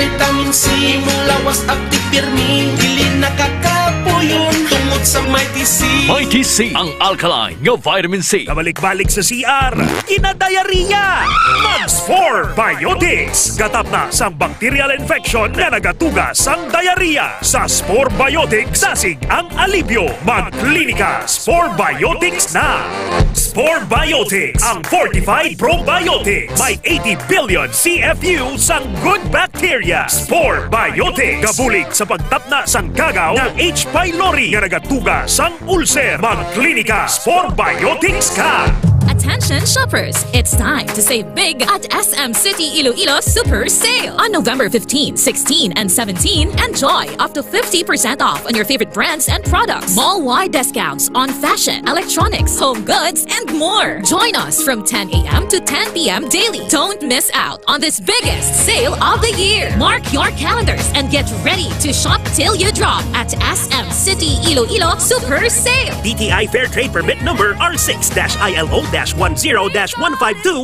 vitamin C, imong lawas aktif pirmi, dili nakakapuyon tungod sa Mighty C. Mighty C, ang alkaline nga vitamin C. Kabalik-balik sa CR, kinadayariya. Max4 Biotics, gatap na sang bacterial infection na nagatugas sang diarrhea. Sa Spore Biotics, sasig ang alibyo. Magklinika, Spore Biotics na. Spore Biotics, ang fortified probiotics. May 80 billion CFU sang good bacteria. Spore Biotics, gabulig sa pagtapna sang gagaw ng H. pylori nga nagatuga sang ulcer. Magklinika, Spore Biotics ka. Attention shoppers! It's time to save big at SM City Iloilo Super Sale. On November 15, 16, and 17, enjoy up to 50% off on your favorite brands and products. Mall-wide discounts on fashion, electronics, home goods, and more. Join us from 10 a.m. to 10 p.m. daily. Don't miss out on this biggest sale of the year. Mark your calendars and get ready to shop till you drop at SM City Iloilo Super Sale. DTI Fair Trade Permit number R6-ILO-10-152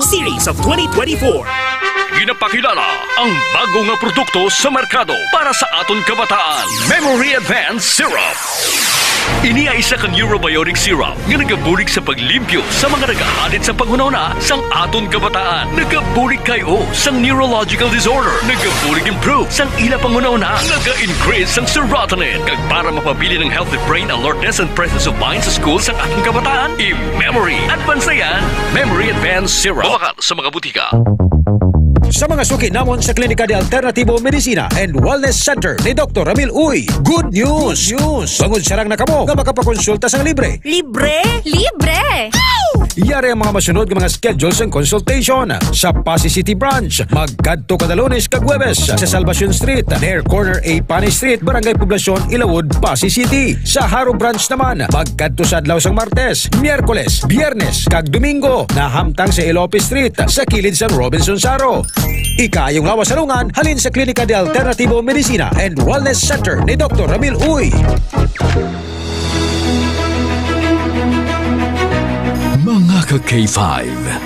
Series of 2024. Ginapakilala ang bago nga produkto sa merkado para sa aton kabataan. Memory Advanced Syrup. Ini ay isa ka neurobiotic syrup nga nagabulig sa paglimpyo sa mga nagahalit sa panghunahuna sang aton kabataan. Nagabulig kayo sang neurological disorder. Nagabulig improve sang ila panghunahuna. Naga-increase sang serotonin. Kag para mapabili ng healthy brain alertness and presence of mind sa school sang ating kabataan, i-Memory Advance na yan. Memory Advanced Syrup. Bawakal sa mga butika. Sa mga suki namon sa Klinika de Alternativo Medicina and Wellness Center ni Dr. Ramil Uy, good news! Bangod sarang na kamo nga makapakonsulta sang libre. Libre? Libre! Iyari ang mga masunod nga mga schedules and consultation sa Pasay City Branch. Magkadto kada Lunes kag Huwebes sa Salvacion Street, near corner A Panay Street, Barangay Poblacion, Ilawod, Pasay City. Sa Haro Branch naman, magkadto sa adlaw sang Martes, Miyerkules, Biyernes kag Domingo, nahamtang sa Ilope Street sa kilid sang Robinson Saro. Ikayong lawas salungan halin sa Klinika de Alternativo Medicina and Wellness Center ni Dr. Ramil Uy. Mga ka-K5,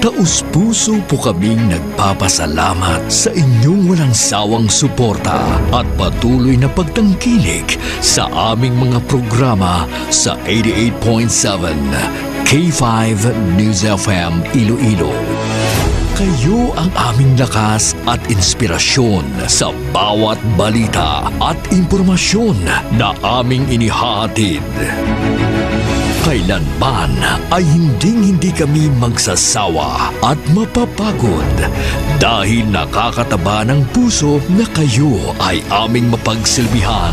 taus-puso po kaming nagpapasalamat sa inyong walang sawang suporta at patuloy na pagtangkilik sa aming mga programa sa 88.7 K5 News FM Iloilo. Kayo ang aming lakas at inspirasyon sa bawat balita at impormasyon na aming inihahatid. Kailanman ay hindi kami magsasawa at mapapagod dahil nakakataba ng puso na kayo ay aming mapagsilbihan.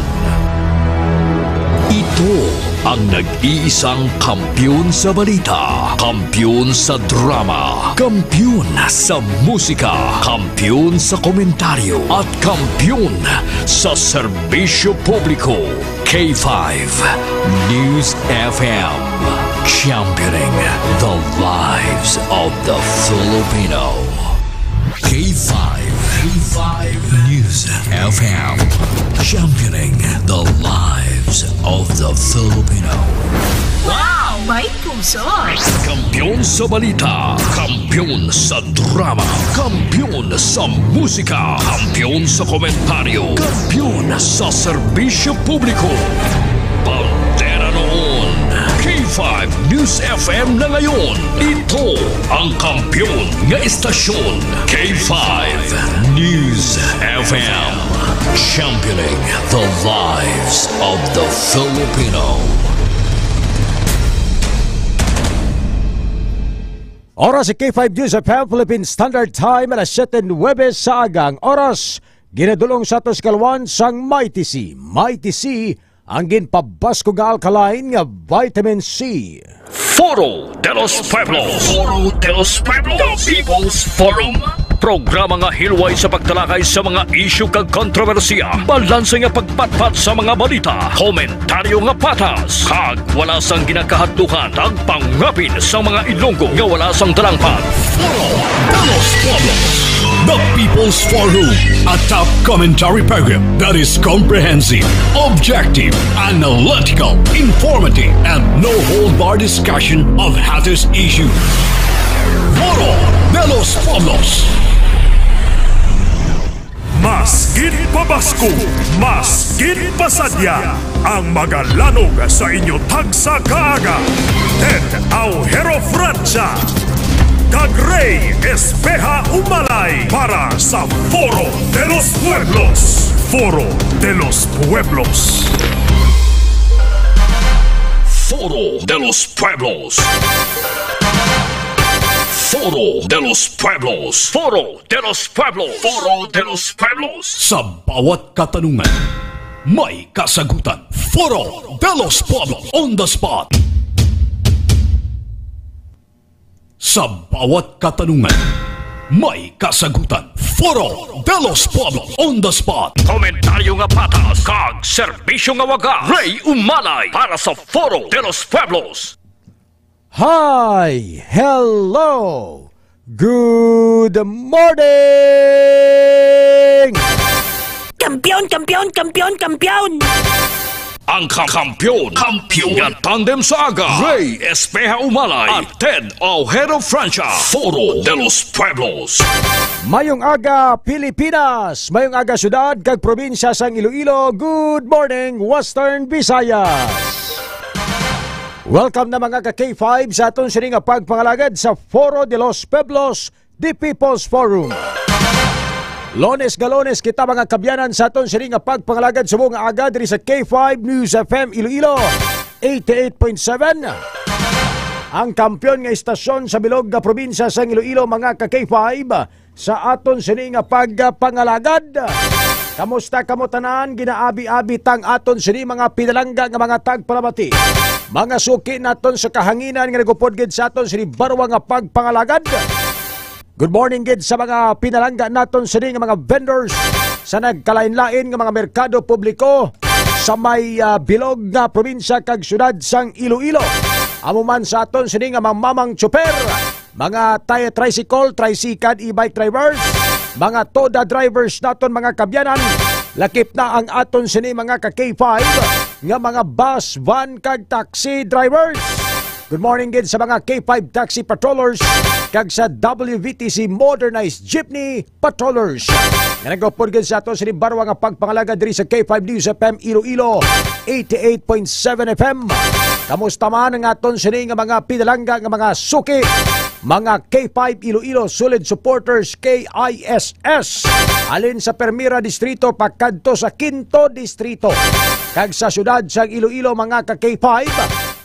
Ito ang nag-iisang kampiyon sa balita, kampiyon sa drama, kampiyon sa musika, kampiyon sa komentaryo, at kampiyon sa serbisyo publiko. K5 News FM, championing the lives of the Filipino. K5 News FM, championing the lives of the Filipino. Wow! May puso! Kampiyon sa balita, kampiyon sa drama, kampiyon sa musika, kampiyon sa komentaryo, kampiyon sa serbisyo publiko. Pantera noon, K5 News FM na ngayon. Ito ang kampiyon nga istasyon, K5 News FM, championing the lives of the Filipino. Oras sa K5 News FM Philippine Standard Time alas 7 Huwebes sa agang oras. Ginadulong sa atos kalwan sang Mighty C. Mighty C ang ginpabasko nga alkaline nga vitamin C. Foro de los Pueblos. Foro de los Pueblos. The People's Forum. Programa nga hilway sa pagtalakay sa mga isyu kag kontrobersiya. Balanse nga pagpatpat sa mga balita. Komentaryo nga patas. Kag wala sang ginakahadlukan. Tag pangapin sa mga Ilonggo nga wala sang talangpan. Foro de los Pueblos. The People's Forum, a top commentary program that is comprehensive, objective, analytical, informative, and no-hold-bar discussion of hottest issues. Foro de los Pueblos. Mas git pa Pasko, maskin pasadya ang magalanog sa inyo tagsa kaaga. Ted Aujero Francia, kag Ray Espeja Umalay para sa Foro de los Pueblos. Foro de los Pueblos. Foro de los Pueblos. Foro de los Pueblos. Foro de los Pueblos. Foro de los Pueblos. Sa bawat katanungan, may kasagutan. Foro de los Pueblos on the spot. Sa bawat katanungan, may kasagutan. Foro de los Pueblos on the spot. Komentaryo nga patas, kag serbisyo nga wagas. Ray Umalay para sa Foro de los Pueblos. Hi! Hello! Good morning! Kampiyon, kampiyon, kampiyon, kampiyon! Ang kampiyon nga tandem sa aga, Ray Espeja Umalay at Ted Aujero Francia. Foro de los Pueblos. Mayong aga Pilipinas, mayong aga syudad kag probinsya sang Iloilo. Good morning Western Visayas. Welcome na mga ka-K5 sa aton sining nga pagpangalagad sa Foro de los Pueblos, the People's Forum. Lones galones kita mga kabyanan sa aton sining nga pagpangalagad sa buong aga diri sa K5 News FM Iloilo 88.7. Ang kampiyon nga istasyon sa bilog nga probinsya sa Iloilo mga ka-K5 sa aton sining nga pagpangalagad. Kamusta kamo tanan? Ginaabi-abi tang aton sini mga pinalangga nga mga tagpalamati. Mga suki naton sa kahanginan nga nagupod gid sa aton sini barwa nga pagpangalagad. Good morning gid sa mga pinalangga naton sini nga mga vendors sa nagkalain-lain nga mga merkado publiko sa may bilog nga probinsya kag syudad sang Iloilo. Amo man sa aton sini nga mamamang tsuper, mga tricycle, tricycad, e-bike drivers, mga toda drivers naton mga kabyanan, lakip na ang aton sini mga ka-K5 nga mga bus, van kag taxi drivers. Good morning gid sa mga K5 taxi patrollers kag sa WVTC modernized jeepney patrollers. Nga nagupod gid sa aton sini barwa nga pagpangalaga diri sa K5 News FM Iloilo 88.7 FM. Kamusta man ang aton sini nga mga pinalangga nga mga suki, mga K5 Iloilo Solid Supporters KISS, alin sa Permira Distrito pagkadto sa Quinto Distrito kag sa syudad sa Iloilo mga ka-K5,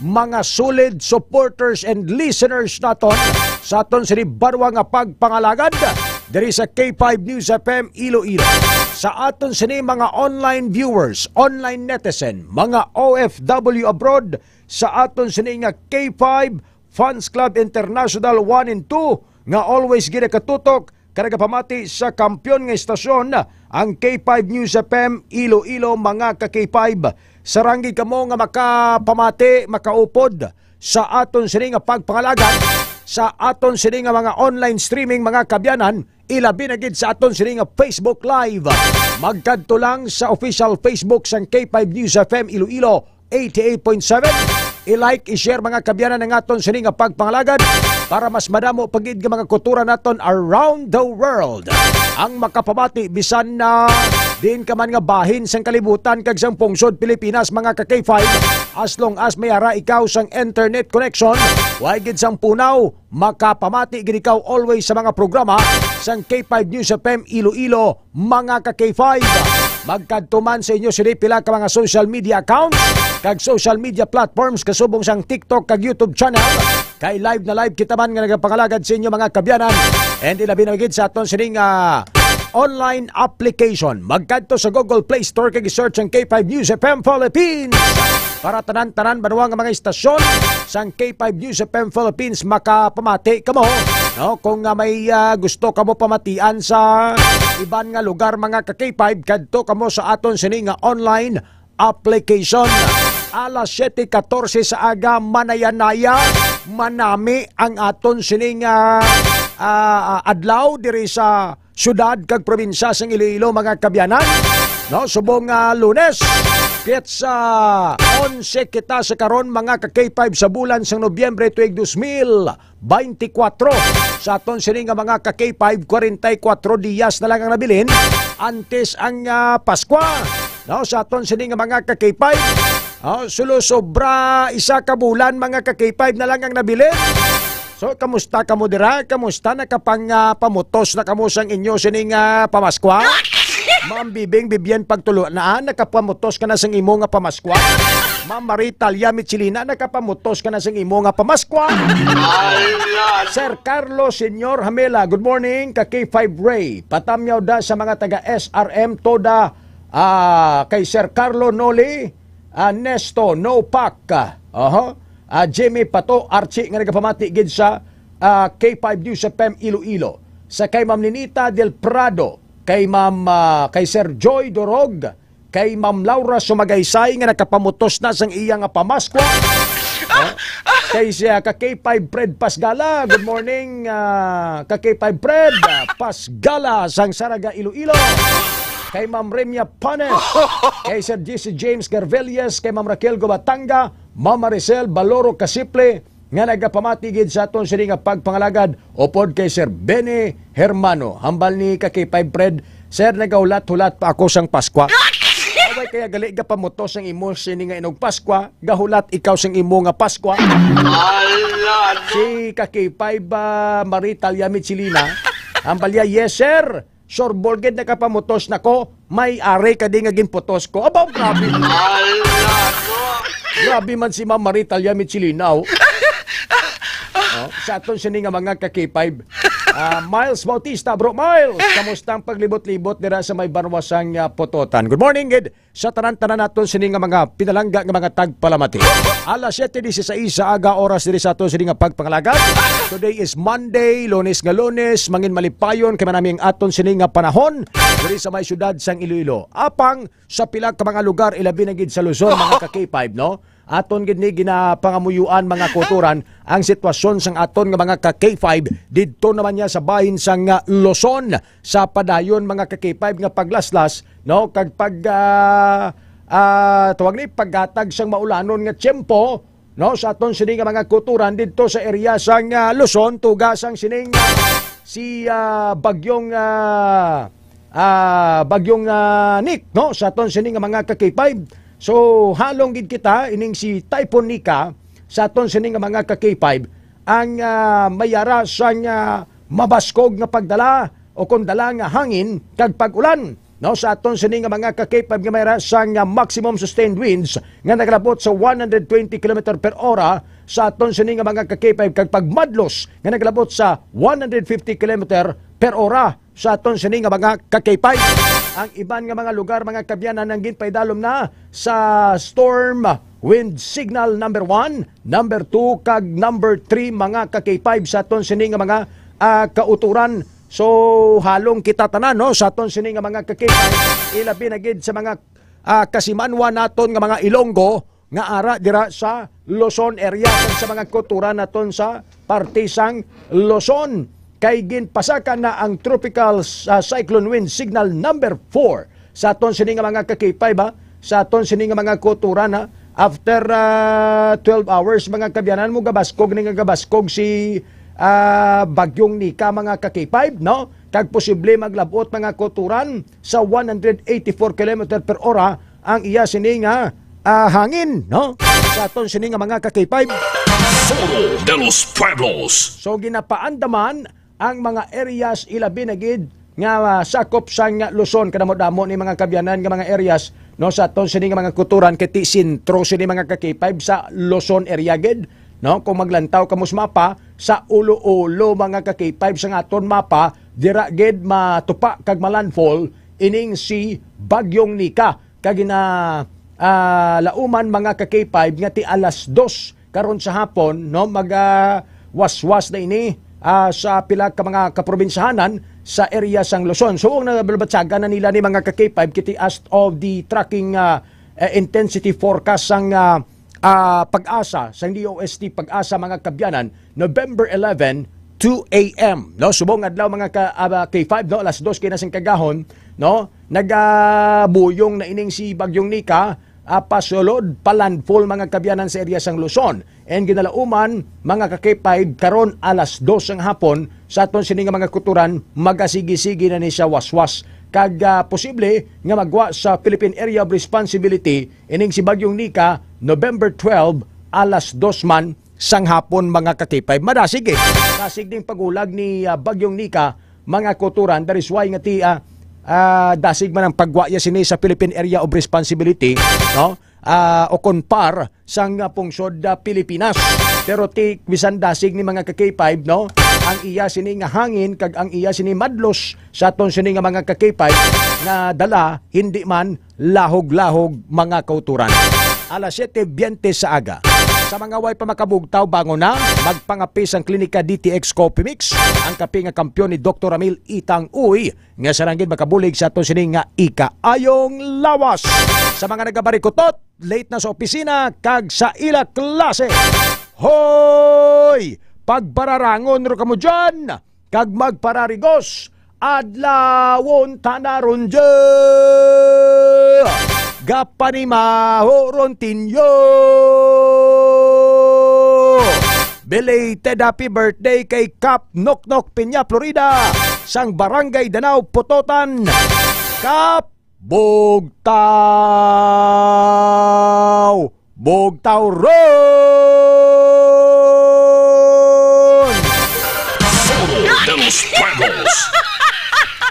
mga solid supporters and listeners naton sa aton sini barwa nga pagpangalagad diri sa K5 News FM Iloilo. Sa aton sini mga online viewers, online netizen, mga OFW abroad, sa aton sini nga K5 Fans Club International 1 and 2 nga always gina katutok karagapamati sa kampiyon nga istasyon ang K5 News FM Iloilo mga ka-K5. Saranggi kamo nga makapamati, makaupod sa aton sini nga pagpangalagan sa aton sini nga mga online streaming mga kabyanan, ilabi na gid sa aton sini nga Facebook Live. Magkadto lang sa official Facebook sang K5 News FM Iloilo 88.7. I-like, i-share mga kabyanan ng aton sini nga pagpangalagad para mas madamo pagid nga mga kultura naton around the world. Ang makapamati bisan na din ka man nga bahin sang kalibutan kag sang pungsod Pilipinas mga ka-K5, as long as may ara ikaw sang internet connection, way gid sang punaw, makapamati gid ikaw always sa mga programa sang K5 News FM Iloilo mga ka-K5. Magkadtuman sa inyo sini pila ka mga social media accounts kag social media platforms kasubong sang TikTok kag YouTube channel. Kay live na live kita man nga nagapangalagad sa inyo mga kabyanan. And ilabi na gid sa aton sining online application. Magkadto sa Google Play Store kag i-search ang K5 News FM Philippines. Para tanan-tanan banwa nga mga istasyon sang K5 News FM Philippines makapamati kamo. No, kung may gusto kamo pamatian sa iban nga lugar mga ka-K5, kadto kamo sa aton sini nga online application. Alas 7:14 sa aga, manayanaya, manami ang aton sini nga adlaw diri sa syudad kag probinsya sang Iloilo mga kabyanan. No, subong Lunes, Sa 11 kita sa karon mga ka-K5 sa bulan sa Nobyembre tuig 2024. Sa aton sini nga mga ka-K5, 44 diyas na lang ang nabilin antes ang Pasko. No, sa aton sini nga mga ka-K5, sobra isa ka bulan mga ka-K5 na lang ang nabilin. So, kamusta kamo dira? Kamusta nakapang pamutos na kamo sang inyo sining pamaskwa? Ma'am Bibing Bibien Pagtulunaan, nakapamutos ka na sang imo nga pamaskwa? Ma'am Maritalia Michelina, nakapamutos ka na sang imo nga pamaskwa? Sir Carlos Senyor Hamela, good morning, ka K5 Ray. Patamyaw da sa mga taga SRM Toda, kay Sir Carlo Noli, Nesto Nopak, Jimmy Pato Archie nga nagapamati gid sa K5 News FM Iloilo. Sa kay Ma'am Ninita Del Prado, kay Ma'am kay Sir Joy Dorog, kay Ma'am Laura Sumagaysay nga nakapamutos na sang iya nga pamaskwa. Kay siya ka K5 Fred Pasgala, good morning ka K5 Fred Pasgala sang Saraga Iloilo. Kay Ma'am Remia Panes, kay Sir Jesse James Garvelias, kay Ma'am Raquel Gobatanga, Ma'am Maricel Baloro Kasiple, nga nagapamatigid sa aton sini nga pagpangalagad upod kay Sir Benny Hermano. Hambal ni ka K5 Fred, Sir, nagahulat-hulat pa ako sang Paskwa. Away kaya gali ka pamutos ang imo sini nga inog Paskwa, gahulat ikaw sang imo nga Paskwa. Si ka K5 Maritalia Michelina, hambal ya, yes sir, sure bolged nakapamutos nako, may are ka di nga ginputos ko. Abaw, grabe. Grabe man si Ma'am Maritalia Michelina. Sa aton sini nga mga ka-K5, Miles Bautista, bro Miles, kamusta ang paglibot-libot dira sa may barwasang Pototan? Good morning, gid. Sa tanan-tanan naton sini nga mga pinalangga nga mga tagpalamati. Alas 7:16 sa aga oras diri sa aton sini nga pagpangalagad. Today is Monday, Lunes nga Lunes, mangin malipayon kay manami ang aton sini nga panahon diri sa may syudad sang Iloilo. Apang sa pila ka mga lugar ilabi na gid sa Luzon mga ka-K5, no? Aton gid ni ginapangamuyuan mga kulturan ang sitwasyon sang aton nga mga ka-K5 didto naman niya sa bahin sang Luzon sa padayon mga ka-K5 nga paglaslas, no, kag tawag ni paggatag sang maulanon nga tiyempo, no, sa aton sini nga mga kulturan didto sa area sang Luzon tugas ang sining si bagyong Nick, no, sa aton sini nga mga ka-K5. So, halong gid kita ining si Typhoon Nika sa aton sini nga mga ka-K5 ang mayara sang mabaskog nga pagdala o kung dala nga hangin kag pag-ulan, no, sa aton sini nga mga ka-K5 nga mayara sang maximum sustained winds nga naglabot sa 120 km per hora sa aton sini nga mga ka-K5 kag pagmadlos nga naglabot sa 150 km per hora sa aton sini nga mga ka-K5. Ang iban nga mga lugar, mga kabyanan, ang ginpaidalom na sa storm wind signal number 1, number 2, kag number 3 mga ka-K5 sa aton sini nga mga kauturan. So, halong kita tanan, no, sa aton sini nga mga ka-K5, ilabi na gid sa mga kasimanwa naton nga mga Ilonggo nga ara dira sa Luzon area kag sa mga kulturan naton sa parte sang Luzon. Kay ginpasakan na ang tropical cyclone wind signal number 4 sa aton sini nga mga ka-K5 sa aton sini nga mga kulturan after 12 hours mga kabyanan mo gabaskog ni nga gabaskog si bagyong Nika mga ka-K5, no, kag posible maglabot mga kulturan sa 184 km per hora ang iya sini nga hangin, no, sa aton sini nga mga ka-K5. Foro de los Pueblos. So ginapaandaman ang mga areas ilabi na gid nga sakop sang Luzon kadamo-damo ni mga kabyanan nga mga areas, no, sa aton sini nga mga kulturan kiti sentro sini mga ka-K5 sa Luzon area gid, no, kung maglantaw kamo sa mapa sa ulo-ulo mga ka-K5 sa aton mapa dira gid matupa kag malandfall ining si bagyong Nika kag lauman mga ka-K5 nga ti alas 2 karon sa hapon, no, waswas na ini sa pila ka mga kaprobinsyahanan sa area sang Luzon. So, ang nabalbatsaga na nila ni mga ka-K5 kiti as of the tracking intensity forecast sang pag-asa, sang DOST pag-asa mga kabyanan, November 11, 2 a.m. No, subong adlaw mga K5, no, alas 2 kay nasing kagahon, no, nagabuyong na ining si bagyong Nika pasulod palandfall mga kabyanan sa area sang Luzon. And ginalauman mga ka-K5 karon alas 2 ang hapon sa aton sini nga mga kuturan magasigi-sigi na ni siya waswas kag posible nga magwa sa Philippine Area of Responsibility ining si Bagyong Nika November 12 alas 2 man sang hapon mga ka-K5. Madasig dasig ding pagulag ni Bagyong Nika mga kuturan. That is why nga ti dasig man ang pagwaya sini sa Philippine Area of Responsibility, no? O konpar sang pungsod Pilipinas. Pero ti bisan dasig ni mga ka-K5, no? Ang iya sini nga hangin kag ang iya sini madlos sa aton sini nga mga ka-K5 na dala hindi man lahog-lahog mga kauturan. Alas 7:20 sa aga. Sa mga way pa makabugtaw, bangon na, magpangapis ang klinika DTX Coffee Mix, ang kape nga kampyon ni Dr. Ramil Itang Uy, nga sarangin makabulig sa itong sining nga ikaayong lawas. Sa mga nagabarikutot, late na sa opisina, kag sa ila klase. Hoy! Pagbararangon ro kamo dyan, kag magpararigos, adlawon tanaron dyan. Gapanimaho rontinyo. Belated happy birthday kay Kap Noknok Piña, Florida, sang Barangay Danau, Pototan. Kap Bugtaw! Bugtaw ron!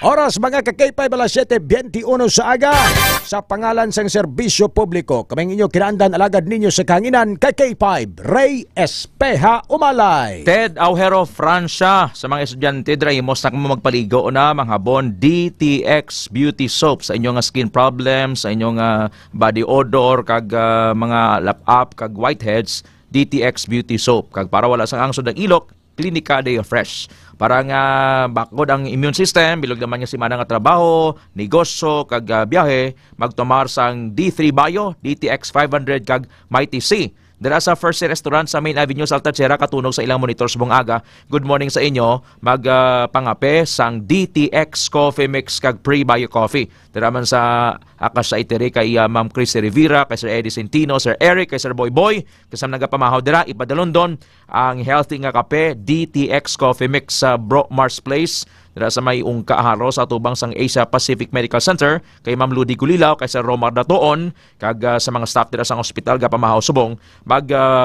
Oras mga ka-K5 alas 7:21 sa aga. Sa pangalan sang serbisyo publiko, kaming inyo kinaandan alagad ninyo sa kanginan kay K5, Ray Espeja Umalay. Ted Aujero Francia, sa mga estudyante drahimos na kamo magpaligo na manghabon DTX Beauty Soap sa inyong skin problems, sa inyong body odor kag mga lap-up kag whiteheads. DTX Beauty Soap kag para wala sang angsod ng ilok, Clinica Day Fresh. Para nga bakod ang immune system, bilog naman niya si mana nga trabaho, negosyo, kag biyahe, magtumar sang D3 Bio, DTX 500 kag Mighty C. Dira sa First Restaurant sa Main Avenue sa Altatera, katunog sa ilang monitors buong aga. Good morning sa inyo. Magpangape sang DTX Coffee Mix kag Pre-Bio Coffee. Dira man sa akas sa iteri kay Ma'am Chris Rivera, kay Sir Eddie Centino, Sir Eric, kay Sir Boy Boy. Kasam nagapamahaw dira, ipadalon doon ang healthy nga kape, DTX Coffee Mix sa Bro Mars Place. Dira sa may ungka haro sa tubang sang Asia Pacific Medical Center kay Ma'am Ludi Gulilaw, kay Sir Romar Datoon, kag sa mga staff dira sang ospital gapamahaw subong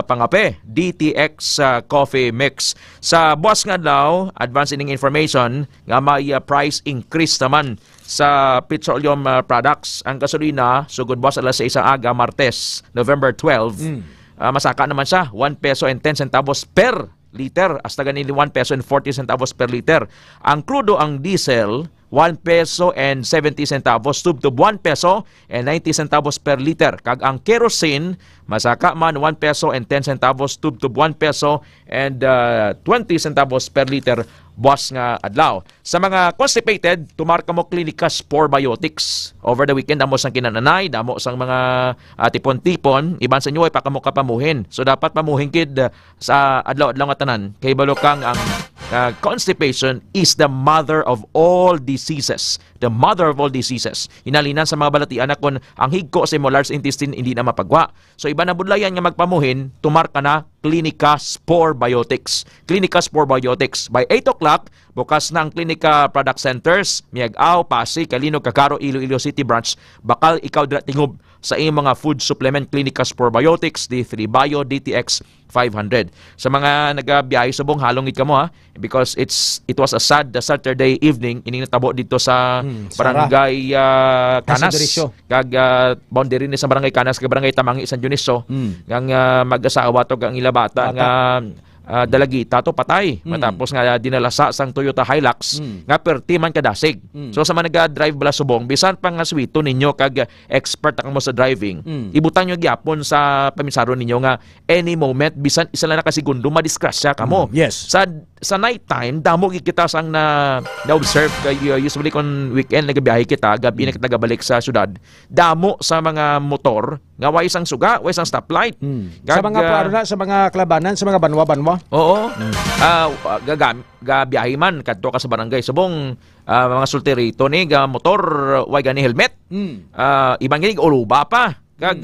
pangape DTX Coffee Mix. Sa buwas nga daw advance ining information nga may price increase naman sa petroleum products. Ang gasolina sugod buwas alas 6 aga Martes November 12 masaka naman siya 1 peso and 10 centavos per liter, hasta ganili 1 peso and 40 centavos per liter. Ang crudo, ang diesel, 1 peso and 70 centavos tub 1 peso and 90 centavos per liter. Kag ang kerosene, masaka man 1 peso and 10 centavos tub 1 peso and 20 centavos per liter buwas nga adlaw. Sa mga constipated, tumarka mo Clinica Spore Biotics. Over the weekend, damo sang kinananay, damo sang mga tipon-tipon, iban sa inyo ay pakamo ka pamuhin. So dapat pamuhin kid sa adlaw-adlaw nga tanan. Kay balokang ang constipation is the mother of all diseases. The mother of all diseases. Inalinan sa mga balatian na kung ang higko sa imo large intestine hindi na mapagwa. So iba na budlayan nga magpamuhin, tumarka na Clinica Spore Biotics. Clinica Spore Biotics. By 8 o'clock, bukas na ang Clinica Product Centers, Miag-Aw, Pasig, Calino, Cagaro, Iloilo City Branch. Bakal ikaw dira tingob sa iyong mga food supplement Clinica Spore Biotics, D3 Bio, DTX 500. Sa mga nagabiyahe subong halong kamo ha, because it was a sad Saturday evening ining natabo dito sa Barangay Canas kag boundary ni sa Barangay Canas kag Barangay Tamangi San Dionisio ang mag-asawa to ang ila bata nga dalagita to patay matapos nga dinalasa sang Toyota Hilux nga perti man kadasig. So sa mga nag-drive bala subong bisan pang nga swito ninyo kag expert ka mo sa driving, ibutang nyo gyapon sa paminsaro ninyo nga any moment bisan isa lang na kasigundo madisgrasya kamo. Yes. Sa night time damo kita sang na-observe kay usually kon weekend nagabiyahe kita gabi na kita nagabalik sa syudad, damo sa mga motor nga way sang suga, way sang stoplight. Sa mga sa mga klabanan, sa mga banwa-banwa. Oo. Gabiyahe man kadto ka sa barangay subong mga sultirito ni ga motor way gani helmet. Ibang ginig uluba pa. Kag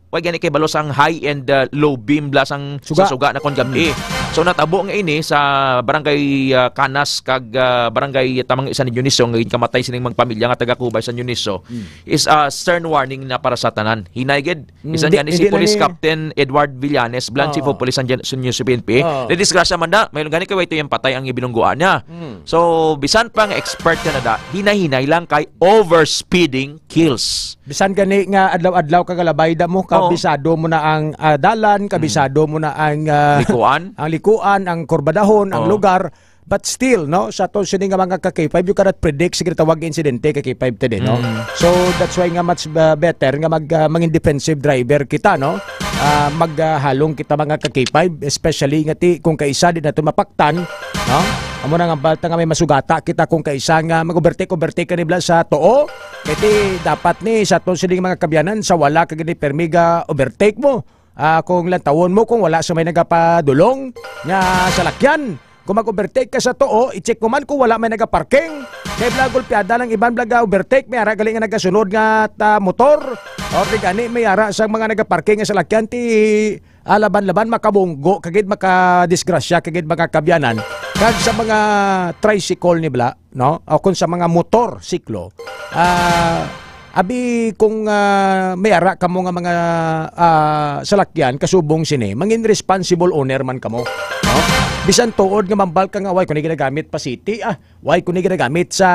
wag gani kay balos ang high and low beam blas ang suga na kon gabi. So natabo nga ini sa barangay Canas kag barangay Tamang San Dionisio nga kamatay sining mga pamilya nga taga Kubay San Dionisio is a stern warning na para sa tanan. Hinaygid isan gani si Police Captain Edward Villanes, Blanc Chief of Police San Dionisio PNP. Na disgrasya man da, may gani kay ito yung patay ang ibinungguan niya. So bisan pang expert ka na da, hinay-hinay lang kay overspeeding kills. Bisan gani nga adlaw-adlaw kagalabay da mo, kabisado mo na ang dalan, kabisado mo na ang likuan, ang kurbadahon, ang lugar. But still, no, sa to sini nga mga ka-K5, you cannot predict sige tawag insidente ka K5 today, no. So that's why nga much better nga maging defensive driver kita, no. Maghalong kita mga ka-K5, especially nga ti kung kaisa din nato mapaktan, no. Amo na nga balta nga may masugata kita kung kaisa nga mag-overtake kanibla sa too. Iti dapat ni sa to sini mga kabyanan sa wala ka gani permiga overtake mo. Kung lantawon mo kung wala sa may nagapadulong nga salakyan. Kung mag-overtake ka sa too, i-check mo man kung wala may nagaparking. Kaya golpeada lang ibang overtake, may ara galing nga nagasunod nga motor. O di gani, may ara sa mga nagaparking nga salakyan, ti laban-laban makabunggo, kagid makadisgrasya, kagid makakabyanan. Kag sa mga tricycle ni Bla, no? O kung sa mga motor, siklo, abi kung may ara ka mo nga mga salakyan, kasubong sini, mangin responsible owner man ka mo. No? Bisan tuod nga mambal ka nga, way kung ginagamit pa city, way kung ginagamit sa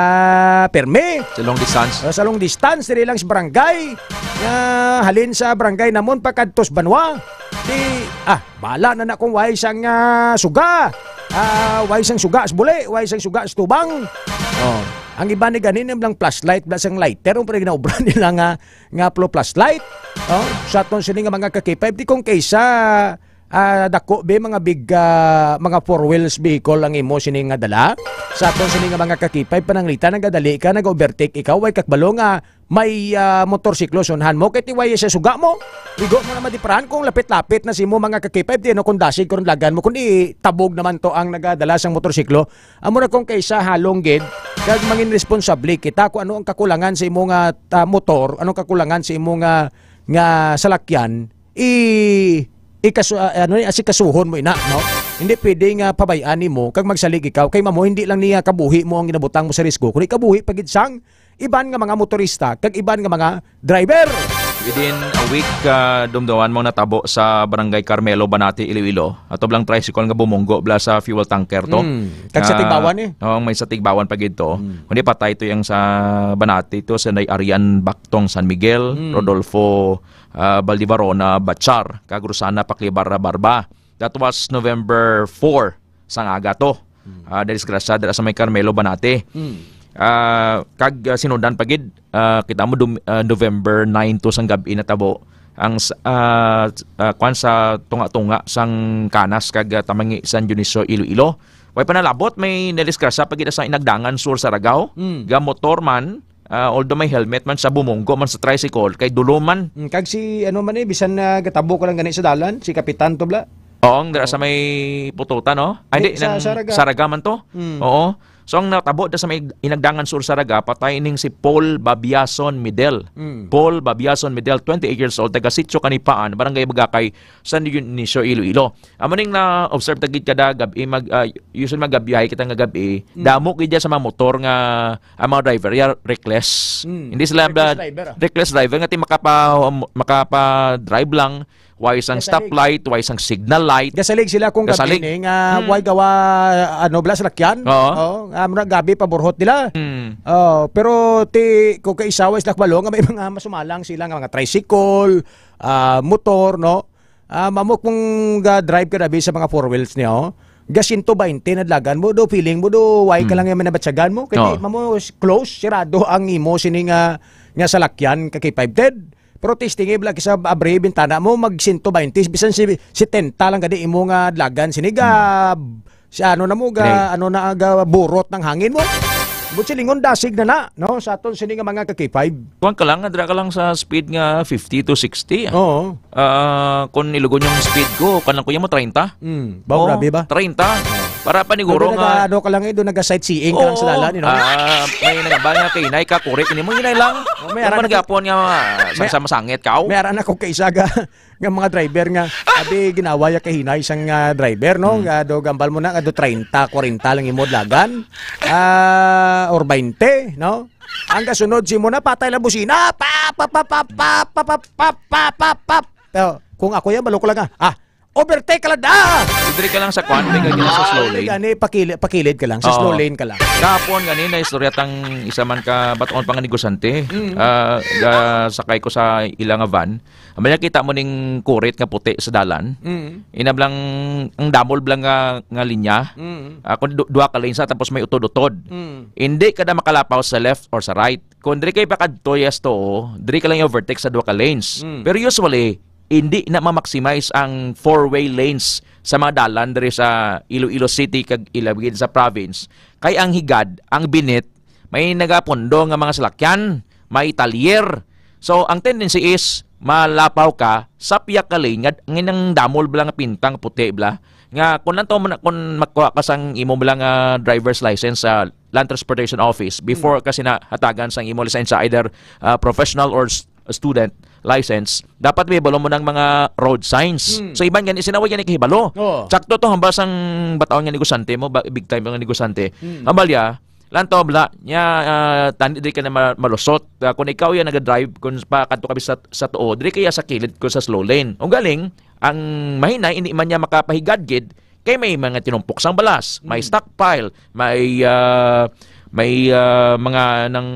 perme. Sa long distance? Sa long distance, dili lang sa barangay. Halin sa barangay namon pa kadtos Banwa. Bala na kung way sang suga. Way sang suga sa buli, way sang suga sa tubang. Ang iba ni ganin lang flashlight blas ang lighter ang pwede ginaubran nila nga flashlight. Sa aton sini nga mga ka-K5 di kung kaysa dako be mga big mga four wheels vehicle ang imo sini nga dala. Sa aton sini nga mga ka-K5 pananglita nagadali ka nag-overtake ikaw way kakbalo nga may motorsiklo sunhan mo kay tiway sa suga mo. Igo mo na madiprahan kung lapit-lapit na si mo mga ka-K5 di no kung dasig kung lagan mo kundi tabog naman to ang nagadala sang motorsiklo. Amo na kung kaysa halong gid kag mangin responsable kita kung ano ang kakulangan sa imo nga motor, anong kakulangan sa imo nga salakyan asikasuhon mo ina, no? Hindi pwede nga pabayaan mo kag magsalig ikaw kay mamo hindi lang niya kabuhi mo ang ginabutang mo sa risko kundi kabuhi pagid sang iban nga mga motorista kag iban nga mga driver. Within a week, dumdawan mo natabo sa Barangay Carmelo, Banati, Iloilo. Ato blang tricycle nga bumunggo bla sa fuel tanker to. Kag sa Tigbawan may sa Tigbawan pa gid to. Kundi patay to yang sa Banati to sa Arian Bactong San Miguel, Rodolfo Baldivarona Bachar, kag Rosana Paclibar Barba. That was November 4 sang aga to. Disgrasya dira sa may Carmelo, Banati. Kag sinundan pagid kita mo November 9 to sang gabi na tabo ang kwan sa tunga-tunga sang Canas kag Tamangi San Dionisio Iloilo. Way panalabot may naliskrasa pagid sa Inagdangan Sur Saragao. Ga motor man although may helmet man sa bumunggo man sa tricycle kay duluman. Kag si ano man bisan gatabo ko lang gani sa dalan si Kapitan to bla. Oo, sa may pututan, no? Ay, di, Saraga man to. Oo. So, ang natabo sa may Inagdangan Sur Saraga, patay ning si Paul Babiason Medel. Paul Babiason Medel, 28 years old, taga Sitio Kanipaan, Barangay Bagakay, San Dionisio, Iloilo. Amo ning na-observe tagid kada gabi, usually magabiyahe kita nga gabi, damo gid sa mga motor nga ang mga driver, reckless. Hindi sila reckless driver, nga ti makapa-drive lang, wise ang stoplight, wise ang signal light. Gasalig sila kung gabi nga way gawa blas lakyan. Gabi paborhot nila. Pero kung kaisawa isla balo nga may mga masumalang sila nga mga tricycle, motor, no. Mamok mong drive ka nabi sa mga four wheels niya, ga 120 nadlagan mo do feeling mo do way ka lang yung manabatsagan mo kaya mamo close sirado ang imo sini nga salakyan kay 510. Pero testing ibla sa abre bintana mo mag 120 bisan si 10 lang gadi imo nga dlagan siniga si ano na mo ga aga burot ng hangin mo. But silingon dasig na no sa aton sini nga mga ka-K5. Kuan ka lang adra ka lang sa speed nga 50 to 60. Oo. Kung ilugon yung speed ko, kanang kuya mo 30. Grabe ba? 30. Para paniguro nga ano ka lang doon naga-sightseeing ka lang sa dalan, you know. May nagabang nga kay inay ka kurik ini mo hinay lang. May ara nagapon nga sa masangit ka. May ara na ko kay isaga nga mga driver nga abi ginawa ya kay hinay isang driver no nga do gambal mo na do 30 40 lang imod lagan. Or 20 no. Ang kasunod si mo na patay la busina. Kung ako yan balok lang overtake ka lang da! Idri ka lang sa kwan, may gagawin sa slow lane. Gani, pakilid ka lang, sa slow lane ka lang. Kahapon, gani, na istorya tang isa man ka bataon pang negosante. Sakay ko sa ilang van. Amaya kita mo ning kurit nga puti sa dalan. Inablang, ang damol blang nga linya. Kung dua ka lane sa, tapos may utod-utod. Hindi ka na makalapaw sa left or sa right. Kung diri kay pakadto, yes to, diri ka lang overtake sa dua ka lanes. Pero usually, hindi na ma-maximize ang 4-way lanes sa mga dalan diri sa Iloilo City kag ilabgid sa province. Kay ang higad, ang binit, may nagapondo nga mga salakyan, may talyer. So ang tendency is malapaw ka sa piyak ka lane nga nginang damol bala nga pintang puti bla nga kung lanto mo kung makuha ka sang imo bala nga driver's license sa Land Transportation Office before kasi na hatagan sang imo lisensya either professional or student license, dapat may balo mo ng mga road signs. So iban gan isinaway yan ikahibalo. Sakto to hambas ang bataon nga negosante mo, big time nga negosante. Hambal ya, lanto bla nya tandi di ka na malusot. Kung ikaw yan naga-drive kung pa kadto ka sa tuo, diri kaya sa kilid ko sa slow lane. Ang galing, ang mahina hindi man niya makapahigad gid kay may mga tinumpok sang balas, may stockpile, may mga nang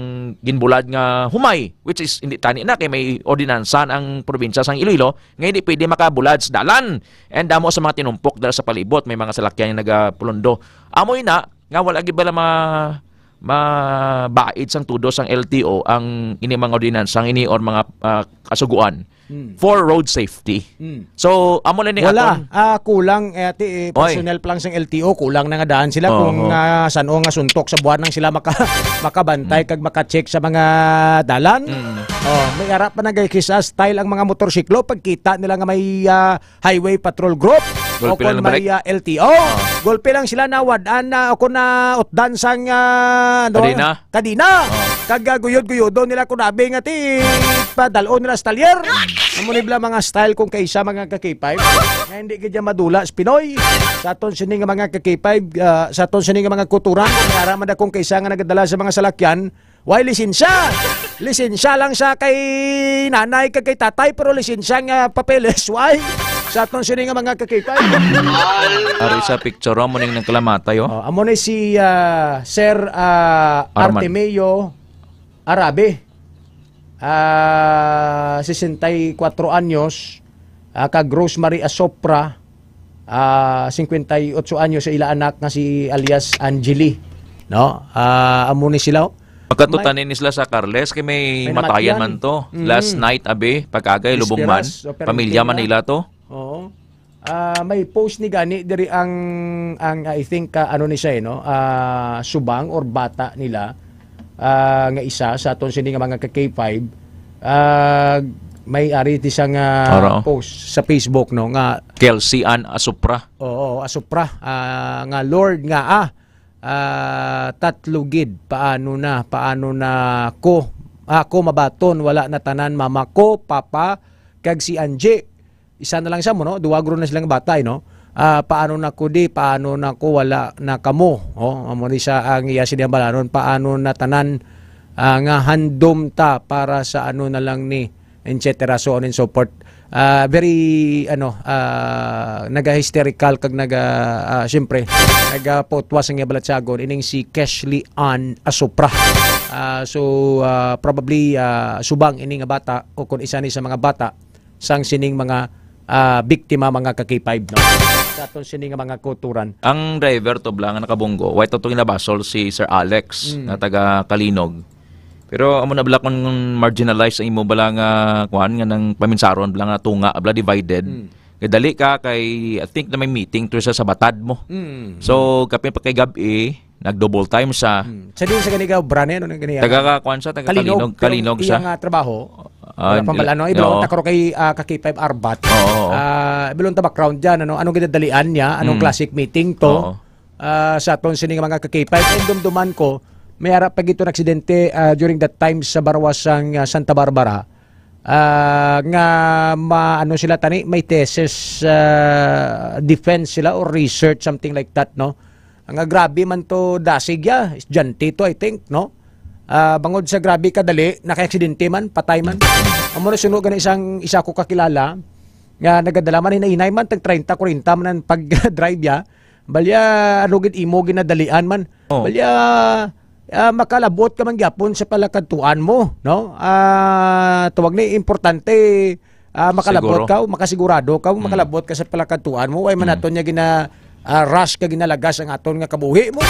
ginbulad nga humay, which is hindi tani na kay may ordinansa ang probinsya sang Iloilo nga hindi pwede makabulad sa dalan. And damo sa mga tinumpok dala sa palibot, may mga salakyan nga nagapulondo. Amoy na nga wala gid bala mabaid sang tudo sang LTO ang ini mga ordinansa ini or mga kasuguan for road safety. So amo na ni wala kulang personnel pa lang sang LTO, kulang na nga daan sila kung saan-o nga suntok sa buwan nang sila makabantay kag maka-check sa mga dalan. May ara pa nagkisa style ang mga motorsiklo pagkita nila nga may highway patrol group o kung may LTO. Golpe lang sila nawadaan na ako na utdan sang kadina. Kag guyod-guyod nila kunabi nga ti padalon nila sa talyer. Namunibla mga style kung kaysa mga ka-K5 na hindi kaya madula sa Pinoy. Sa aton sining mga ka-K5, sa aton sining mga kuturan, naraman akong kaysa nga nagadala sa mga salakyan, why lisensya? Lisensya lang sa kay nanay kag kay tatay pero lisensya nga papeles, why? Sa aton sining mga ka-K5. Ari sa picture mo ning nagkalamatay amo ni si Sir Artemio Arabe. 64 anyos, kag Rosemary Asopra, 58 anyos sa ila anak nga si alias Angeli. No? Amo ni sila. Pagkatutanin sila sa Carles kay may matayan man to. Last night abi pagkagay lubong man. Pamilya man nila to. Oo. May post ni gani diri ang I think ano ni siya subang or bata nila. Nga isa sa aton sini nga mga ka-K5 may ari ti siyang post sa Facebook no nga Kelsey Ann Asupra. Oo, Asupra nga Lord nga tatlugid paano na ko ako mabaton wala na tanan mama ko papa kag si Anje isa na lang siya mo no duwagro na silang bata no. Paano na ko paano na ko wala na kamo amo ni sa ang iya siya balanon paano na tanan nga handom ta para sa ano na lang ni etc. so on and so forth. Very naga-hysterical kag siyempre nagapotwas ang ibalatsagon ining si Keshley Ann Asopra. Probably subang ining nga bata o kung isa ni sa mga bata sang sining mga biktima mga ka-K5 no. Sa aton sini nga mga kuturan. Ang driver to blang nakabunggo, white to ginabasol si Sir Alex na taga Kalinog. Pero amo na bala kon marginalized ang imo bala nga kuan nga nang paminsaron bala nga tunga bala divided. Kay dali ka kay I think na may meeting to sa batad mo. So kapin pa kay gabi nag-double time sa din sa ganigaw brane no ganiya. Taga kuan sa taga Kalinog sa iyang trabaho. Pambalano ibulong takro kay ka-K5 Arbat. Ibulong ta background diyan anong ginadalian niya, anong classic meeting to. sa aton sini nga mga ka-K5 ay dumduman ko may harap pag ito na aksidente during that time sa Barwasang Santa Barbara. Nga ano sila tani may thesis defense sila or research something like that, no. Ang grabe man to dasig ya estudyante to I think, no. Bangod sa grabe kadali naka-aksidente man patay man. Amo na sunog gani isa ko kakilala nga nagadala man hinahinay man tag 30-40 man ang pag-drive ya. Balya ano gid imo ginadalian man. Balya makalabot ka man gyapon sa palakadtuan mo, no? Tuwag ni importante makalabot ka, makasigurado ka, makalabot ka sa palakadtuan mo. Way man aton nya gina rush ka ginalagas ang aton nga kabuhi mo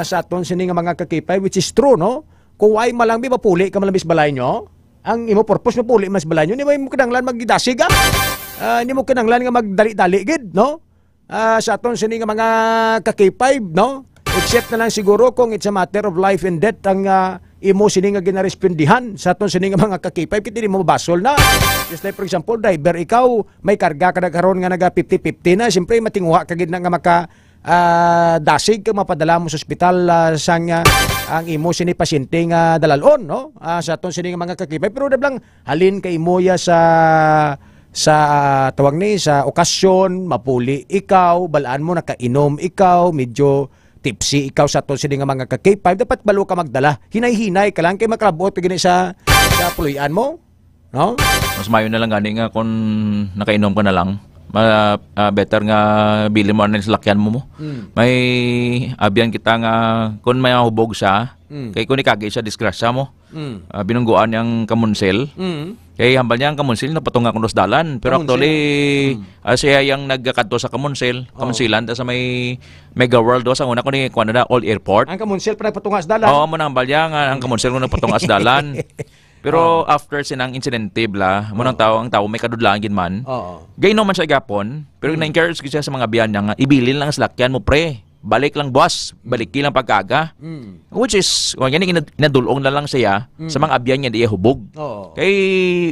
sa aton sini nga mga ka-K5, which is true, no? Kung way malang mapuli ka malabis balay nyo, ang imo purpose mapuli mas balay nyo, ni mo kinahanglan magdasig ka. Hindi mo kinahanglan nga magdali-dali gid, no? Sa aton sini nga mga ka-K5, no? Except na lang siguro kung it's a matter of life and death ang imo sini nga ginarespondihan sa aton sini nga mga ka-K5 kiti mo basol na. Just like for example, driver ikaw may karga ka karon nga naga 50-50 na, siyempre matinguha ka gid na nga maka dasig ka mapadala mo sa ospital sang ang imo sini pasyente nga dalalon, no? Sa aton sini nga mga ka-K5 pero dablang halin kay imo ya sa tawag ni sa okasyon mapuli ikaw, balaan mo nakainom ikaw, medyo tipsy ikaw sa aton sini nga mga ka-K5, dapat balo ka magdala. Hinay-hinay ka lang kay makalabot gini sa puloy-an mo, no? Mas mayo na lang gani nga kung nakainom ka na lang. Better nga bili mo na sa lakyan mo. May abyan kita nga kung may hubog siya, kay kung ikagay siya disgrasya mo. Binungguan yung kamunsel. Kay hambal niya ang kamunsel na patunga kung dalan. Pero actually, siya yung nagkakadto sa kamunsilan sa may Mega World sa una ko ni Canada All Airport. Ang kamunsel pa nagpatunga sa dalan? Oo, mo na hambal niya nga ang kamunsel ko nagpatunga sa dalan. Pero after sinang insidente bla, mo nang ang tao may kadudlaan gid man. Gayno man siya gapon, pero na-encourage siya sa mga biyan niya nga ibilin lang sa lakyan mo pre. Balik lang boss, balik lang pagkaga. Which is, yan inadulong na lang siya sa mga abyan niya di hubog. Kay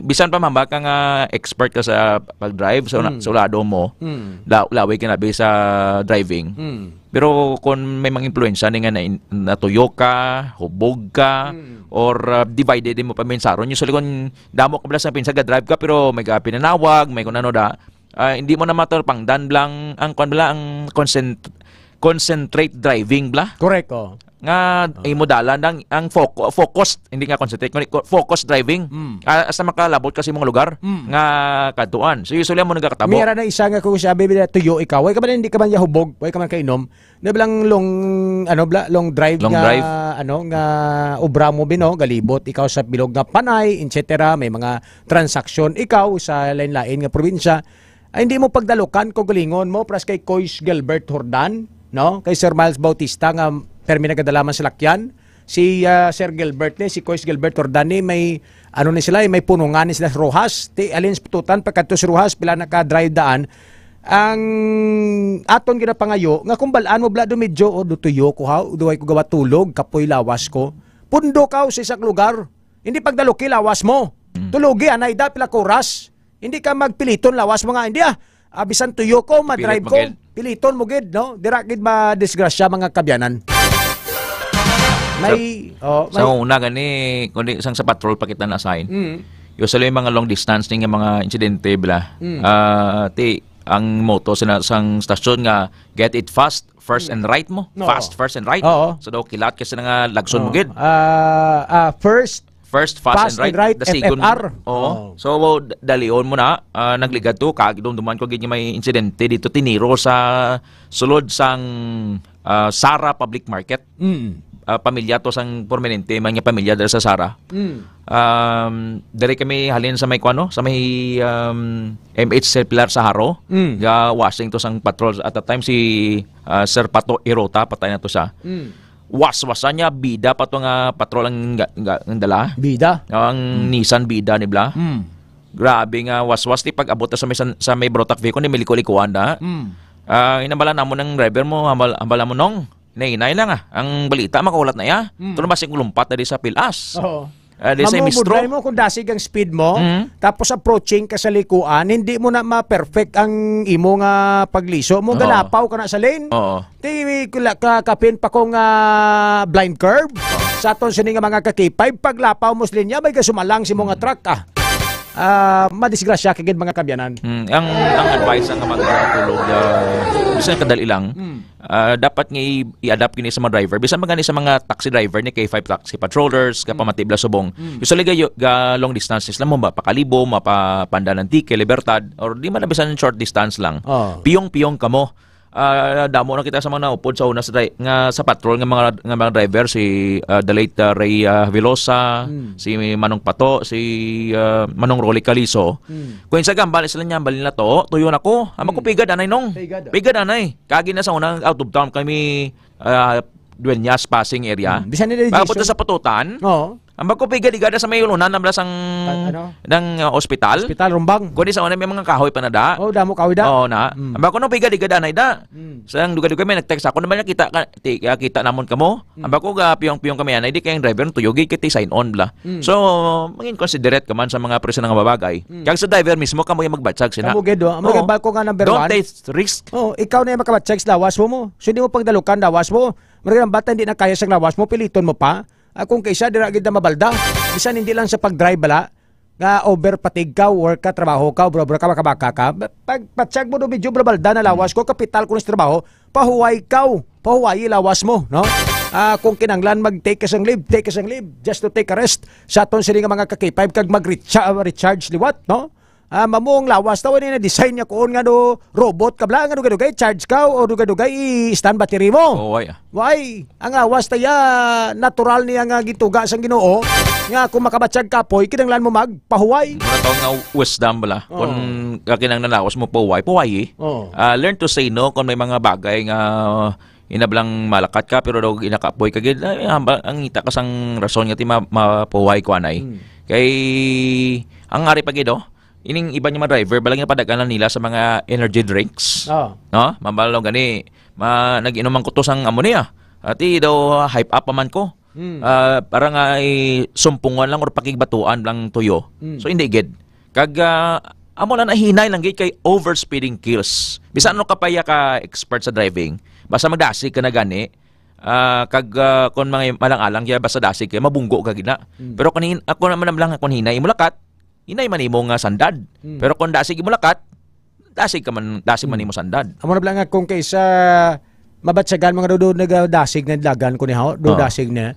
bisan pa mamba ka nga expert ka sa pag-drive sa ulado mo, laway ka na sa driving. Pero kung may mga influensya nga natuyo ka, hubog ka, or divided mo pa mensaron, usually kung damo ka bala sa pinsa drive ka pero may pinanawag, may kung ano da, hindi mo na matter pang dan lang ang concentrate driving bla. Correct, Nga imo dalan ang focused, hindi nga concentrate, focus driving. Asa makalabot kasi mga lugar nga katuan. So usually mo nagakatabo. Mira na isa nga kung sabi bila tuyo ikaw, way ka man hindi ka man hubog, way ka man kainom. Na bilang long drive nga obra mo bino galibot ikaw sa bilog nga panay, etc. May mga transaksyon ikaw sa lain-lain nga probinsya. Ay hindi mo pagdalukan kung galingon mo pras kay Coach Gilbert Jordan, no? Kay Sir Miles Bautista nga permi nagadalaman sa lakyan. Si Sir Gilbert si Coach Gilbert Jordan may ano ni sila, may punungan ni sila sa Rojas. Ti alin pututan pagkadto sa Rojas pila naka-drive daan. Ang aton ginapangayo nga kung balaan mo bla do medyo o dutuyo ko ha, duway ko gawa tulog, kapoy lawas ko. Pundo ka sa isang lugar. Hindi pagdaluki lawas mo. Tulugi anay da pila oras. Hindi ka magpiliton lawas mo nga hindi bisan tuyo ko, madrive ko, piliton mo gid, no? Dira gid ma disgrasya mga kabyanan. May so una gani kundi isang sa patrol pa kita na-assign. Usually mga long distance ning mga insidente bla. Ang motto sa sang stasyon nga get it fast, first and right mo. Fast, first and right. So daw kilat kasi nga lagson mo gid. First, fast and right. The second. So, dalion mo na. Nagligad to. Kagidumduman ko gid may insidente dito. Tiniro sa sulod sang Sara Public Market. Pamilya to sang permanente. Mga pamilya dala sa Sara. Dari kami halin sa may kwano. Sa may MH Pilar sa Haro. Washing to sang patrol. At that time si Sir Pato Irota. Patay na to siya. Waswasan niya, bida pa ito nga patrol ang dala. Bida? Ang Nissan bida ni Bla. Grabe nga waswas. Di pag-abot sa may brotak vehicle, ni miliko-likuan na. Inambala na mo ng driver mo, hambala mo nong. Nainay lang ang balita, makaulat na ya. Ito na basing lumpat na di sa pilas. Di sa mistro. Mamumudlay mo kung dasig ang speed mo, tapos approaching ka sa likuan, hindi mo na ma-perfect ang imo nga pagliso mo, galapaw ka na sa lane. Oo. Di kakapin pa kong blind curve. Sa aton sini nga mga ka-K5, paglapaw mo sa linya, may kasumalang si mga truck madisgrasya kagid mga kabyanan. Ang advice ang magtulog bisan kadali lang. Dapat nga i-adapt kini sa mga driver bisan magani sa mga taxi driver ni K5 taxi patrollers kapamatibla subong. Usually ga long distances lang mo mapakalibo, mapapandanan Tike, Libertad or di man na bisan short distance lang. Piyong-piyong kamo. Damo na kita sa mga naupod sa una sa patrol nga mga driver si the late Ray Velosa, si Manong Pato, si Manong Rolly Caliso. Kung sa gambal sila niya balin na to, tuyo na ko. Ama ko pigad anay nong. Pigad anay. Kagi na sa unang out of town kami Dueñas passing area. Bisan nila papunta sa Patutan. Ang magkupigad-igada sa may ulunan ng ospital. Hospital Rumbang. Kundi sa una may mga kahoy pa na da. Damo kahoy da. Oo na. Ang bako nung pigad-igada na da. Sa ang duga-duga may nag-text ako naman kita namon kamo. Ang bako piyong-piyong kami anay di kayong driver tuyogi kiti sign on bla. So mangin considerate ka man sa mga presyo ng babagay. Kag sa driver mismo kamo yung magbatsag sina. Kamo gedo. Ang bako nga number 1. Don't take risk. Ikaw na yung makabatsag sa lawas mo. So hindi mo pagdalukan lawas mo. Marang bata hindi na kaya sa lawas mo, piliton mo pa. Kung kaysa dira gid na mabalda, bisan hindi lang sa pag-drive bala nga over patig ka, work ka, trabaho ka, bro ka makabaka ka. Pag patsag mo do medyo balda na lawas ko, kapital ko sa trabaho, pahuway lawas mo, no? Kung kinanglan mag-take kasang leave, just to take a rest. Sa aton sila nga mga ka-K5 kag mag-recharge liwat, no? Mamong lawas taw ni na design niya kuon nga do robot kabla nga dugay charge ka o dugay stand battery mo. Why? Ang lawas taya natural niya nga gituga sang Ginoo nga kung makabatsag kapoy kinanglan mo magpahuway. Muna taon nga wisdom bala. Kung kakinang nalawas mo pahuway. Learn to say no kung may mga bagay nga inablang malakat ka pero daw inakapoy ka gid ang ita ka sang rason nga ti mapuway ko anay. Kay ang ari pagido ining iba niya mga driver balang nga padaganan nila sa mga energy drinks. No? Mabalaw gani nag-inuman ko to sang ammonia. Ati daw hype up man ko. Para nga sumpungan lang or pakigbatuan lang tuyo. So hindi gid. Kag amo na nahinay lang gid kay overspeeding kills. Bisan ano kapaya ka expert sa driving, basta magdasig ka na gani. Kag kon mga malang-alang kaya basta dasig kay mabunggo ka gina. Pero kanin ako naman lang akon hinay mulakat. Inay man imong sandad. Pero kung dasig imulakat, dasig man imo sandad. Amo na lang kung kaysa mabatsagan mga do nagdasig na dagan ko ni do dasig na.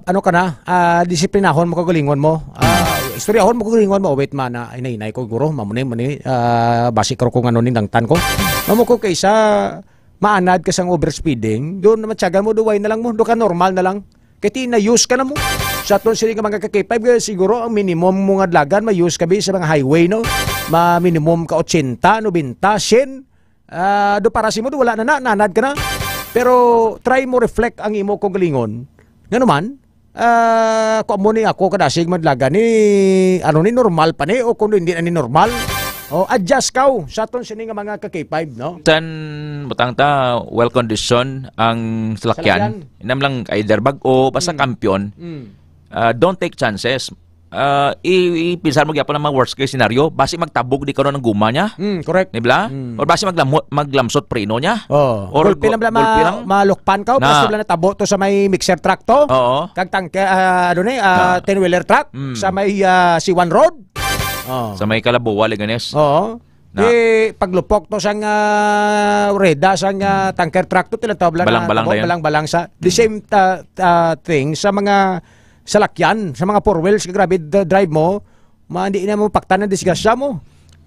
Ano ka na? Disiplinahon mo kagalingon mo. Istoryahon mo kagalingon mo wait man na inay ko guro mamuni basic ko kung ano ning dangtan ko. Amo ko kaysa maanad ka sang overspeeding, doon na matyagan mo duway na lang mo, do ka normal na lang. Kaya na-use ka na mo. Sa aton sila mga ka-K5, siguro ang minimum mo nga dlagan, ma-use ka sa mga highway, no? Ma-minimum ka 80, 90, 100. Do para si mo, wala na nanad ka na. Pero try mo reflect ang imo kong galingon. Nga naman, kung mo ni ako kadasig madlagan ni, ni normal pa ni, o kung hindi na ni normal, adjust ka sa aton sini nga mga ka-K5, no? Tan butang ta well condition ang salakyan. Inam lang either bag-o basta kampiyon. Don't take chances. Ipinsar mo gyapon ang mga worst case scenario, basi magtabog di karon ng guma niya. Correct. Nibla? Or basi maglamsot preno niya. Or gulpi lang malukpan ka, basta lang natabo to sa may mixer truck to. Kag tangke 10-wheeler truck sa may C1 road. Sa may Kalabuwa, Leganes. Paglupok to sang reda sang tanker truck to tilatabla balang-balang sa the same thing sa mga salakyan, sa mga four wheels grabe drive mo, hindi na mo paktan ng disgrasya mo.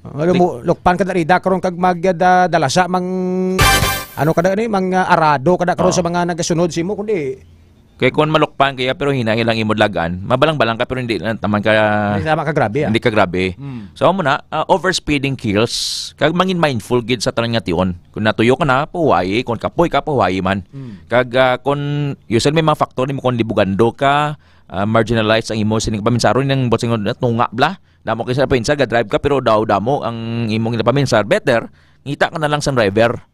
Alam mo, lukpan ka na rida karon kag magdalasa ano kada ni mga arado kada karon sa mga nagasunod simo kundi kaya kung malukpan kaya pero hinay lang imodlagan, mabalang-balang ka pero hindi naman ka grabe. Hindi ka grabe. So amo na overspeeding kills. Kag mangin mindful gid sa tanan nga tion. Kung natuyo ka na puway, kung kapoy ka puway man. Kag kung usually may mga factor ni mo kung libugando ka, marginalize ang imo sining paminsaron ng botsing tunga bla. Damo kay sa pinsa ga drive ka pero daw damo ang imong paminsar better. Ngita ka na lang sa driver.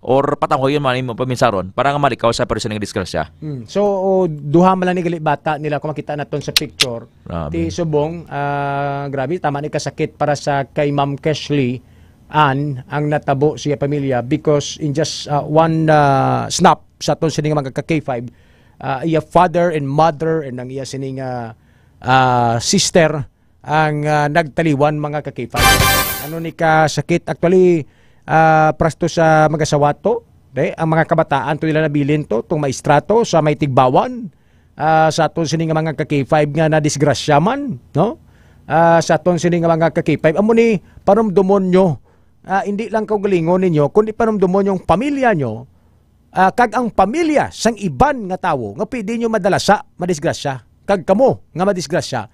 or patangoy man mo paminsaron para nga malikaw sa person nga disgrasya. So duha man lang ni gali bata nila kung makita naton sa picture. Ti subong grabe tama ni kasakit para sa kay Ma'am Keshley Ann ang natabo siya pamilya because in just one snap sa aton sining mga K5 iya father and mother and ang iya sining sister ang nagtaliwan mga K5. Ano ni kasakit actually prasto sa mag-asawa to, ang mga kabataan to nila nabilin to, itong maestrato sa may tigbawan, sa aton sining mga K5 nga na disgrasya man, no? Sa aton sining mga K5, amo ni panumdumon nyo, hindi lang kaugalingon ninyo, kundi panumdumon yung pamilya nyo, kag ang pamilya sang iban nga tawo, nga pwede nyo madalasa, madisgrasya, kag kamo nga madisgrasya,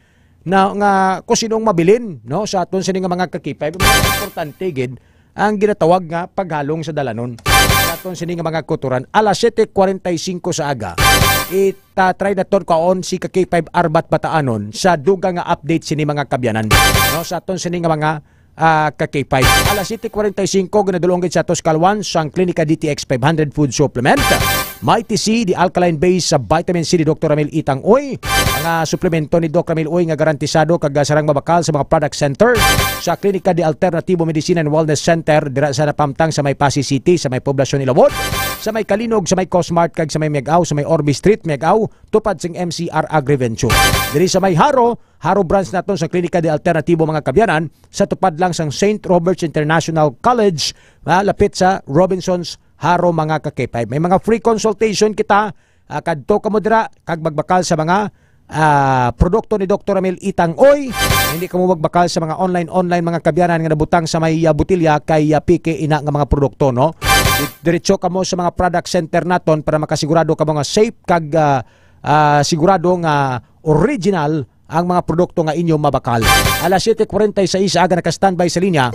na nga kung sinong mabilin, no? Sa aton sining mga K5, importante gid ang ginatawag nga paghalong sa dalanon. Aton sini nga mga kuturan alas 7:45 sa aga. Try na ton kaon si K5 Arbat Bataanon sa duga nga update sini mga kabyanan. No, sa aton sini nga mga K5. Alas 7:45 ginadulong gid sa atos kalwan sang Klinika DTX 500 food supplement. Mighty C, the alkaline base sa vitamin C ni Dr. Ramil Itang Uy. Ang suplemento ni Dr. Ramil Uy nga garantisado kag sarang mabakal sa mga product center sa Klinika de Alternativo Medicine and Wellness Center dira sa napamtang sa may Pasig City sa may poblasyon Ilawod, sa may Kalinog, sa may Cosmart kag sa may Miagao, sa may Orby Street Miagao, tupad sing MCR Agriventure. Diri sa may Haro branch naton sa Klinika de Alternativo mga kabyanan sa tupad lang sang St. Robert's International College, lapit sa Robinsons Haro mga K5. May mga free consultation kita kadto kamo dira kag magbakal sa mga produkto ni Dr. Ramil Itang Oy. Hindi kamo magbakal sa mga online mga kabyanan nga nabutang sa may butilya kay PK ina nga mga produkto, no? Diretso kamo sa mga product center naton para makasigurado kamo nga safe kag sigurado nga original ang mga produkto nga inyo mabakal. Alas 7:46 aga naka-standby sa linya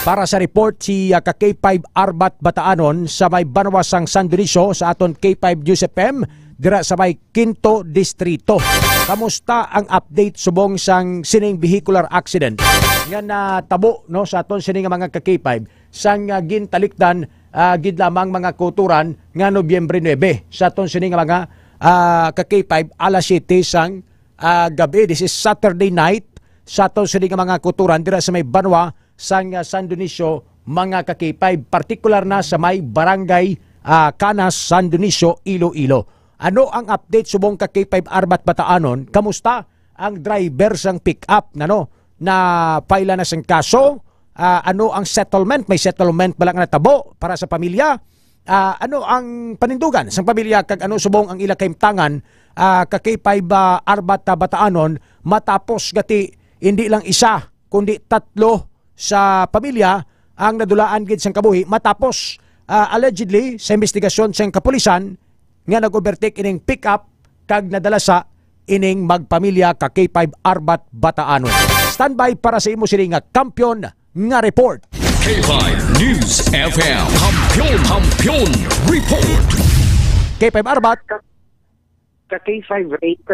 para sa report si K5 Arbat Bataanon sa may Banwasang San Dionisio sa aton K5 News FM dira sa may Quinto Distrito. Kamusta ang update subong sang sining vehicular accident nga natabo no sa aton sining mga K5 sang gintalikdan gid lamang mga kuturan nga Nobyembre 9 sa aton sining mga K5 alas 7 sang gabi. This is Saturday night sa aton sining mga kuturan dira sa may Banwa sang San Dionisio mga K5, particular na sa may barangay Canas, San Dionisio, Iloilo. Ano ang update subong K5 Arbat Bataanon? Kamusta ang driver sang pick-up na paila na sang kaso? Ano ang settlement? May settlement ba lang natabo para sa pamilya? Ano ang panindugan sang pamilya kag ano subong ang ila kaimtangan K5 Arbat Bataanon matapos gati hindi lang isa kundi tatlo sa pamilya ang nadulaan gid sang kabuhi matapos allegedly sa investigasyon sang kapulisan nga nag-overtake ining pick-up kag nadala sa ining magpamilya K5 Arbat Bataanon. Standby para sa imo sini nga kampiyon nga report. K5 News FM Kampiyon Report. K5 Arbat K5 rate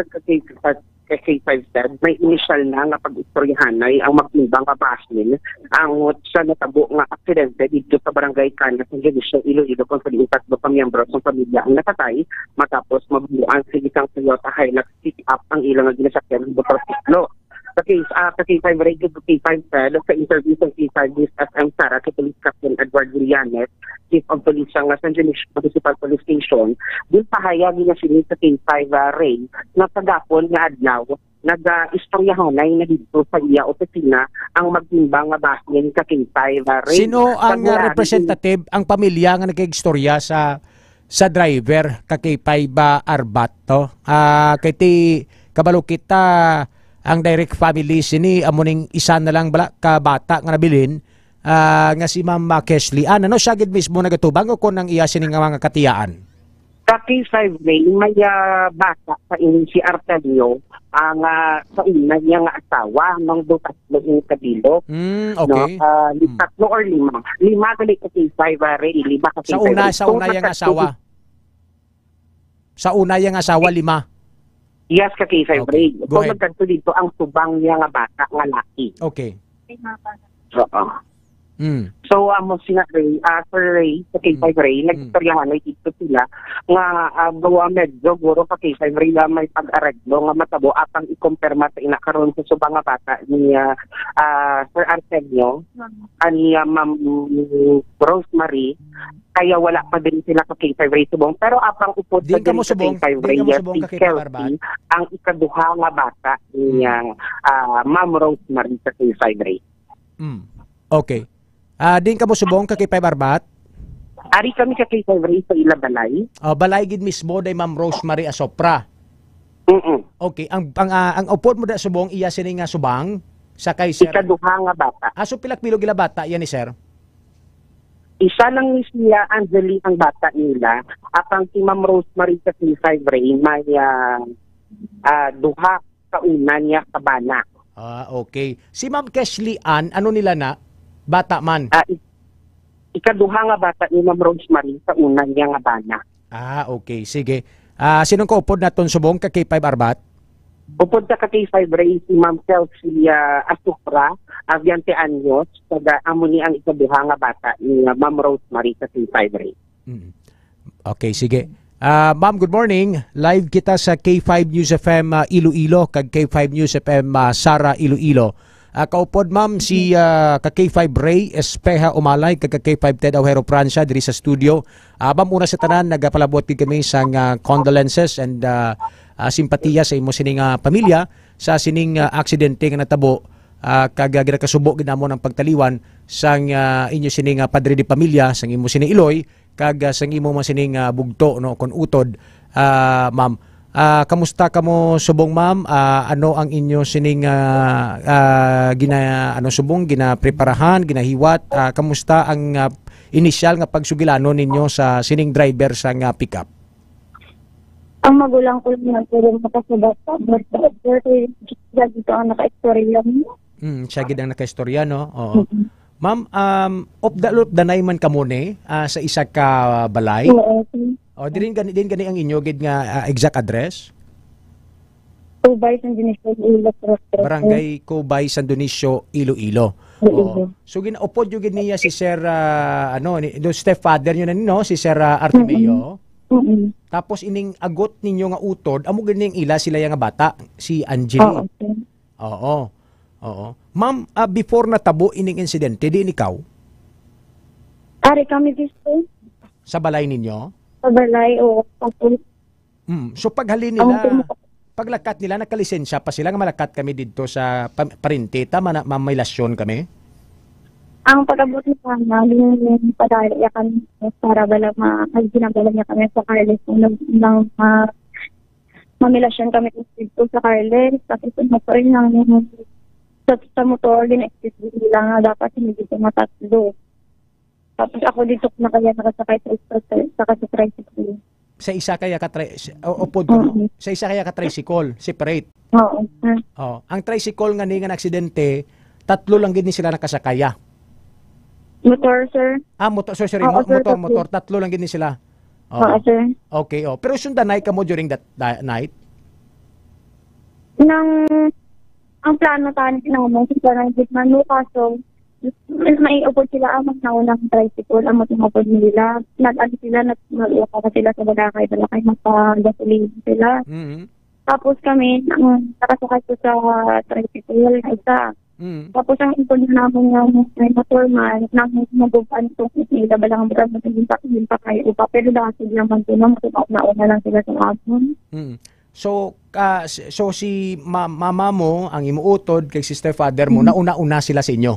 K5 said, may initial na nga pag-istoryahanay ang magtimbang kapasin ang sa natabo nga aksidente dito sa barangay Canas ng Dionisio, Iloilo kung sa tatlo pa miyembro ng pamilya ang napatay matapos mabunuan sa isang Toyota Hilux pick-up ang ilang ginasakyan ng motorsiklo. Sa K5 Radio to K5 said, sa interview ng K5 News FM Sara kay Police Captain Edward Villanes, Chief of Police ng San Dionisio Municipal Police Station, din pahayag niya sila sa K5 Ray na pagapon nga adlaw nag-istoryahanay na dito sa iya opisina ang magtimbang nga basin sa K5 Ray. Sino ang representative, ang pamilya nga nag-istorya sa driver K5 Arbat to? Kay ti kabalo kita ang direct family sini amuning isa na lang bala ka bata nga nabilin nga si Ma'am Keshley Ann. Ano siya gid mismo nagatubang o kon ang iya sini nga mga katiyaan? Sa K5 Ray may bata sa si Artelio ang sa una niya nga asawa mang do tatlo yung kabilo. Okay. No? Tatlo or lima. Lima gali ka K5 Ray, lima ka K5 Ray. Sa una yang asawa. Sa una yang asawa lima. Yes, ka K5 Ray. Kung magkanto dito ang tubang niya nga bata nga laki. Okay. Oo. So amo sina Ray, Sir Ray, sa K5 Ray, nag-istoryahan ay dito sila nga gawa medyo guro sa K5 Ray na may pag-areglo nga matabo apang ikumpirma sa inakaroon sa subang nga bata ni Sir Arsenio ani Ma'am Rosemary, kaya wala pa din sila sa K5 Ray subong, pero apang upod sa K5 Ray ang ikaduha nga bata ni Ma'am Rosemary sa K5 Ray. Okay. Din ka mo subong ka kay 5 Arbat? Ari kami ka kay 5 Ray sa ila balay. Balay gid mismo day Ma'am Rosemary Asopra. Okay, ang upod mo da subong iya sini nga subang sa kay Sir. Ikaduha nga bata. So pilak bilog ila bata yan ni Sir? Isa lang ni siya Angeli ang bata nila. Apang si Ma'am Rosemary sa K5 Ray may duha sa una niya sa bana. Okay. Si Ma'am Kesley Ann, ano nila na? Bata man? Ikaduha nga bata ni Ma'am Rosemary sa una niya nga bana. Okay. Sige. Sinong kaupod na ton subong ka K5 Arbat? Upod sa K5 Ray si Ma'am Chelsea Asupra, Aviante Anyos, kada amo ni ang ikaduha nga bata ni Ma'am Rosemary sa K5 Ray. Okay, sige. Ma'am, good morning. Live kita sa K5 News FM Iloilo kag K5 News FM Sara Iloilo. Kaupod ma'am si K5 Ray Espeja Umalay kag K5 Ted Auhero Francia diri sa studio. Ma'am, una sa tanan nagapalabot gid kami sang condolences and simpatiya sa imo sining pamilya sa sining aksidente nga natabo kag ginakasubo gid namo ng pagtaliwan sang inyo sining padre di pamilya sang imo sining Iloy kag sang imo man sining bugto no kon utod. Ma'am, kamusta kamo subong ma'am? Ano ang inyo sining subong ginapreparahan, ginahiwat? Kamusta ang initial nga pagsugilanon ninyo sa sining driver sa pickup? Ang magulang ko lang nagpuro makasubat sa siya dito ang naka-istorya mo. Siya gid ang naka-istorya, no? Oo. Ma'am, of the nine ka muna sa isa ka balay? Din gani ang inyo gid nga exact address? Cubay, San Dionisio, Iloilo. Barangay Cubay, San Dionisio, Iloilo. So ginaupod yung niya si Sir stepfather nyo na no, si Sir Artemio. Tapos ining agot ninyo nga utod, amo ganing ila sila nga bata, si Angeli. Oo. Ma'am, before natabo ining insidente, di ikaw? Ari kami dito. Sa balay ninyo? Sa balay, o. So paghalin nila, paglakat nila, nakalisensya pa sila nga malakat kami dito sa parintita, mamilasyon kami? Ang pag-abot ni Pana, yung padaya kami para bala ginabala niya kami sa Carles ng mamilasyon kami dito sa Carles. Tapos motor lang sa motor, din-exist nila nga dapat hindi dito matatlo. Tapos ako dito na kaya nakasakay sa tricycle. Sa isa kaya sa isa kaya ka tricycle, separate. Oo. Ang tricycle nga ni nga aksidente, tatlo lang gid ni sila nakasakaya. Motor, sir. Motor, sorry, motor, tatlo lang gid ni sila. Sir. Okay, pero sundanay ka mo during that night? Ang plano tayo ng sila ng gitman mo, kaso may upod sila ang magnaunang tricycle, ang matumapod nila. Nag-ano sila, nag-uwa pa sila sa balakay, magpa-gasoline sila. Tapos kami, nakasakay ko sa tricycle na isa. Tapos ang impon na namin yung motor man, nang mabuban itong nila balang ang brand, hindi pa kayo upa. Pero dahil naman ito, nauna lang sila sa hapon. So si mama mo, ang imuutod kay sister father mo, nauna-una sila sa inyo?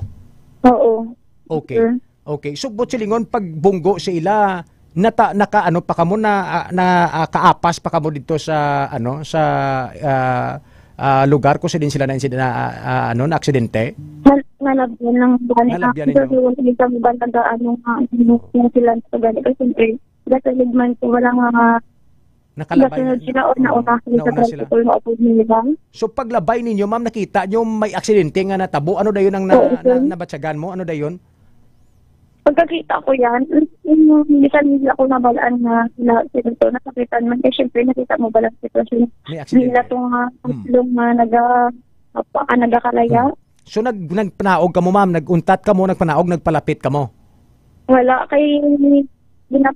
Oo. Okay. Sure. Okay. So Butchilingon, pag bunggo sa ila, naka-ano pa kamo kaapas pa kamo dito sa lugar ko sa din sila na aksidente? Nalabyan lang ba ninyo? Hindi kami ba sila sa gani kasi siyempre sa ligman ko walang nakalabay sila o nauna sila. So paglabay ninyo, ma'am, nakita nyo may aksidente nga natabo. Ano dayon ang nabatsagan mo? Ano dayon? Pagkakita ko yan, hindi ako nabalaan na sila ito nasakitan man. Eh, syempre, nakita mo ba lang sitwasyon? Nila itong tatlong nagakalaya. So nagpanaog ka mo, ma'am, naguntat ka mo, nagpanaog, nagpalapit ka mo. Wala kay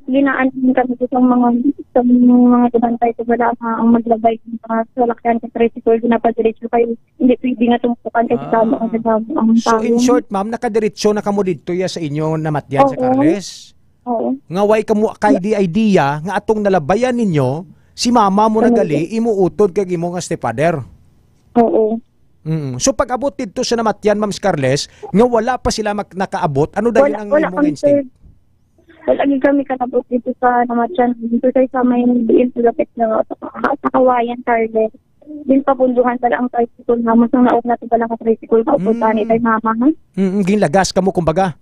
ginaan din kami sa mga kabantay ko wala ang maglabay sa salakyan sa tricycle ginapadiretso kayo hindi pwede nga tumutukan kasi tama ang tao. So in short, ma'am, nakadiretso na kamo dito ya sa inyo namatyan sa Carles. Oo. Nga way kamo kay di idea nga atong nalabayan ninyo si mama mo nagali imuutod kag imo nga stepfather. Oo. So pag abot dito sa namatyan, Ma'am Carles, nga wala pa sila nakaabot, ano dayon ang imong instinct? Wala kami kanabot dito sa namatyan. Dito sa may diin sa lapit na sa Kawayan, Carles. Din papunduhan pala ang tricycle naman. Nung naog natin pala ka tricycle, kaupunta ni tayo mama. Ginlagas ka mo, kumbaga?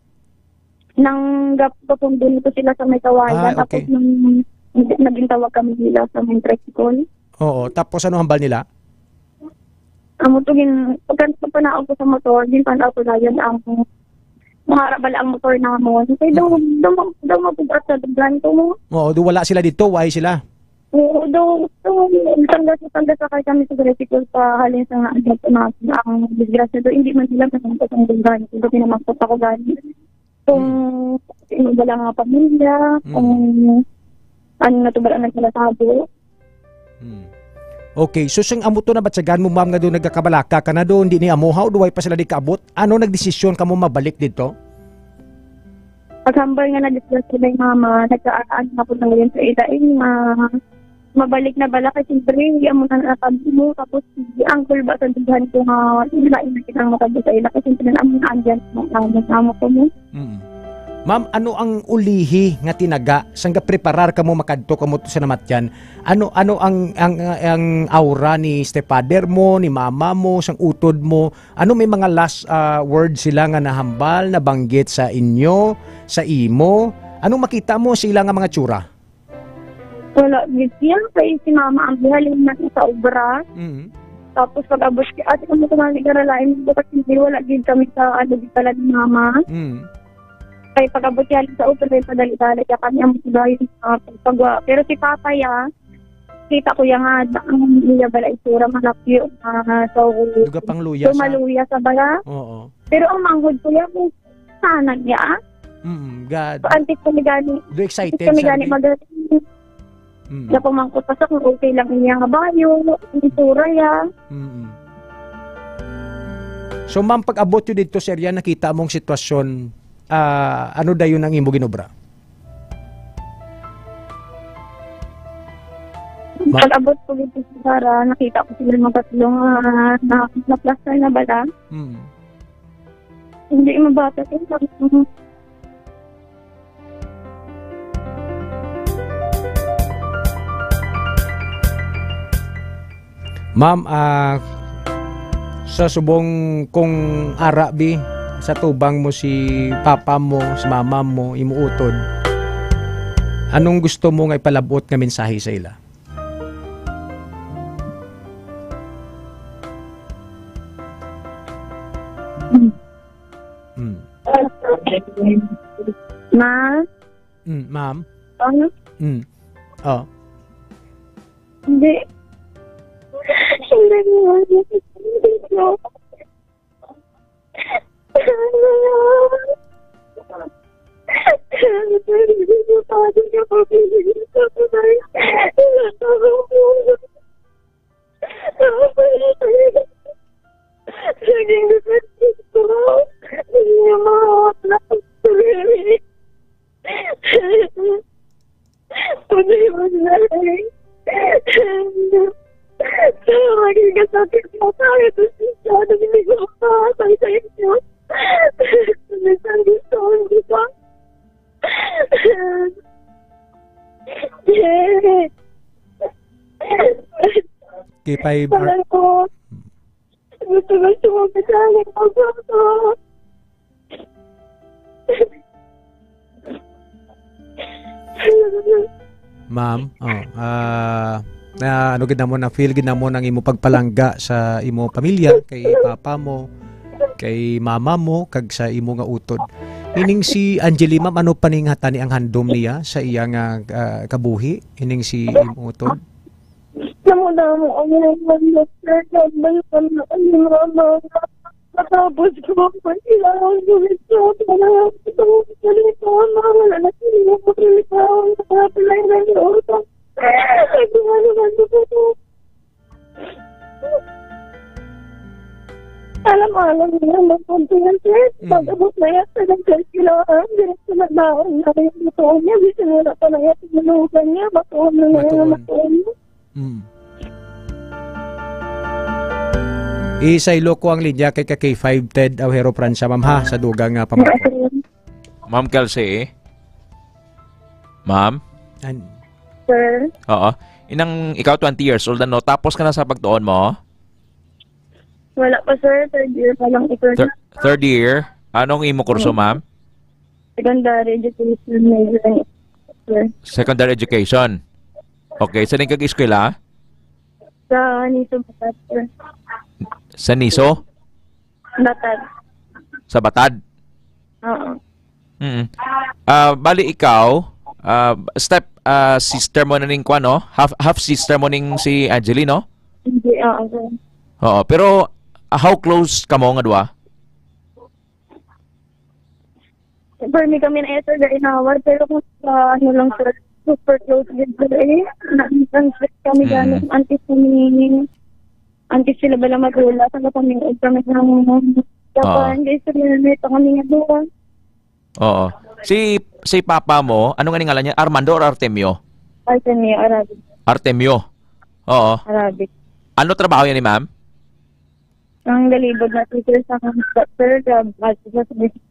Nang papundo nito sila sa may Kawayan. Okay. Tapos nung naging tawag kami nila sa may tricycle. Oo. Tapos ano hambal nila? Ang mutugin, pagka panaog ko sa motor, din panaog ko na yun ang maharap bala ang motor namon. Kaya daw mapugat sa duglan ko mo. Oo, wala sila dito, why sila? Oo, daw tanggas sa kaya kami sa tricycle pa halin sa natin ang disgrasya doon. Hindi man sila masangkot ang duglan. Kung pinamakot ako gani. Kung bala nga pamilya, kung ano na ito bala nagsalasabo. Okay, so siyang amo to na batsagan mo, ma'am, nga doon nagkakabalaka ka na doon, hindi ni amuhaw, duway pa sila di kaabot. Ano nagdesisyon ka mo mabalik dito? Paghambal nga na-discuss ko na yung mama, nagkaan na po ng ngayon sa idain, mabalik na bala kasi siyempre, hindi mo na natabi mo, tapos ang kulba sa dughan ko nga, ilain na kitang matabi sa ila, kasi siyempre ang mga andyan mo ko mo. Ma'am, ano ang ulihi nga tinaga sangga preparar ka mo makadto ka mo sa namatyan? Ano ang aura ni stepfather mo, ni mama mo, sang utod mo? Ano may mga last words sila nga nahambal, nabanggit sa inyo, sa imo? Anong makita mo sila nga mga tsura? Wala, yan kay si mama ang bihalin na sa obra. Tapos pag-abot si ate kami kumaligaralaan, bukas hindi wala din kami sa di pala ni mama. Kaya pag-abot yan sa upan, may padali-dali kaya kami ang musigayin sa pagwa. Pero si Papa kita ko yung ang luya bala isura, malapyo. Luga pang luya sa? Maluya sa bala. Oo. Pero ang manghod ko yan, sana niya. God. So, antik kami gani. Do excited. Kami gani magaling. Kaya pumangkot pa sa kung okay lang niya nga bayo, isura ya. So ma'am, pag-abot yun dito, sir, yan, nakita mong sitwasyon, ano dayon ang imo ginobra? Pag-abot ko dito sa Sara, nakita ko sila mga tatlong na-plaster na bala. Hindi mabata ko. Ma'am, sa subong kong arabi, sa tubang mo si papa mo, si mama mo, imuutod, anong gusto mo nga ipalabot nga mensahe sa ila? Ma? Ma'am? Ano? Oh. Hindi. Hindi mo. Kipay bar. Gusto mo kasali ko. Ma'am, ano gid mo na feel gid mo nang imo pagpalangga sa imo pamilya, kay papa mo, kay mama mo, kag sa imo nga utod. Ining si Angeli, ma'am, ano paninghatan ni ang handom niya sa iya nga kabuhi? Ining si imo utod? Matapos ko, kailangan gawin sa para ito, nalikaw na, wala na sila ko, nalikaw, nakapilay na yung utang. Ay, naman ito. Alam niya, magpunto yan, sir. Pag-abot na yan, sa nagkailangan, direct sa nagbaon na yung matuon niya, bisa nila pa na yan, manuhugan niya, matuon na yan, matuon niya. Isaylo ko ang linya kay K5 Ted Awero Francia, ma'am ha, sa dugang pamangko. Ma'am Kelsey? Ma'am? Sir? Oo. Ikaw 20 years old no? Tapos ka na sa pagtuon mo? Wala pa, sir. Third year pa lang ito. Third year? Anong imo kurso, ma'am? Secondary education major, sir. Secondary education. Okay. Saan yung kag-eskwela? Sa Niso Batad, sir. Sa Niso? Batad. Sa Batad? Oo. Bali ikaw, sister mo na ning kwa, no? Half sister mo ning si Angeline, no? Hindi, sir. Oo. Pero, how close ka mo nga dua? For me kami na sir, dahil inawad. Pero kung sa lang, sir, super close din sir eh. Na-transfer kami gano'n. Antis sila ba lang magula. Saan ka kami kami ng Japan. Guys, sir, ito kami nga doon. Oo. Si papa mo, ano nga ngalan niya? Armando or Artemio? Artemio, Arabic. Artemio. Oo. Arabic. Ano trabaho yan ni ma'am? Ang galibod na teacher sa sir, sa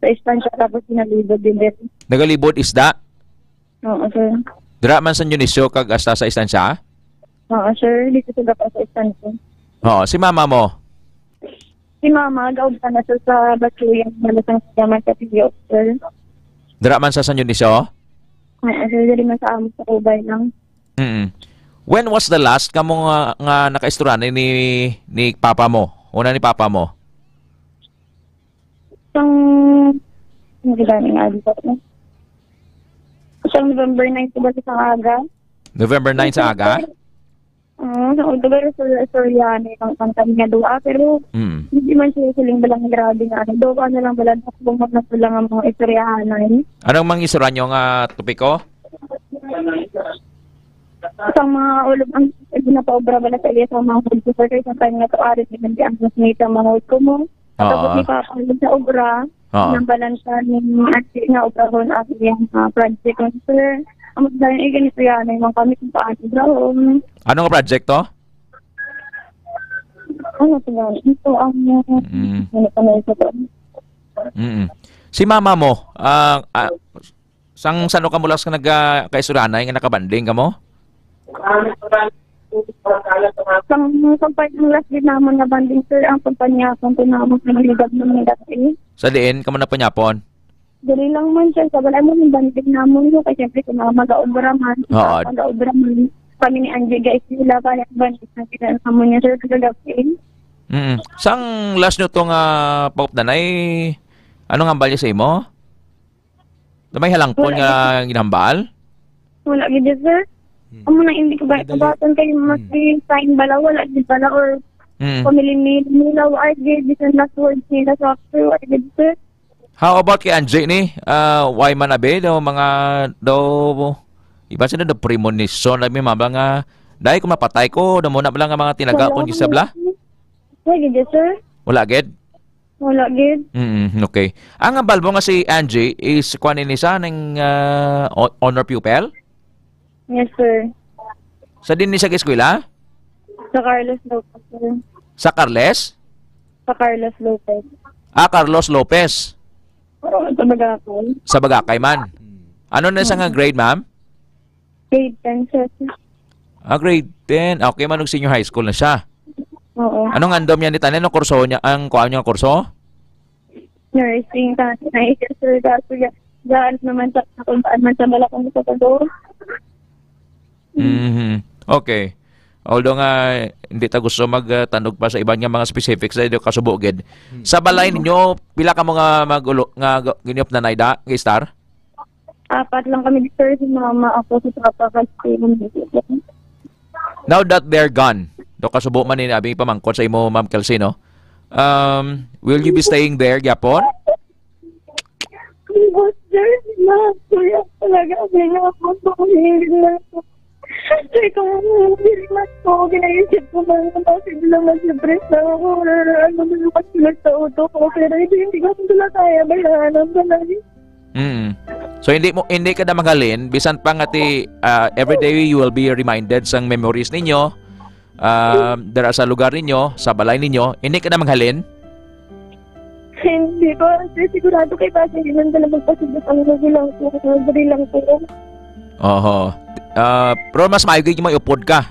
istansya, tapos sinalibod din din. Nagalibod isda? Oo, sir. Dira man sa Yunisyo kag asta sa istansya? Oo, sir. Dito sila pa sa istansya. Oo. Si mama mo? Si mama, gaud pa na sir sa Batuyan, malasang siyaman sa PBO, sir. Dira man sa San Yunisyo? Oo, sir. Dali man sa amo sa Kubay lang. When was the last ka mo nga nakaistoryan ni papa mo? Una ni papa mo? Hindi daming adito. Isang November 9 ba sa aga? November 9 sa aga? Sa Utugar, Soriano, ang kami nga doa. Pero hindi man siya siling balang grabe nga. Doa na lang balang bumag na lang ang mga istoryahanan. Anong mga istorya nyo nga topiko? Isang mga ulo, ang pinapaobra ba na sa iya sa mga food super sa time nga to arit ni hindi ang nasmita mga hood ko mo. Tapos ni Papa sa obra, ng balansa ni ati nga obra ko na yung project ko. Sir, ang magdalang ganito yan, ay mga kami kung paano obra. Anong project to? Ano ito yan? Ito ang ano pa na ito to. Si mama mo, saan ka mulas ka nagkaisurana yung nakabanding ka mo? Sa part ng last din naman na banding, sir, ang kumpanya kung pinamang nangligab ng mga dati. Sa diin ka mo na panyapon? Dali lang man siya. Sa balay mo yung banding naman yun. Kasi siyempre kung mag-aobra man. Mag-aobra man. Kami ni Angie guys, sila pa yung banding na pinamang niya, sir, kagagapin. Sang last nyo itong paupdanay, ano nga balya sa imo? May halangpon nga ginambal? Wala gid, sir. Amo na hindi ko ba kabatan kayo mag-sign bala, wala gid bala or family nila or gid bisan last words nila sa after or gid, sir. How about kay Angie ni? Why man abe daw mga daw iba sila daw premonition na may mabla nga dahil kung mapatay ko daw muna bala nga mga tinaga kon gisabla? Wala gid, sir. Wala gid? Wala gid. Okay. Ang balbo nga si Angie is kuan ni sa ning honor pupil? Yes, sir. Sa din ni sa eskwela? Sa Carlos Lopez, sir. Sa Carles? Sa Carlos Lopez. Carlos Lopez. Sa Bagakay. Sa Bagakay man. Ano na sa nga grade, ma'am? Grade 10, sir. Grade 10. Okay, manong senior high school na siya. Oo. Anong andom niya ni Tanen? Anong kurso niya? Ang kuha niya kurso? Nursing. Naisip, sir. Kasi daan naman sa kung saan man sa malakang sa pag-o. Okay. Although nga hindi ta gusto magtanog pa sa ibang nga mga specifics sa kasubugid. Sa balay ninyo, pila ka mo nga magulo nga giniop na naida, kay Star? 4 lang kami, sir, si mama, ako, si papa, kasi Now that they're gone, do kasubo man ni abing pamangkot sa imo, Ma'am Kelsey, no? Will you be staying there, Yapon? But there's not. Kaya talaga, ako na ako. Ikaw, hindi man po, ginaisip ko ba na possible mag-depress na ako or ano na mag-sulat sa utok ko, pero hindi ko sila kaya bayaran talaga. So hindi ka na magalin, bisan pa nga every day you will be reminded sa memories ninyo, dara sa lugar ninyo, sa balay ninyo, hindi ka na maghalin? Hindi ko, sigurado kay Pasi, hindi man talaga magpasigit ang nagulang ko, lang po. Oho. Pero mas maayos mo iupod ka.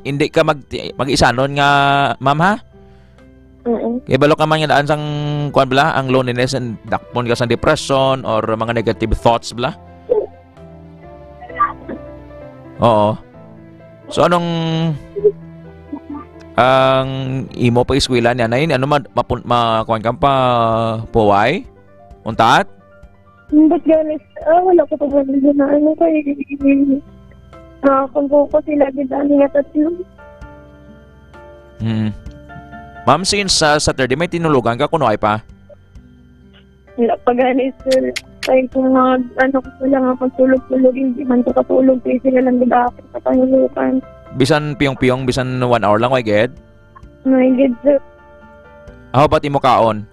Hindi ka mag-isanon nga, ma'am, ha? Kaya balo ka man nga daan sang kuan bala, ang loneliness and dakpon ka sa depression or mga negative thoughts bala. Oo. So anong ang imo pa eskwela niya na yun, ano makuan ka pa puway? Untat? Ba't ganis? Wala ko pa ganis na ano kay kung po sila gidani nga tatlo. Ma'am, since Saturday may tinulugan ka, kuno ay pa? Wala pa ganis, sir. Kaya kung ano ko lang ang pagtulog-tulog, hindi man ko katulog, kaya sila lang gidakit sa panulukan. Bisan piyong-piyong, bisan 1 hour lang, may ged? May ged, sir. How about imo kaon?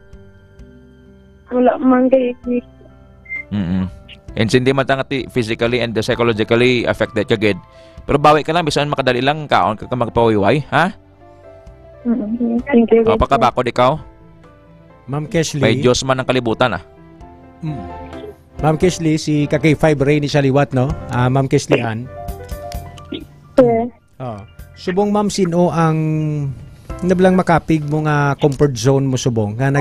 Wala man kayo. And hindi man tangati physically and psychologically affected ka, ged. Pero bawi ka lang, bisan makadali lang kaon ka magpawiway, ha? Thank you. Pakabakod ikaw? Ma'am Kesley. May Diyos man ang kalibutan, Ma'am Kesley, si Kakay 5 Ray ni Saliwat, no? Ma'am Kesley Ann. Yeah. Subong ma'am, sino ang nablang makapig mo nga comfort zone mo subong nga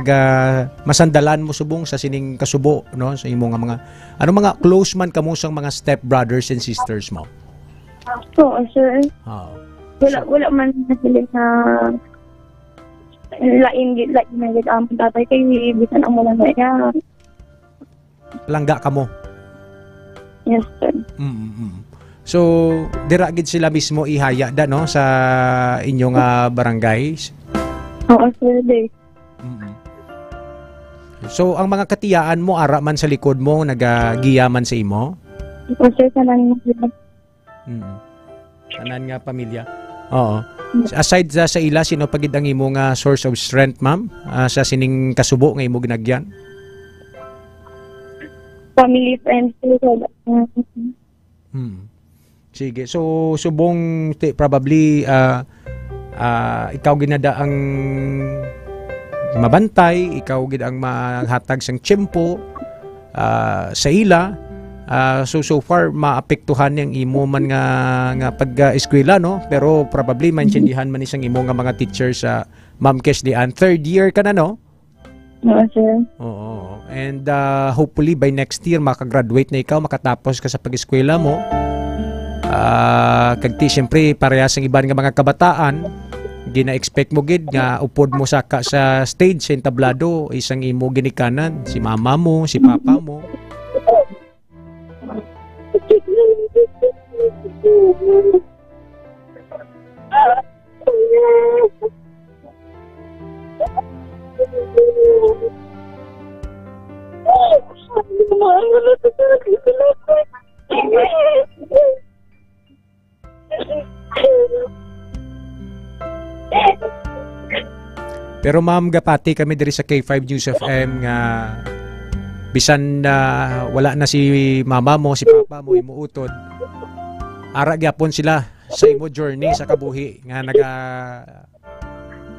masandalan mo subong sa sining kasubo, no, sa imo nga mga mga close man kamo sang mga step brothers and sisters mo? Oo, sir. Wala man na sila na lain na gid ang tatay kay bisan ang wala na ya. Langga kamo? Yes, sir. So, dira gid sila mismo ihaya da, no, sa inyong barangay? Oo, sir. So, ang mga katiyaan mo, ara man sa likod mo, nagagiyaman sa imo? Oo, sir. Sanan nga. Sanan nga pamilya? Oo. Aside sa ila, sino pagid ang imo nga source of strength, ma'am? Sa sining kasubo nga imo ginagyan? Family, friends, Sige. So, subong probably ikaw ginada ang mabantay, ikaw gid ang maghatag sang tiyempo sa ila. So far maapektuhan yang imo man nga pag-eskwela, no? Pero probably maintindihan man isang imo nga mga teacher sa Ma'am Kesley Ann. 3rd year ka na, no? Oo, sir. Oo. And hopefully by next year makagraduate na ikaw, makatapos ka sa pag-eskwela mo. Kagti siyempre parehas ang iban nga mga kabataan, gina-expect mo gid nga upod mo sa stage sa entablado isang imo ginikanan, si mama mo, si papa mo. Pero ma'am, gapati kami diri sa K5 News FM nga bisan wala na si mama mo, si papa mo, imuutod. Ara gyapon sila sa imo journey sa kabuhi nga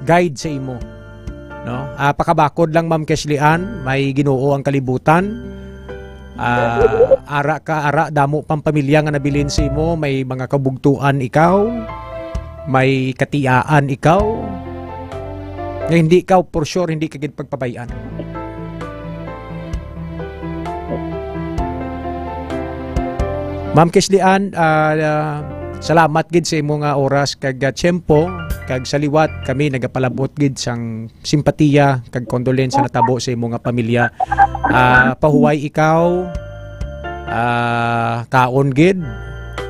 guide sa imo. No? Pakabakod lang Ma'am Kesley Ann, may Ginoo ang kalibutan. Ara damo pang pamilya nga nabilin sa imo, may mga kabugtuan ikaw, may katiyaan ikaw. Nga hindi ikaw for sure hindi ka gid pagpabayaan. Ma'am Kesley Ann, salamat gid sa imo nga oras kag tiyempo, kag saliwat kami nagapalabot gid sang simpatiya kag kondolensya natabo sa imo nga pamilya. Pahuway ikaw, kaon gid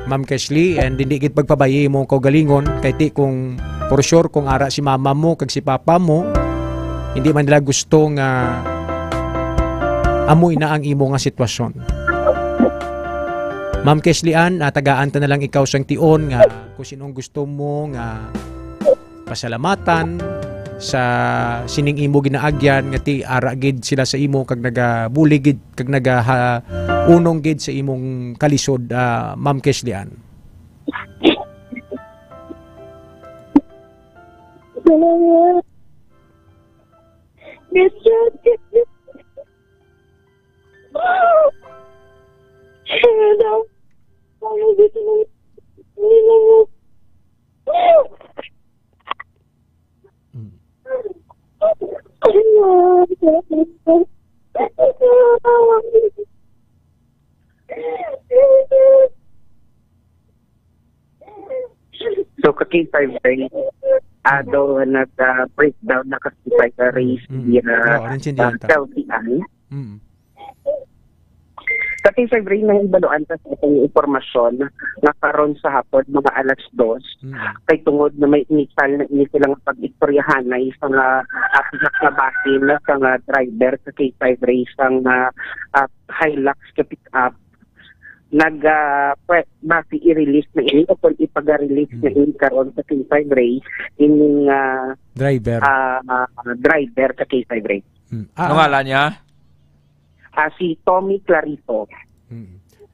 Ma'am Kesley, and hindi gid pagpabayi mo kaugalingon kay ti kung for sure kung ara si mama mo kag si papa mo hindi man nila gusto nga amoy na ang imo nga sitwasyon. Ma'am Keslian, tagaan ta na lang ikaw sang tion nga kung sinong gusto mo nga pasalamatan sa sining imo ginaagyan nga ti ara gid sila sa imo kag nagabuli gid kag unong gid sa imong kalisod, Ma'am Keslian. So, K5 ray, do nag-breakdown na kasi sa race selfie-an. Sa K5 ray, nang ibaluan sa itong informasyon na karon sa hapon, mga alas 2, kay tungod na may initial na silang pag-istoryahan na isang apinak na basin na sa driver sa K5 ray, isang Hilux ka pick-up, basi i-release na ini o kung ipag-release na ini karon sa K5 ray ining driver sa K5 ray. Ano ngalan niya? Si Tommy Clarito.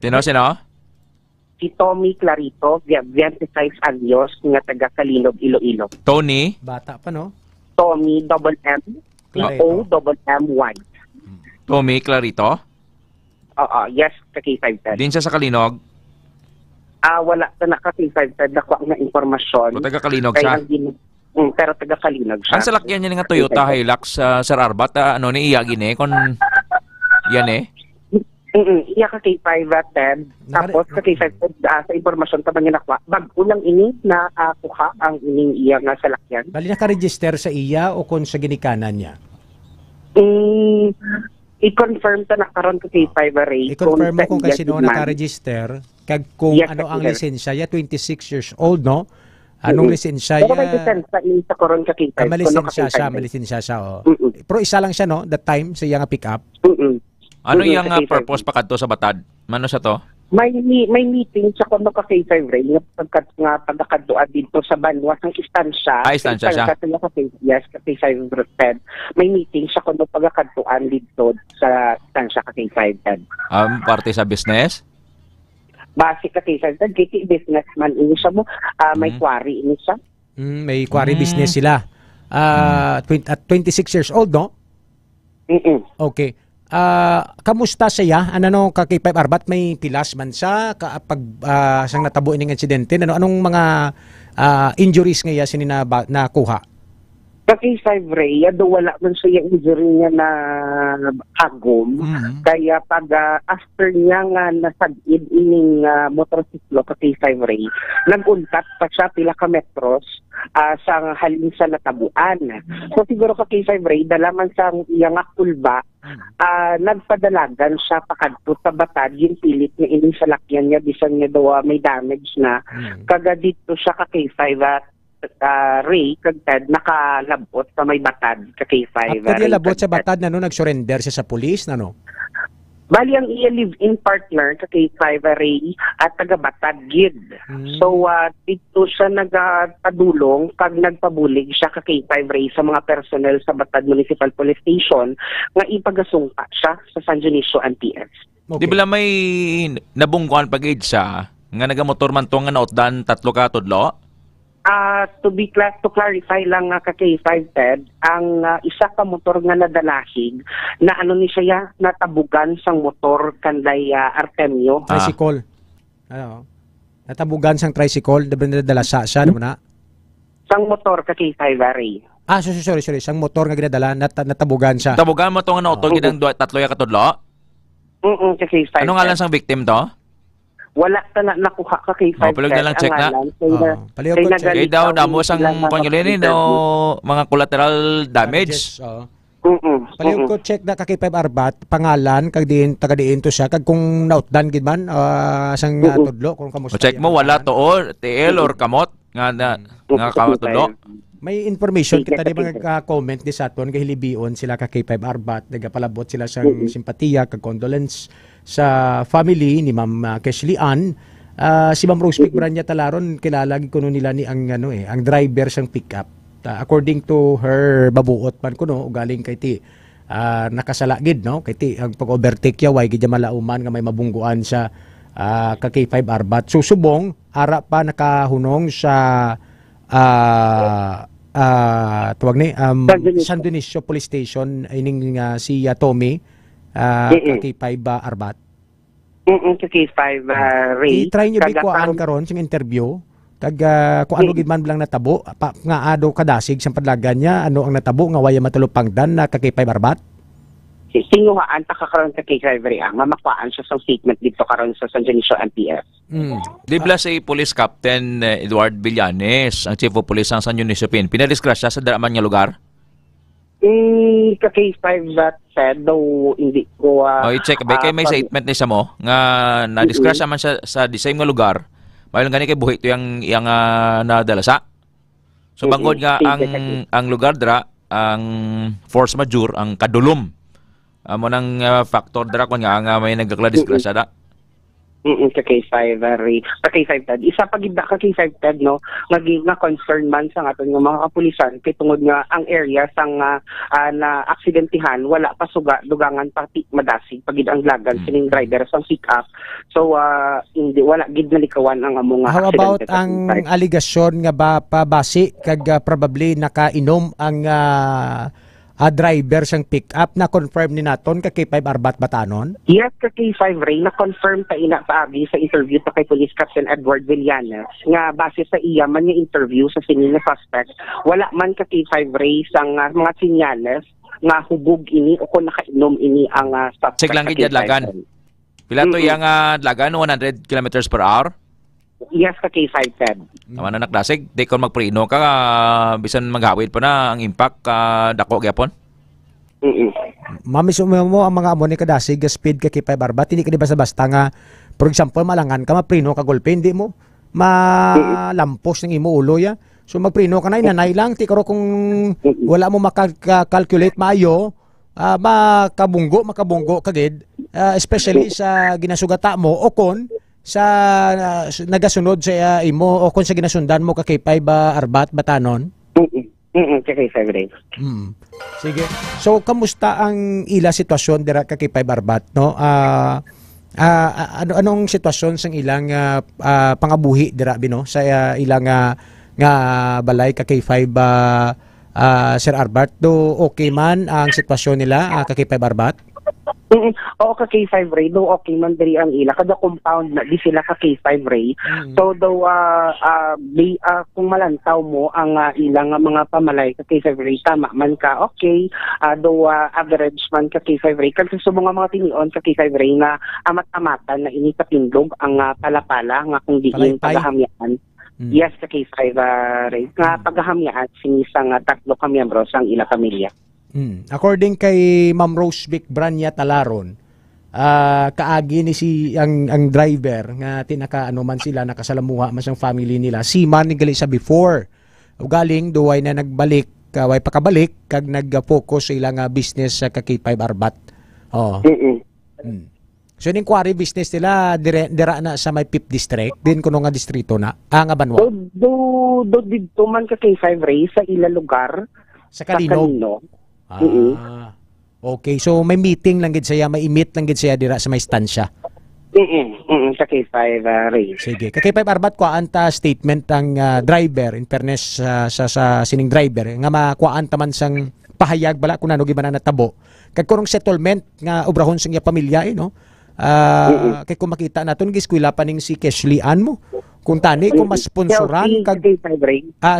Sino? Si Tommy Clarito, 26 anyos, nga taga Kalinog, Iloilo. Tony? Bata pa, no? Tommy, double M, T-O-M-M-Y. Tommy Clarito? Yes, sa K510. Din siya sa Kalinog? Wala na ka K510 nakuha na informasyon. O taga Kalinog siya? Pero taga Kalinog siya. Ang salakyan niya nga Toyota Hilux, Sir Arbat, ni iyagin kon yan Iya ka K510. Tapos sa K510, sa informasyon ka ba niya nakuha, bago lang ini na kuha ang ining iya nga salakyan. Bali naka-register sa iya o kung sa ginikanan niya? I-confirm ta na karon ka K5 ray. I-confirm mo kung kasino naka-register kag kung ano ang lisensya ya, 26 years old, no? Anong lisensya ya? Pero may lisensya sa karon ka K5. Malisensya siya. Pero isa lang siya, no? That time sa iya nga pick-up. Ano yung purpose pa kadto sa Batad? Mano sa to? May meeting sa kono ka K5 ray nga pagkadtuan dito sa Banwas ng istansya. Istansya siya? Yes, ka K5 10. May meeting sa kono pagkadtuan dito sa istansya ka K5 10. Parte sa business? Basic ka K5 10, kiti businessman ini siya mo. May quarry ini siya. May quarry business sila. At 26 years old, no? Okay. Kamusta siya? Ano ka K5 Arbat, may pilas man siya kapag siyang natabo ng insidente? Anong mga injuries nga siya nakuha? Sa K5 ray, do wala man siya injury niya na agom. Kaya pag after niya nga nasagid ining motorsiklo ka K5 ray, naguntat pa siya pila ka metros sa halin sa natabuan. So siguro ka K5 ray, dala man sa iya nga kulba, nagpadalagan siya pakadto sa Batad, yung pilit na ining salakyan niya, bisan niya daw may damage na. Kaga dito siya ka K5 ray, kagtad, nakalabot sa may Batad ka K5. After niya labot sa Batad, nag-surrender siya sa police, Bali ang iya live-in partner ka K5 ray at taga Batad gid. So dito siya nagpadulong pag nagpabulig siya ka K5 ray sa mga personnel sa Batad Municipal Police Station nga ipagasungka siya sa San Dionisio NPS. Di ba may nabungkuan pag-age siya nga nagamotor man to nga nautdan 3 ka tudlo? To clarify lang ka K5 Ted, ang isa ka motor nga nadalahig na ano ni siya natabugan sang motor kanday Artemio. Tricycle. Natabugan sang tricycle, nadala siya na. Sang motor ka K5 ray. Sorry. Sang motor nga ginadala natabugan siya. Natabugan mo to nga nautol gidang 3 ka tudlo? Ka K5. Ano nga lang sang victim to? Wala ta na nakuha ka K5. Palihog na lang check na. Palihog ko check. Kaya daw damo sang pangilinin mga collateral damage. Palihog ko check na ka K5 Arbat, pangalan, kag diin, taga diin to siya, kag kung nautdan gid man, sang tudlo, kung kamusta. Check mo, wala to or TL or kamot, nga kamot tudlo. May information kita di mga comment ni Saton kay Hilibion sila ka K5 Arbat nagapalabot sila sa simpatiya kag condolence sa family ni Ma'am Keshley Ann. Si Ma'am Rose Pick Branya Talaron kilala kuno nila ni ang ang driver sang pickup. According to her babuot man kuno galing kay ti nakasalagid no kay ti ang pag-overtake ya way gid malauman nga may mabungguan sa ka K5 Arbat. Susubong ara pa nakahunong sa tuwag ni San Dionisio Police Station ining si Tommy K5 Arbat. K5 Ray. I-try nyo bikuan karon sing interview kag kung ano gid man lang natabo nga ado kadasig sa padlagan niya ano ang natabo nga waya matulupangdan na ka K5 Arbat. Singuhaan ta kakaroon sa K5 Ray nga makuhaan siya sa statement dito karon sa San Dionisio NPS. Dibla si Police Captain Edward Villanes, ang Chief of Police ng San Dionisio PNP, pinadiscuss siya sa daraman nga lugar? Ka K5 that said, though hindi ko... i-check. Kaya may statement ni siya mo, nga na-discuss naman siya sa the same nga lugar, mayroon gani kay buhi ito yung nadala sa. So bangod nga ang lugar dra, ang force majeure, ang kadulom. Mo nang factor dra kung nga may nagkakla-discuss siya da. Sa K5 Ray. Sa K5 Ted. Isa pag gibda ka K5 Ted, no? Nga concern man sa aton nga mga kapulisan kay tungod nga ang area sang na aksidentihan wala pa suga dugangan pati madasig pagid ang lagan sining driver sang pick up. So hindi wala gid nalikawan ang among How about ang aligasyon nga ba pabasi kag probably nakainom ang driver sang pick up na confirm ni naton ka K5 Arbat Batanon? Yes, ka K5 Ray na confirm ta ina paagi sa interview sa kay Police Captain Edward Villanes nga base sa iya man nga interview sa sinin na suspect wala man ka K5 Ray sang mga sinyales nga hubog ini o kung nakainom ini ang suspect. Check lang gid lagan. Pila to yang lagan 100 kilometers per hour? Yes, ka K5 Ted. Tama na naklasig. Di kon magpreno ka, bisan maghawid pa na ang impact dako gyapon. Mami mo ang mga amo ni kadasig speed ka K5 Arbat hindi ka di basta-basta nga for example malangan ka mapreno ka golpe hindi mo malampos ng imo ulo ya. So magpreno ka na inanay lang ti karo kung wala mo maka-calculate maayo makabunggo kagid especially sa ginasugata mo o kon sa nagasunod sa imo o kung sa ginasundan mo ka K5 Arbat Batanon? K5 Ray. Sige. So kamusta ang ila sitwasyon dira ka K5 Arbat no? Anong sitwasyon sang ilang pangabuhi dira bino sa ilang nga balay ka K5 Sir Arbat do okay man ang sitwasyon nila ka K5 Arbat? Oo, ka K5 Ray, do okay man diri ang ila kada compound na di sila ka K5 Ray. So do kung malantaw mo ang ilang mga pamalay ka K5 Ray tama man ka okay. Do average man ka K5 Ray kasi subong nga mga tinion ka K5 Ray na amat-amatan na ini katindog ang palapala nga kung diin pagahamyaan. Yes, ka K5 Ray nga pagahamyaan sinisang tatlo ka miyembro sang ila pamilya. According kay Ma'am Rose Vic Branya Talaron, kaagi ni ang driver nga tinakaano man sila nakasalamuha man sang family nila. Si man ni gali sa before. Galing duway na nagbalik, way pakabalik kag nag-focus sa ilang business sa K5 Arbat. Oh. So ning quarry business nila dira na sa may 5th district, din kuno nga distrito na nga Banwa. Do didto man ka K5 Ray sa ila lugar sa Kalino. Okay, so may meeting lang gid saya, may i-meet lang gid saya dira sa may stansya. Sa K5 Ray. Sige, ka K5 Arbat ko anta statement ang driver in fairness sa sining driver nga makuan ta man sang pahayag bala kung ano giban na natabo. Kag kurong settlement nga obrahon sang iya pamilya no. Kay kung makita naton giskwela pa ning si Keshley Ann mo. Kung tani kung mas sponsoran kag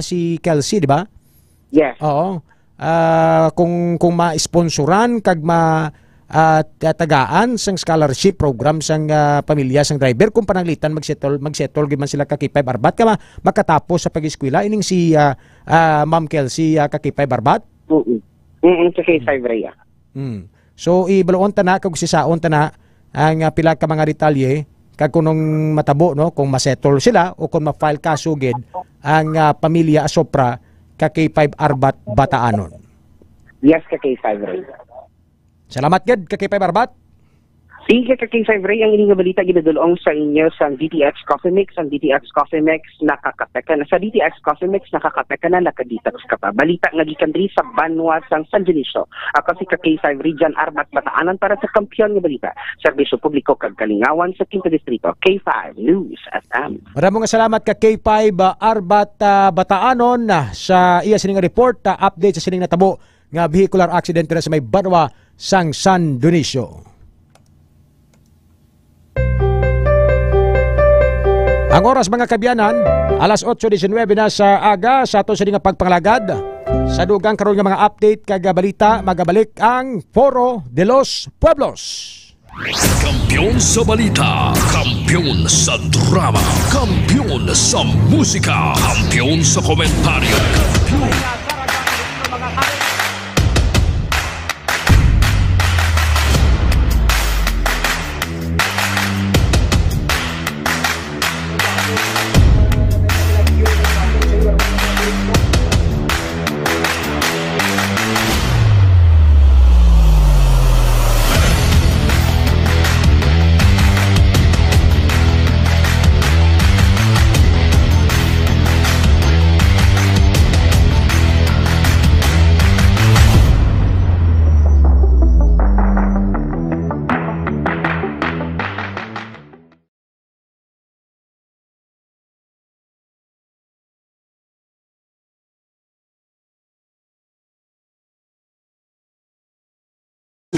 si Kelsey, di ba? Yes. Oo. Kung ma-sponsoran kag tagaan sang scholarship program sang pamilya sang driver kung pananglitan magsettle gyud man sila ka K5 Arbat ka makatapos sa pag-eskwela ining si Ma'am Kelsey ka K5 Arbat. Sa K5 Ray. So ibaluon ta na kag sisaon ta na ang pila ka mga detalye kag kunong matabo no kung masettle sila o kung ma-file kaso gid ang pamilya Asopra ka K5 Arbat Bataanon. Yes, ka K5 Ray. Salamat gid ka K5 Arbat. Sige ka K5 Ray, ang ining balita ginadulong sa inyo sa DTX Coffee Mix. Ang DTX Coffee Mix nakakape ka na. Sa DTX Coffee Mix nakakape ka na, nakadetox ka pa. Balita nga gikan diri sa Banwa sang San Dionisio. Ako si ka K5 Ray Jan Arbat Bataanan para sa kampiyon nga balita. Serbisyo publiko kag kalingawan sa 5 distrito. K5 News FM. Maraming salamat ka K5 Arbat Bataanon sa iya sining report update sa sining natabo nga vehicular accident na sa may Banwa sang San Dionisio. Ang oras mga kabiyanan, alas 8:19 na sa aga sa ato sa nga pagpangalagad. Sa dugang karon nga mga update kag balita magabalik ang Foro de los Pueblos. Kampiyon sa balita, kampiyon sa drama, kampiyon sa musika, kampiyon sa komentaryo, kampiyon.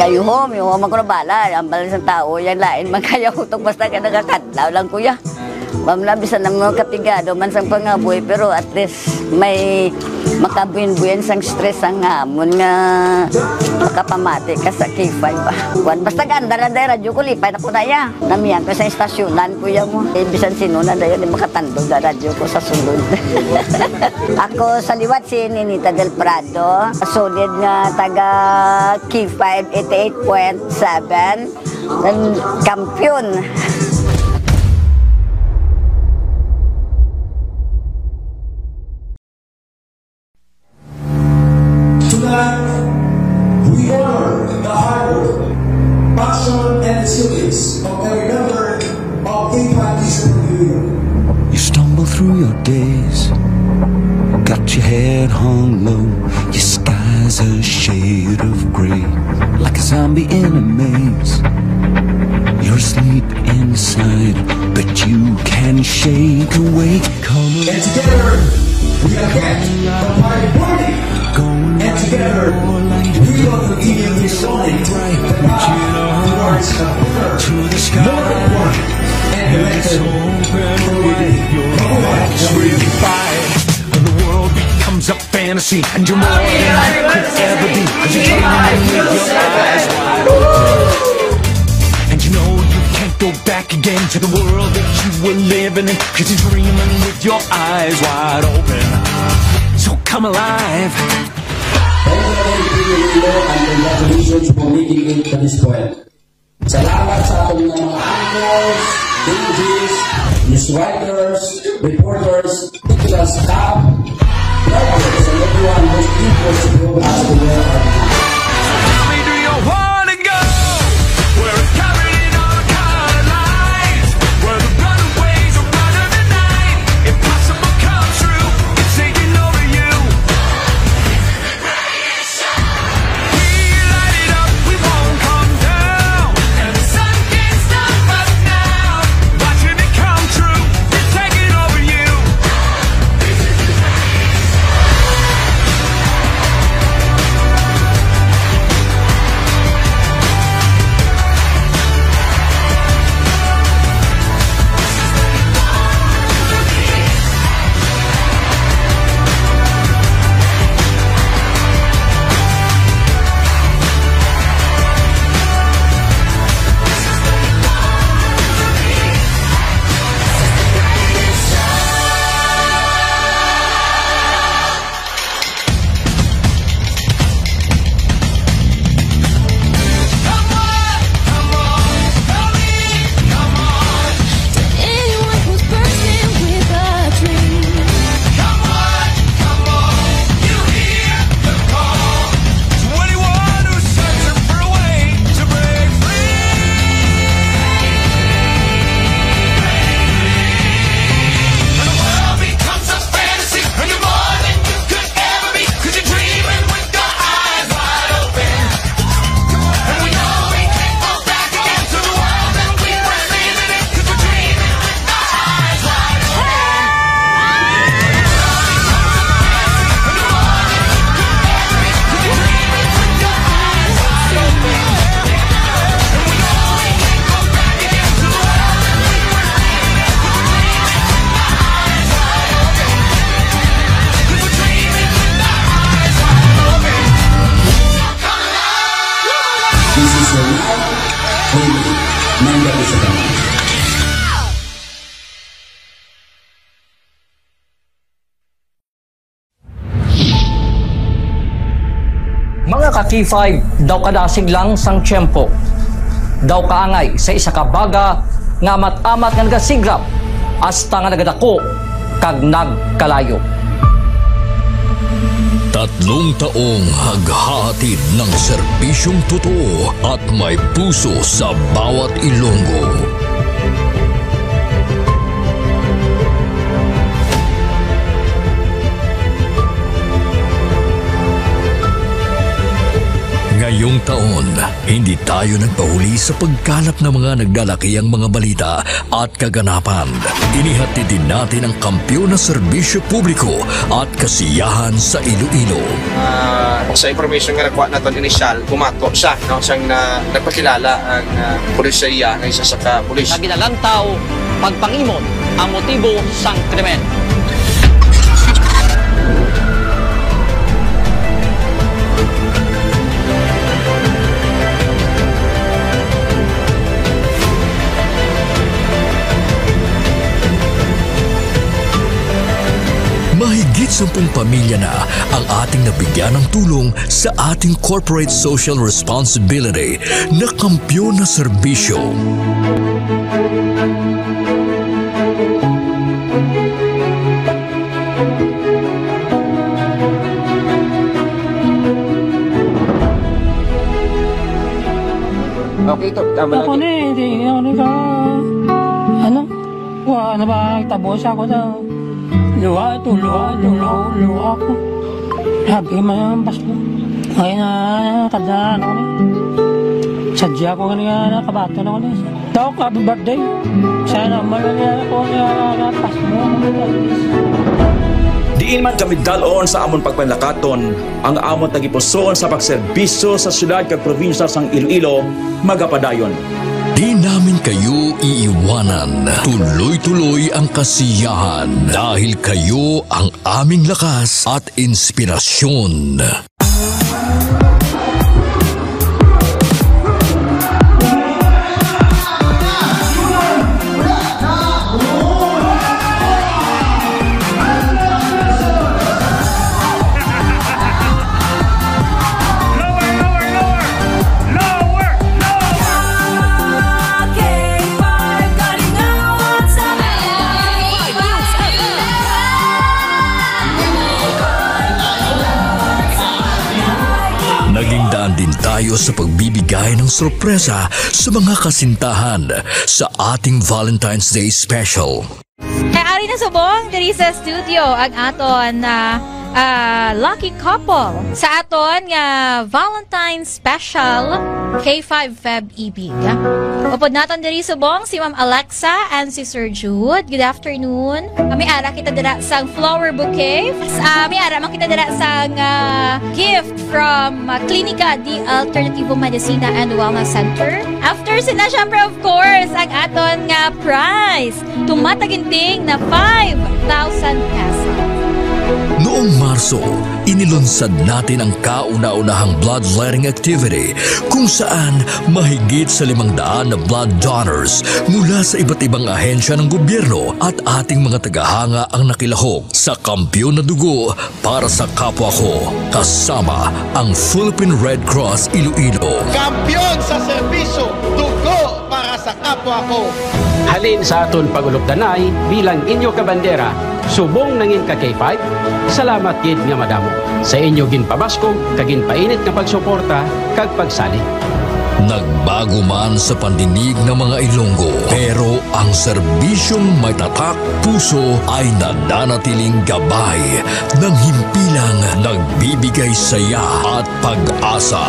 Gayuhom, yung mga kunabala, ang balas ng tao, yan lain, magkayahutok basta ka nagakadlaw lang kuya. Mamlabisan ng mga kapigado, man sang pangaboy, pero at least may makabuin-buin sang stress ang hamon nga makapamati ka sa K5 ba. Basta ganda na dahil radyo ko, lipay na ko na ya. Namiyan ko sa istasyonan kuya mo. Bisan sino na dahil, makatandog na radyo ko sa sulod. Ako sa liwat si Ninita Del Prado, solid nga taga K5 88.7, kampiyon. We honor the hard work, passion, and resilience of every member of K5 District. You stumble through your days, got your head hung low, your sky's a shade of gray, like a zombie in a maze. You're asleep inside, but you can shake awake. Come and together we are kept the party. And together, we will continue this morning the path towards a better, noble world and elected the world becomes a fantasy, and you're more than you could ever be, 'cause you're dreaming with your eyes wide open. And you know you can't go back again to the world that you were living in, 'cause you're dreaming with your eyes wide open. So come alive. And congratulations for making it to this point. Salamat sa ating mga anchors, DJs, news writers, reporters, particular staff, drivers, and everyone who's equal to go as to where our This is your night, Amy, Manda Isabel. Mga ka-K5, daw kadasig lang sang tiyempo. Daw kaangay sa isa ka baga nga amat-amat nga nagasigrap hasta nga nagadako kag nagkalayo. 3 taong haghahatid ng serbisyong totoo at may puso sa bawat Ilonggo. Ngayong taon, hindi tayo nagpahuli sa pagkalap ng mga naglalakihang mga balita at kaganapan. Inihatid din natin ang kampyon na serbisyo publiko at kasiyahan sa Iloilo. Sa information nga nakuha natin inisyal, bumato siya, no? Siyang nagpakilala ang pulisya ng isa sa ka-pulis. Naginalantaw, pagpangimon ang motibo sang krimen. Mahigit 10 pamilya na ang ating nabigyan ng tulong sa ating corporate social responsibility na kampyon na serbisyo. Okay, ito. Tama ako lagi. Hindi ako ka... Ano? Ano ba? Tabos ako na... Luha ko. Sabi ko man Pasko. Ngayon na tadaan ako niya. Sadya ko kanina kabato na ako niya. Daw ko, happy birthday. Sana malala ko niya Pasko. Diin man kami dalon sa amon pagpanlakaton, ang amon tagipusoon sa pagserbisyo sa syudad kag probinsya sang Iloilo, magapadayon. Di namin kayo iiwanan. Tuloy-tuloy ang kasiyahan dahil kayo ang aming lakas at inspirasyon. Din tayo sa pagbibigay ng sorpresa sa mga kasintahan sa ating Valentine's Day Special. Ari na subong diri sa studio ang aton na lucky couple sa aton nga Valentine's Special K5 Feb Ibig. Upod naton diri subong si Ma'am Alexa and si Sir Jude. Good afternoon. May ara kita dira sang flower bouquet. May ara man kita dira sang gift from Clinica di Alternativo Medicina and Wellness Center. After sina syempre of course ang aton nga prize tumataginting na 5,000 pesos. Noong Marso, inilunsad natin ang kauna-unahang bloodletting activity kung saan mahigit sa 500 na blood donors mula sa iba't ibang ahensya ng gobyerno at ating mga tagahanga ang nakilahok sa kampyon na dugo para sa kapwa ko, kasama ang Philippine Red Cross Iloilo. Kampyon sa serbisyo, dugo para sa kapwa ko. Halin sa aton pagulokdanay bilang inyo kabandera, subong nangin ka K5, salamat gid nga madamo. Sa inyo ginpabaskog, kagin painit nga pagsuporta, kag pagsali. Nagbago man sa pandinig ng mga Ilonggo, pero ang serbisyong may tatak puso ay nananatiling gabay ng himpilang nagbibigay saya at pag-asa.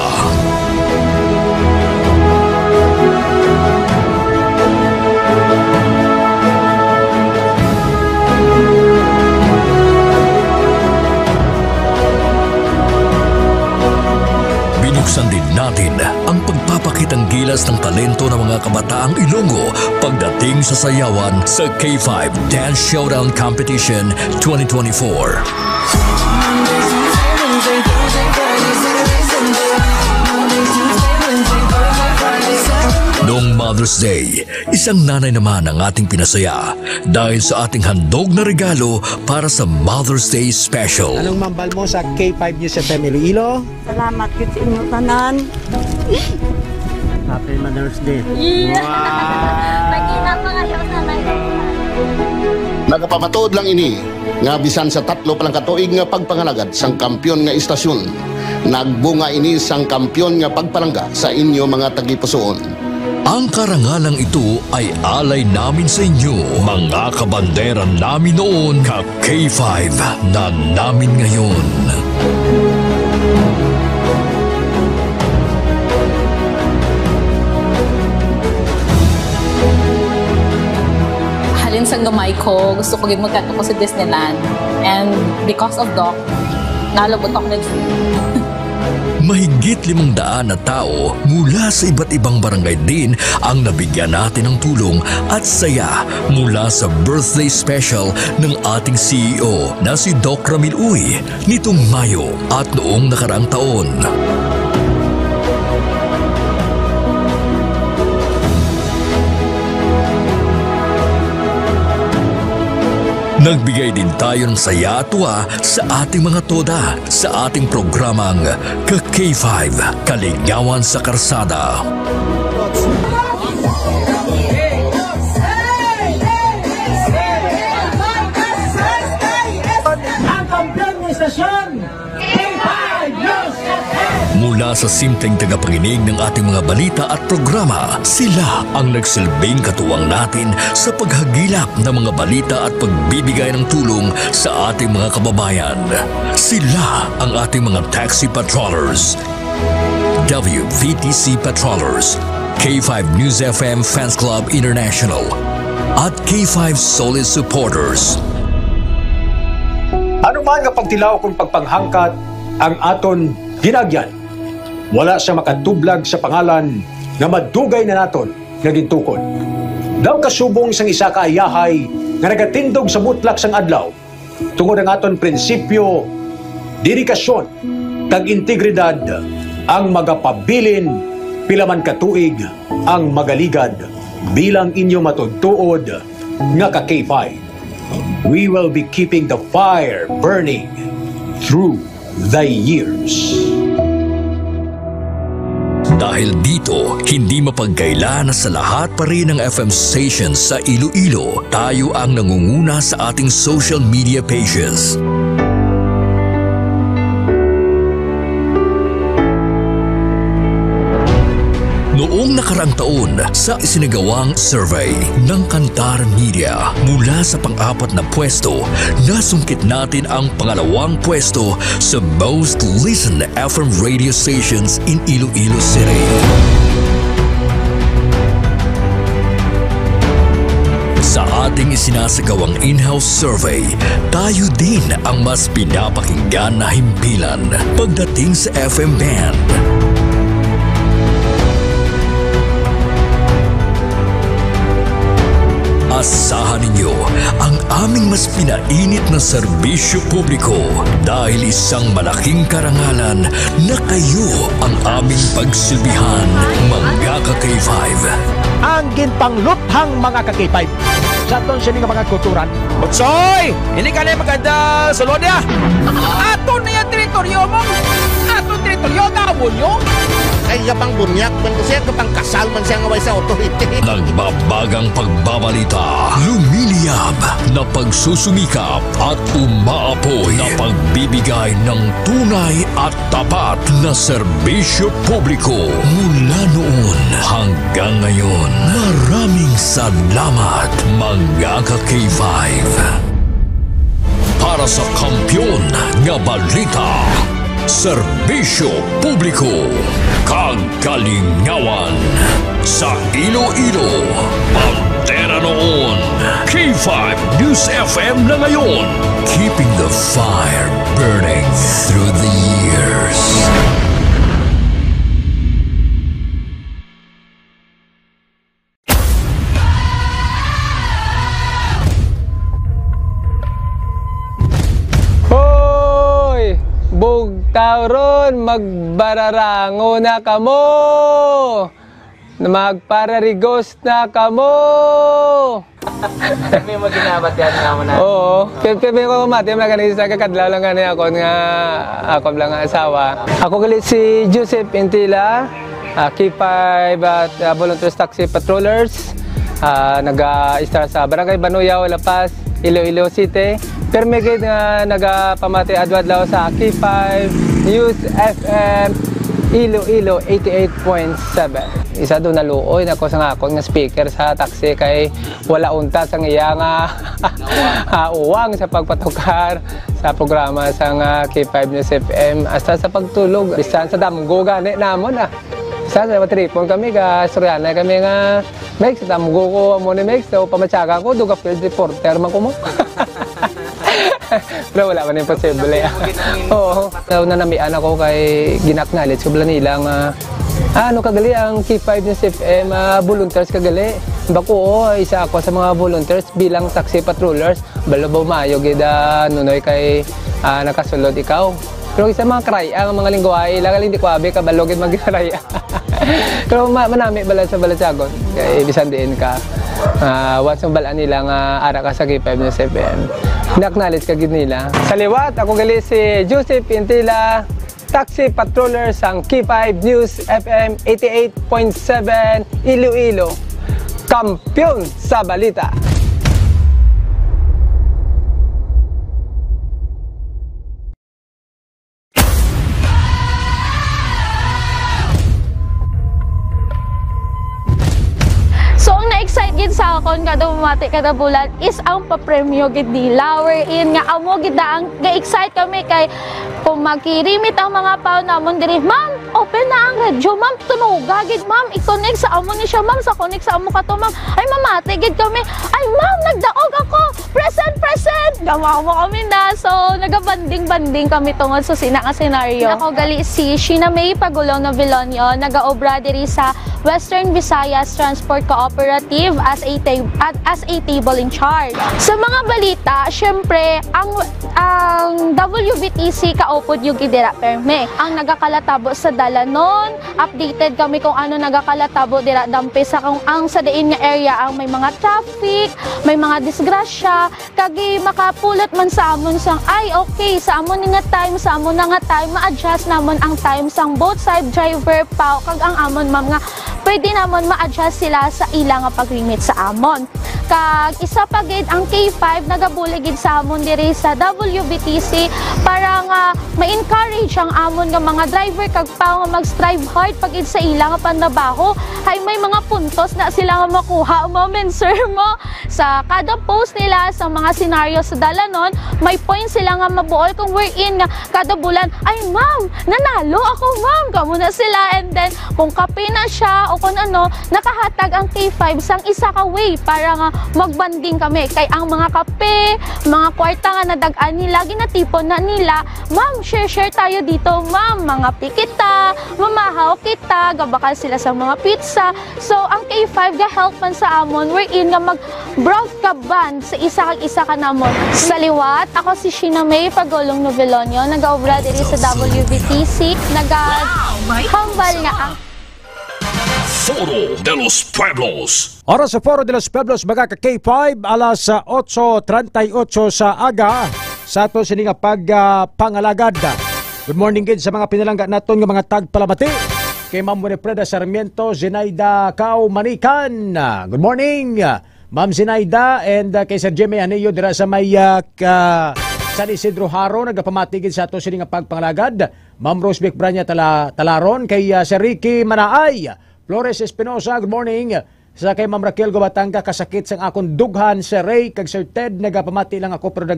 Binuksan din natin ang pagpapakitang gilas ng talento ng mga kabataang Ilonggo pagdating sa sayawan sa K5 Dance Showdown Competition 2024. Mother's Day, isang nanay naman ang ating pinasaya dahil sa ating handog na regalo para sa Mother's Day special. Anong mambal mo sa K5 News FM Iloilo? Salamat yun sa inyo tanan. Happy Mother's Day. Yeah. Magina pa kayo nanay. Nagapamatuod lang ini nga bisan sa 3 palang katuig nga pagpangalagad sang kampyon nga istasyon, nagbunga ini sang kampyon nga pagpalangga sa inyo mga tagipusoon. Ang karangalang ito ay alay namin sa inyo, mga kabandera namin noon, ka K5 na namin ngayon. Halin sa gamay ko, gusto ko magkanto ko sa Disneyland. And because of Doc, nalabot ako nag-free. Mahigit 500 na tao mula sa iba't ibang barangay din ang nabigyan natin ng tulong at saya mula sa birthday special ng ating CEO na si Doc Ramil Uy nitong Mayo at noong nakaraang taon. Nagbigay din tayo ng saya at tuwa sa ating mga toda sa ating programang Ka-K5, Kaligawan sa Karsada. Ang kampiyon ng istasyon, K5 News FM! Mula sa simpleng tagapanginig ng ating mga balita at programa, sila ang nagsilbing katuwang natin sa paghagilap ng mga balita at pagbibigay ng tulong sa ating mga kababayan. Sila ang ating mga taxi patrollers, WVTC patrollers, K5 News FM Fans Club International, at K5 Solid Supporters. Ano man nga pagtilaw kung pagpanghangkat ang aton ginagyan, wala siya makatublag sa pangalan nga madugay na naton nga gintukod. Daw kasubong sang isa ka ayahay nga nagatindog sa mutlak sang adlaw tungod ang aton prinsipyo, dedikasyon, kag integridad ang magapabilin pilaman katuig ang magaligad bilang inyo matudtuod nga ka K5. We will be keeping the fire burning through the years. Dahil dito, hindi mapagkaila na sa lahat pa rin ng FM stations sa Iloilo, tayo ang nangunguna sa ating social media pages. Noong nakaraang taon, sa isinagawang survey ng Kantar Media, mula sa pang-4 na pwesto, nasungkit natin ang pangalawang pwesto sa most listened FM radio stations in Iloilo City. Sa ating isinasagawang in-house survey, tayo din ang mas pinapakinggan na himpilan pagdating sa FM band. Asahan ninyo ang aming mas pinainit na serbisyo publiko dahil isang malaking karangalan na kayo ang aming pagsilbihan, mga ka-K5. Ang ginpangluthang mga ka-K5 sa aton sining mga kulturan. Butsoy! Hindi ka na maganda sa lodya! Ato na yung teritoryo mo! Ato teritoryo, gawon nyo! Ay, pang bunyak, man ko siya, kapang kasal man siya ngaway sa authority. Nagbabagang pagbabalita, lumiliyab na pagsusumikap at umaapoy na pagbibigay ng tunay at tapat na serbisyo publiko mula noon hanggang ngayon. Maraming salamat, mga ka-K5. Para sa kampyon nga balita, serbisyo publiko, kagalingawan sa Iloilo, Bandera noon, K5 News FM na ngayon, keeping the fire burning through the years. Bugtaw ron, magbararango na kamo. na magpararigos na kamo. May maginabat yan naman na. Oo. Kaya ko mati, magaling sa kakadlaw lang gani ako nga ako lang nga asawa. Ako galit si Joseph Intila, K5 at Volunteers Taxi Patrollers. Nag-start sa Barangay Banuyaw, La Paz, Iloilo City. Pero may nga nagpamati adwadlaw sa K5 News FM Iloilo 88.7. Isa doon naluoy na ko sa nga speaker sa taxi kay wala unta sa iya nga uwang sa pagpatukar sa programa sa K5 News FM hasta sa pagtulog. Bisan sa damgo gani namon Sa tripon kami ga Soriana kami nga Mex, damgo ko mo ni Mex, so pamatsaga ko duga field reporter man ko mo. Pero wala man imposible. Oo, na namian ako kay ginaknalit ko bala nila nga ano kagali ang K5 News FM volunteers kagali. Bako isa ako sa mga volunteers bilang taxi patrollers. Balabaw mayo gida nunoy kay nakasulod ikaw. Pero isa mga kraya ang mga lingwahe lang hindi ko abi kabalogin magkraya. Pero manami bala sa Balatsagon kay bisan diin ka. Once ang balaan nila nga ara ka sa K5 News FM. Naknalit ka gid nila. Sa liwat ako gali si Joseph Intila, taxi patroller sang K5 News FM 88.7 Iloilo. Kampiyon sa balita. Na-excite gid sa akon kada bumati kada bulan is ang papremyo gid nila wherein nga amo gid ang ga-excite kami kay kung magkirimit ang mga pao namon diri, ma'am, open na ang radyo, ma'am, tunuga gid, ma'am, i-connect sa amo ni siya, ma'am, sa connect sa amo kato, ma'am, ay mamati gid kami, ay ma'am, nagdaog ako, present, gamawa kami na, so nagabanding-banding kami tungod sa sinang senaryo. Ako gali si Sheena May Pagulong Novelonio, nagaobra diri sa Western Visayas Transport Cooperative as a table in charge. Sa mga balita, syempre, ang WBTC kaupod yung gidera perme. Ang nagakalatabo sa dalanon, updated kami kung ano nagakalatabo dira dampe sa kung ang sa diin nga area ang may mga traffic, may mga disgrasya, kagi makapulot man sa amon sang ay okay sa amon nga time, sa amon nga time ma-adjust namon ang time sang both side driver pa kag ang amon ma'am nga pwede namon ma-adjust sila sa ilang pag-limit sa amon. Kag isa pa gid ang K5 nagabuligid sa amon diri sa WBTC para nga ma-encourage ang amon nga mga driver kag pa nga mag-strive hard pagid sa ilang pandabaho. Hay may mga puntos na sila nga makuha mo men sir mo sa kada post nila sa mga senaryo sa dalanon, may point sila nga mabuol kung wherein nga kada bulan ay ma'am, nanalo ako ma'am, kamo na sila and then kung kape na siya o kung ano, nakahatag ang K5 sang isa ka way para nga magbanding kami kay ang mga kape, mga kwarta nga nadagaan nila, ginatipon na nila, ma'am, share tayo dito ma'am, mga pikita, mamahaw kita, gabakal sila sa mga pizza. So ang K5 ga-help man sa amon wherein nga mag-broadcast sa isa ka namon. Sa liwat, ako si Sheena May Pagulong Novelonio, nag-aobra diri sa WBTC, nag-hambal nga ang Foro de los Pueblos. Oras sa Foro de los Pueblos, mga ka-K5, alas 8:38 sa aga sa ato sining pagpangalagad. Good morning gid sa mga pinalangga naton nga mga tagpalamati. Kay Ma'am Winifreda Sarmiento, Zenaida Cao Manikan. Good morning, Ma'am Zenaida, and kay Sir Jimmy Anillo dira sa may San Isidro Haro, nagapamatigid sa ato sining pagpangalagad. Ma'am Rosbeck Branya Talaron, kay Sir Ricky Manaay, Flores Espinosa, good morning. Sa kay Ma'am Raquel Gobatanga, kasakit sang akon dughan sa Ray, kag Sir Ted, nagapamati lang ako pero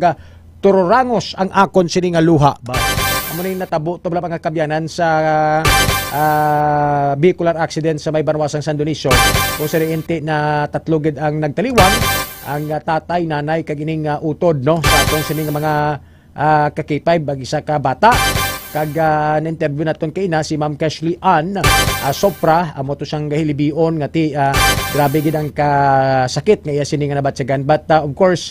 tururangos ang akon sining luha. Amo ning natabo to bala pangkabyanan sa vehicular accident sa may Banwasang San Dionisio. Kung sa inti na tatlogid ang nagtaliwan, ang tatay, nanay, kag ining utod no sa atong sining mga ka-K5 bag isa ka bata. Kag na-interview naton kay na si Ma'am Cashley Ann Sopra, amo to siyang gahilibion nga ti grabe gid ang kasakit nga iya sini nga nabatsagan, but of course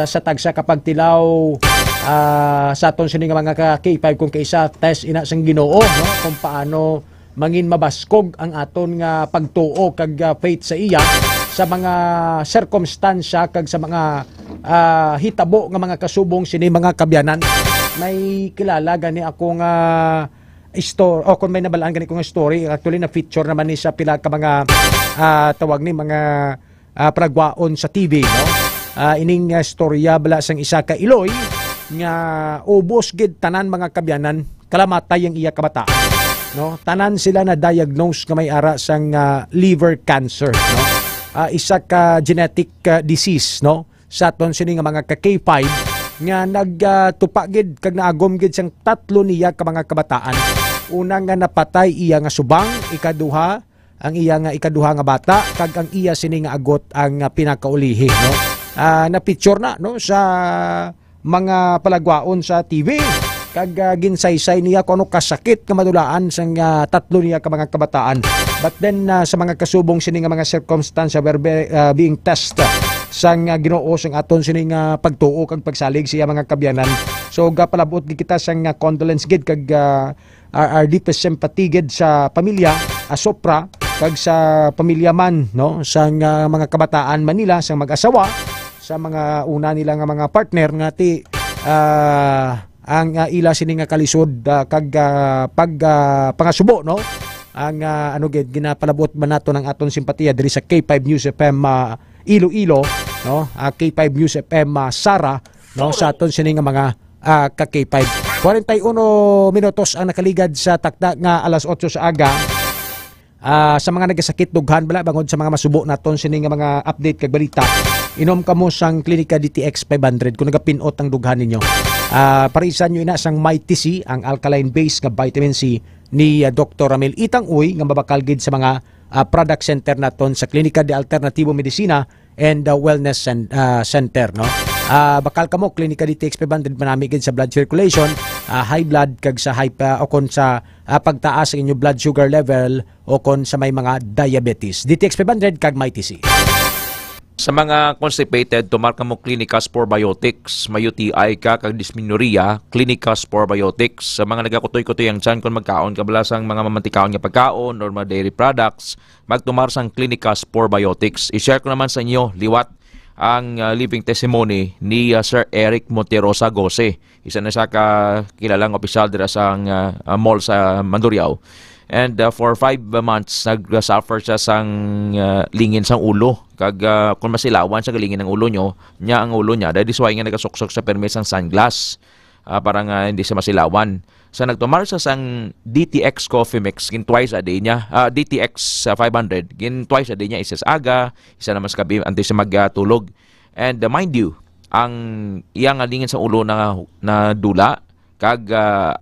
sa tagsa kapag tilaw sa aton sini nga mga ka-K5 kung kaysa test ina sang Ginoo no kung paano mangin mabaskog ang aton nga pagtuo kag faith sa iya sa mga circumstansya kag sa mga hitabo nga mga kasubong sini mga kabyanan. May kilala gani ako nga story o kung may nabalaan gani ko nga story, actually na feature naman ni sa pila ka mga tawag ni mga pragwaon sa TV, no? Ining storya bala sang isa ka Iloy nga ubos gid tanan mga kabyanan kalamatay ang iya kabataan, no? Tanan sila na diagnose nga may ara sang liver cancer, no? Isa ka genetic disease, no? Sa aton sini nga mga ka K5 nga nagtupa gid kag naagom gid sang 3 niya ka mga kabataan. Una nga napatay iya nga subang, ikaduha ang iya nga ikaduha nga bata, kag ang iya sini nga agot ang pinakaulihi, no? Na-picture na, no, sa mga palagwaon sa TV kag ginsaysay niya kung ano kasakit nga madulaan sang 3 niya ka mga kabataan. But then sa mga kasubong sini nga mga circumstance were being tested sang Ginoo sang aton sini nga pagtuo kag pagsalig siya mga kabyanan. So gapalabot gid kita sang condolence gid kag our deepest sympathy gid sa pamilya Asopra kag sa pamilya man, no, sang mga kabataan Manila sang mag-asawa sa mga una nila nga mga partner nga ti ang ila sini nga kalisod kag pangasubo, no, ang ano gid ginapalabot man nato ng aton simpatiya diri sa K5 News FM Iloilo, no, K5 News FM Sara, no, sa aton sini nga mga ka K5. 41 minutos ang nakaligad sa takda nga alas 8 sa aga. Sa mga nagasakit dughan bala bangod sa mga masubo naton sini nga mga update kag balita, inom kamo sang Klinika DTX 500 kung nagapinot ang dughan ninyo. Parisan nyo ina sang Mighty C, ang alkaline base nga vitamin C ni Dr. Ramil Itang Uy nga mabakal gid sa mga product center naton sa Klinika de Alternativo Medicina and Wellness Center, no. Bakal kamo Klinika DTX 500 manami gid sa blood circulation, high blood kag sa o kon sa pagtaas sa inyo blood sugar level o kon sa may mga diabetes. DTX 500 kag Mighty C. Sa mga constipated, tumarka mo Clinicas Probiotics. May UTI ka, kag dysmenorrhea, Clinicas Probiotics. Sa mga nagakutoy-kutoy ang tiyan kung magkaon, kabalasang mga mamantikaon nga pagkaon or mga dairy products, magtumar sang Clinicas Probiotics. I-share ko naman sa inyo, liwat, ang living testimony ni Sir Eric Monterosa Gose. Isa na siya kilalang opisyal dira sa mall sa Mandurriao. And for 5 months, nag-suffer siya sang lingin sang ulo. Kag kung masilawan sa galingin ng ulo niya ang ulo niya. Dahil disway nga nagasuksok sa permis ang sunglass. Para nga hindi siya masilawan. So nagtumar siya sang DTX Coffee Mix, gin twice a day niya. DTX 500, gin twice a day niya. Isa sa aga, isa naman sa gabi, antes siya magtulog. And mind you, ang iyang lingin sa ulo na dula, kag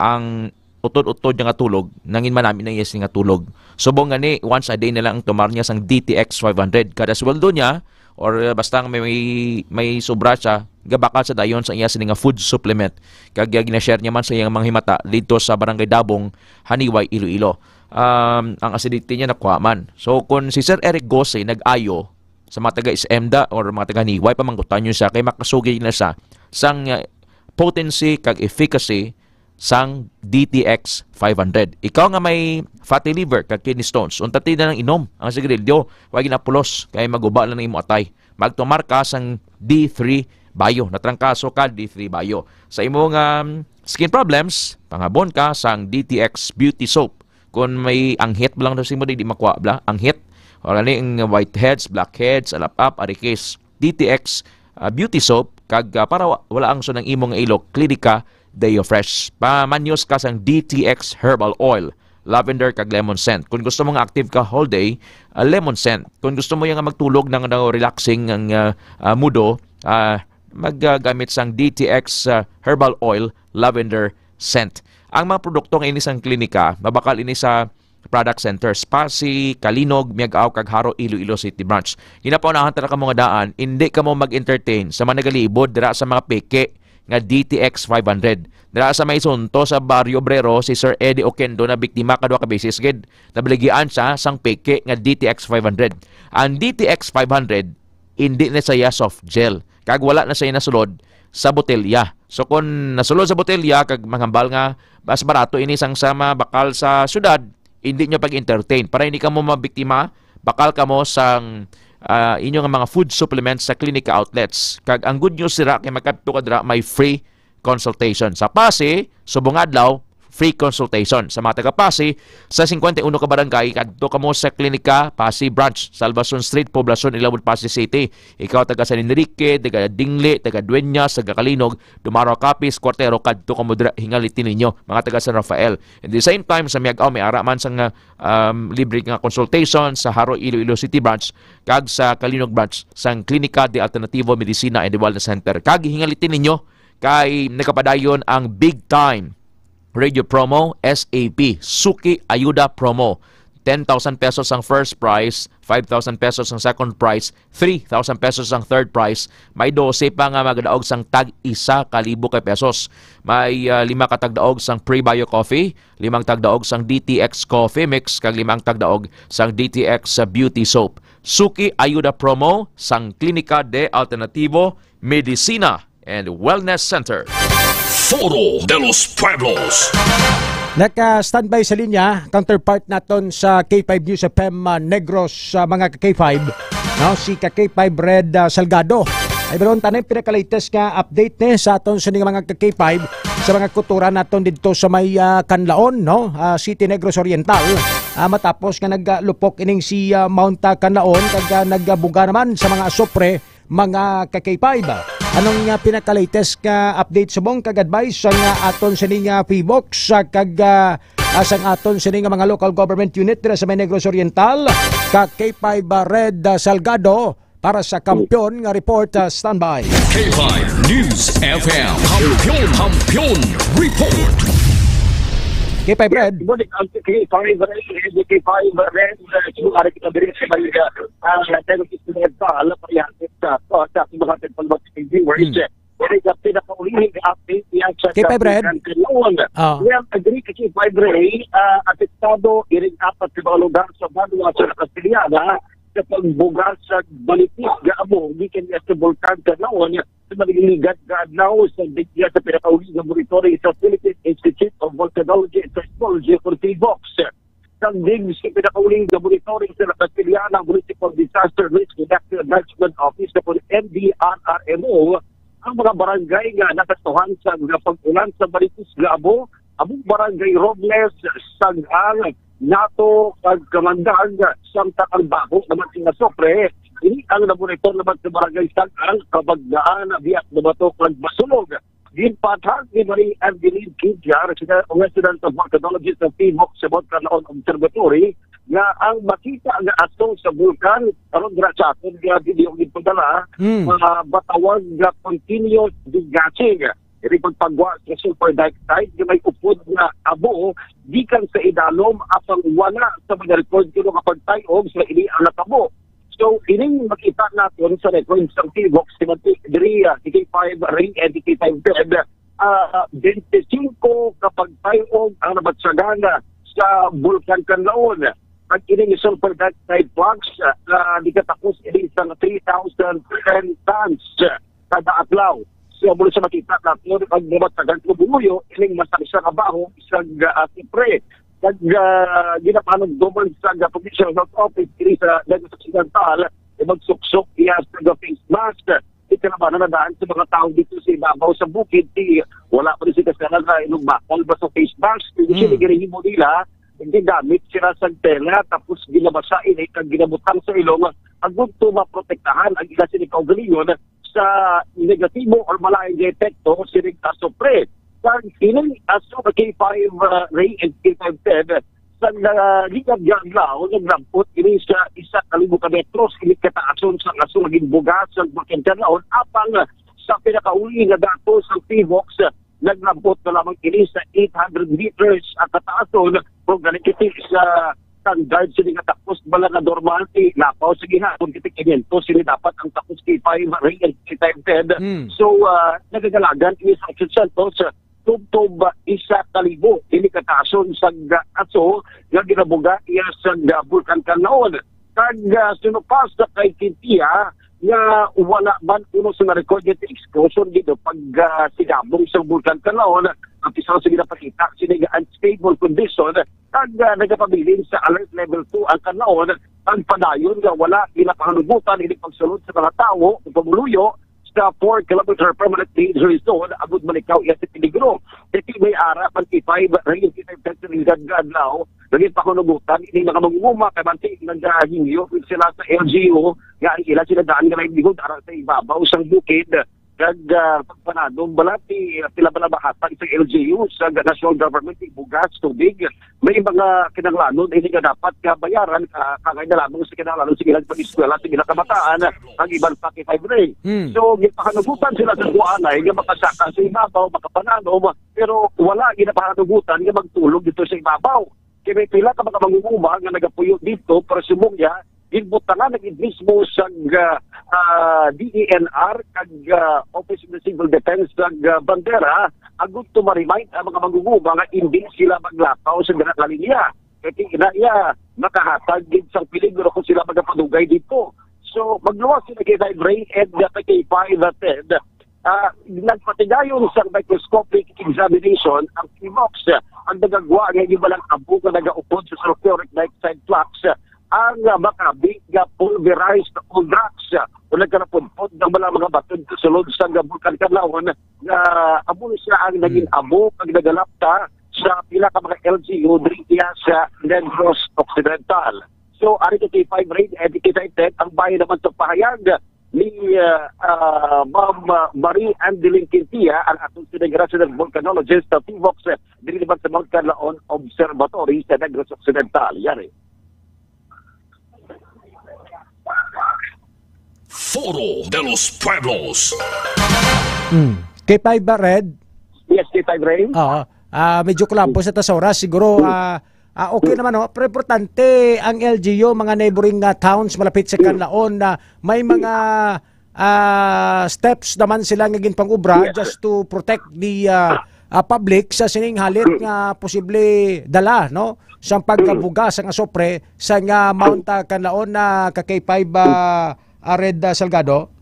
ang utod-utod niya nga tulog, nangin man namin na yes nga tulog. Subong gani, once a day na lang ang tumar niya sang DTX 500. Kada sweldo niya, or basta may sobra siya, gabakal sa dayon sa iya sining nga food supplement. Kag gina-share niya man sa iyang mga himata dito sa Barangay Dabong, Haniway, Iloilo. Ang acidity niya nakuha man. So kung si Sir Eric Gose nag-ayo sa mga taga-Ismda or mga taga-Haniway, pamanggutan niyo siya, kay makasugi na siya sang potency kag efficacy sang DTX 500. Ikaw nga may fatty liver kag kidney stones, untati na ng inom ang sigarilyo, wag ginapulos kay maguba lang imo atay. Magtumar ka sang D3 Bio, natrangkaso ka D3 Bio. Sa imong skin problems, panghapon ka sang DTX Beauty Soap. Kung may anghit lang daw simo di makuha bla, anghit or ani ang whiteheads, blackheads, alapap, arikis. DTX Beauty Soap kag para wala ang sunang imong ilok, Clinica Deo Fresh. Pamanyos ka sang DTX Herbal Oil, lavender kag lemon scent. Kung gusto mo nga active ka whole day, lemon scent. Kung gusto mo nga magtulog ng relaxing ang mudo, maggamit sang DTX Herbal Oil, lavender scent. Ang mga produkto nga ini sang klinika, mabakal ini sa product centers, Pasig, Kalinog, Miagao, kag Haro, Iloilo City Branch. Hinapaunahan tara ka mga daan, hindi ka mo mag-entertain sa mga nagalibod dira sa mga peke nga DTX 500. Dira sa may sunto sa Barrio Obrero, si Sir Eddie Oquendo na biktima kadwa ka beses gid. Nabaligyan siya sang peke nga DTX 500. Ang DTX 500 hindi na siya soft gel. Kag wala na siya nasulod sa botelya. So kung nasulod sa botelya kag manghambal nga mas barato ini sang sama bakal sa syudad, hindi nyo pag-entertain para hindi ka mo mabiktima, bakal ka mo sang inyong mga food supplements sa clinic outlets. Kag ang good news sira kay makadto ka dira may free consultation. Sa Pasig, subong adlaw, free consultation. Sa mga taga-Pasig, sa 51 ka barangay, kadto ka mo sa klinika, Pasig Branch, Salvacion Street, Poblacion, Ilawod, Pasig City. Ikaw taga San Enrique, taga Dingle, taga Dueñas, taga Kalinog, Dumaro Capiz, Cuartero, kadto ka mo dira, hingalitin ninyo, mga taga San Rafael. At the same time, sa Miagaw, may araman sa libre nga consultation sa Haro, Iloilo City Branch, kag sa Kalinog Branch, sa Klinika de Alternativo Medicina and Wellness Center. Kag hingalitin ninyo, kay nakapadayon ang big time radio promo, SAP, Suki Ayuda Promo. 10,000 pesos ang first prize, 5,000 pesos ang second prize, 3,000 pesos ang third prize. May 12 pa nga magdaog sang tag 1,000 pesos. May 5 katagdaog sang Pre-Bio Coffee, 5 tagdaog sang DTX Coffee Mix, kag 5 tagdaog sang DTX Beauty Soap. Suki Ayuda Promo sang Klinika de Alternativo Medicina and Wellness Center. Foro de los Pueblos. Naka-standby sa linya, counterpart naton sa K5 News FM Negros sa mga K5, no? Si K5 Red Salgado. Ay baron tanay pinaka-latest nga update sa aton sa mga K5 sa mga kultura naton dito sa may Canlaon, no? City Negros Oriental. Matapos nga naglupok ining si Mount Canlaon kag nagbuga naman sa mga asopre mga K5. Anong pinaka-latest ka update sa mong kag-advice sa aton sa nga PBOX kag sang aton sa nga mga local government unit sa may Negros Oriental kag K5 Red Salgado para sa Kampiyon nga report. Standby. K5 News FM Kampiyon Report. K5 Red. K5 Red, hari kita beri sebagai television sa mga viewers. K5 Red. Well, agree ka K5 Red, atestado iring apat sa mga lugar sa Banwa sa Castellana sa pagbugas sa balitis gaamo gikan sa Bulkan Canlaon sa magiligat gaadlaw sa digya sa pinakauling laboratory sa Philippine Institute of Volcanology and Seismology for PBOX. Sandig sa pinakauling laboratory sa Castellana Municipal Disaster Risk Reduction Management Office sa MDRRMO ang mga barangay nga nakatuhan sa pag-ulan sa balitis gaamo among barangay Robles, Sagang, Nato, Kamandag, Santa Albaho, naman sing Sopre. Ini ang laborator naman sa barangay Sagang, Kabagdaan, Biak, Nabato, Basulog. Ginpatag ni Marie Angeline Kidjar, resident of volcanologist ng PBOX sa Canlaon Observatory, nga ang makita nga aso sa bulkan, aron dira sa aton nga video gipagdala, mga batawag nga continuous disgusting. Iri pagpagwa sa sulfur dioxide nga may upod nga abo gikan sa idalom apang wala sa mga record kino kapag tayog sa ini ang natabo. So ining makita natin sa record sa PBOX diri DK5 ring and DK5 bed 25 kapag tayog ang nabatsagana sa Bulkan Canlaon. Pag ining sulfur dioxide plugs di katapos ini sa 3,010 tons kada adlaw. So, mula sa makita natin, pag bumatagan ko bumuyo, ining masang sa kabaho, isang tipre. Pag ginapanog doon sa Provincial Health Office, ini sa Negros Occidental, magsuksok iya sa face mask. Ito naman na nadaan sa mga tao dito sa ibabaw sa bukid. Wala pa rin sila sa inog bakal ba sa face mask. Hindi sinigirihin mo nila, hindi gamit sila sa tela, tapos ginabasain, kag ginabutang sa ilong, ang gusto maprotektahan ang ila sinikaugalingon sa negatibo or malayang epekto siring asopre. Sa ining aso na K5 Ray and K5 Ted, sa ligab ganglaw, naglampot ini sa 1,000 metros, ini kataason sa aso naging bugas sa Bulkan Canlaon, apang sa pinakauli na datos sa PBOX, naglampot na lamang ini sa 800 meters at kataason, kung galikiti sa standard sila nga tapos bala nga normal lapaw sige ha kung kitikimento sila dapat ang tapos K5 ring and K5 Ted. So nagagalagan ini sa Action Santos tubtob 1,000 ini katason sa aso nga ginabuga iya sa Bulkan Canlaon. Kag sinupas sa kay Kintia nga wala man uno sa recorded explosion dito pag sinabong sa Bulkan Canlaon ang pisang sige na pakita siniga unstable condition kag nagapabilin sa alert level 2 ang kanlaon ang padayon nga wala ginapahanugutan ini pagsulod sa mga tawo ug pamuluyo sa 4-kilometer permanent danger zone agud malikaw iya sa peligro. Iti may ara pag-5 rin rin gadlaw naging pakunugutan ini mga mangunguma kay manti nagahingyo sila sa LGU nga ila sila daan nga ligod ara sa ibabaw sang bukid kag pagpanadong balati pila bala bahatag sa LGU sa national government bugas tubig may mga kinahanglanon hindi nga dapat bayaran kagay na lamang sa kinahanglanon sa ilang pag-eskwela sa ilang kabataan ang ibang K5 rin. So gipakanugutan sila sa duanay nga makasaka sa ibabaw makapanadom pero wala ginapahanugutan nga magtulog dito sa ibabaw. Kaya may pila ka mga mangunguma nga nagapuyo dito para sumugya ginbutangan nag-mismo sa DENR kag Office of the Civil Defense ng bandera agud to ma-remind ang mga mangunguma nga hindi sila maglakaw sa ganang kalinya. Kaya inaya makahatag gid sang peligro kung sila magapadugay dito. So magluwas sila kay Ray and K5 that nagpatigayon sa microscopic examination ang PMOX ang nagagawa nga ibalang abo nga nagaupod sa sulfuric dioxide flux ang makabig nga pulverized drugs o nagkarapod-pod ng mga batod kasulod sa Bulkan Kanlaon na abo siya ang naging abo pag nagalapta sa pila ka mga LGU diriya sa Negros Occidental. So, ari ka K5 raid, educated ang bayan naman sa pahayag ni Ma'am Marie Andeling Quintia, ang atong resident volcanologist sa PVOX diri naman sa Mount Canlaon Observatory sa Negros Occidental. Yan Foro de los Pueblos. K5 ba, Red? Yes, K5 Red. Oo. Medyo kulabo sa tasoras. Siguro, okay naman. No? Pero importante ang LGU, mga neighboring towns malapit sa Canlaon na may mga steps naman sila ngagin pang-ubra just to protect the public sa sining halit nga posible dala no sa pagkabuga sa nga sopre sa nga Mount Canlaon na K5 Red Salgado.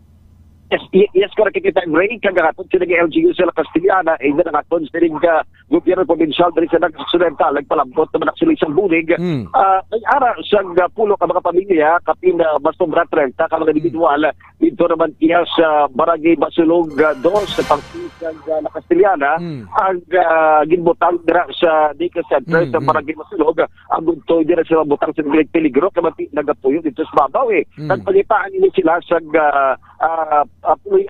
Yes, correct kita Ray kagaton sila ng LGU sa Castellana ay nagaton sila gobyerno provincial diri sa Negros Occidental nagpalambot naman sila isang bulig ay ara sa pulo ka mga pamilya kapin mas sobra 30 ka mga individual dito naman iya sa Barangay Basulog 2 sa pangsisan na Castellana ang ginbutang dira sa Dika Center sa Barangay Basulog ang guntoy dira sa butang sa peligro kamati nagapuyo dito sa babaw nagpagitaan ini sila sa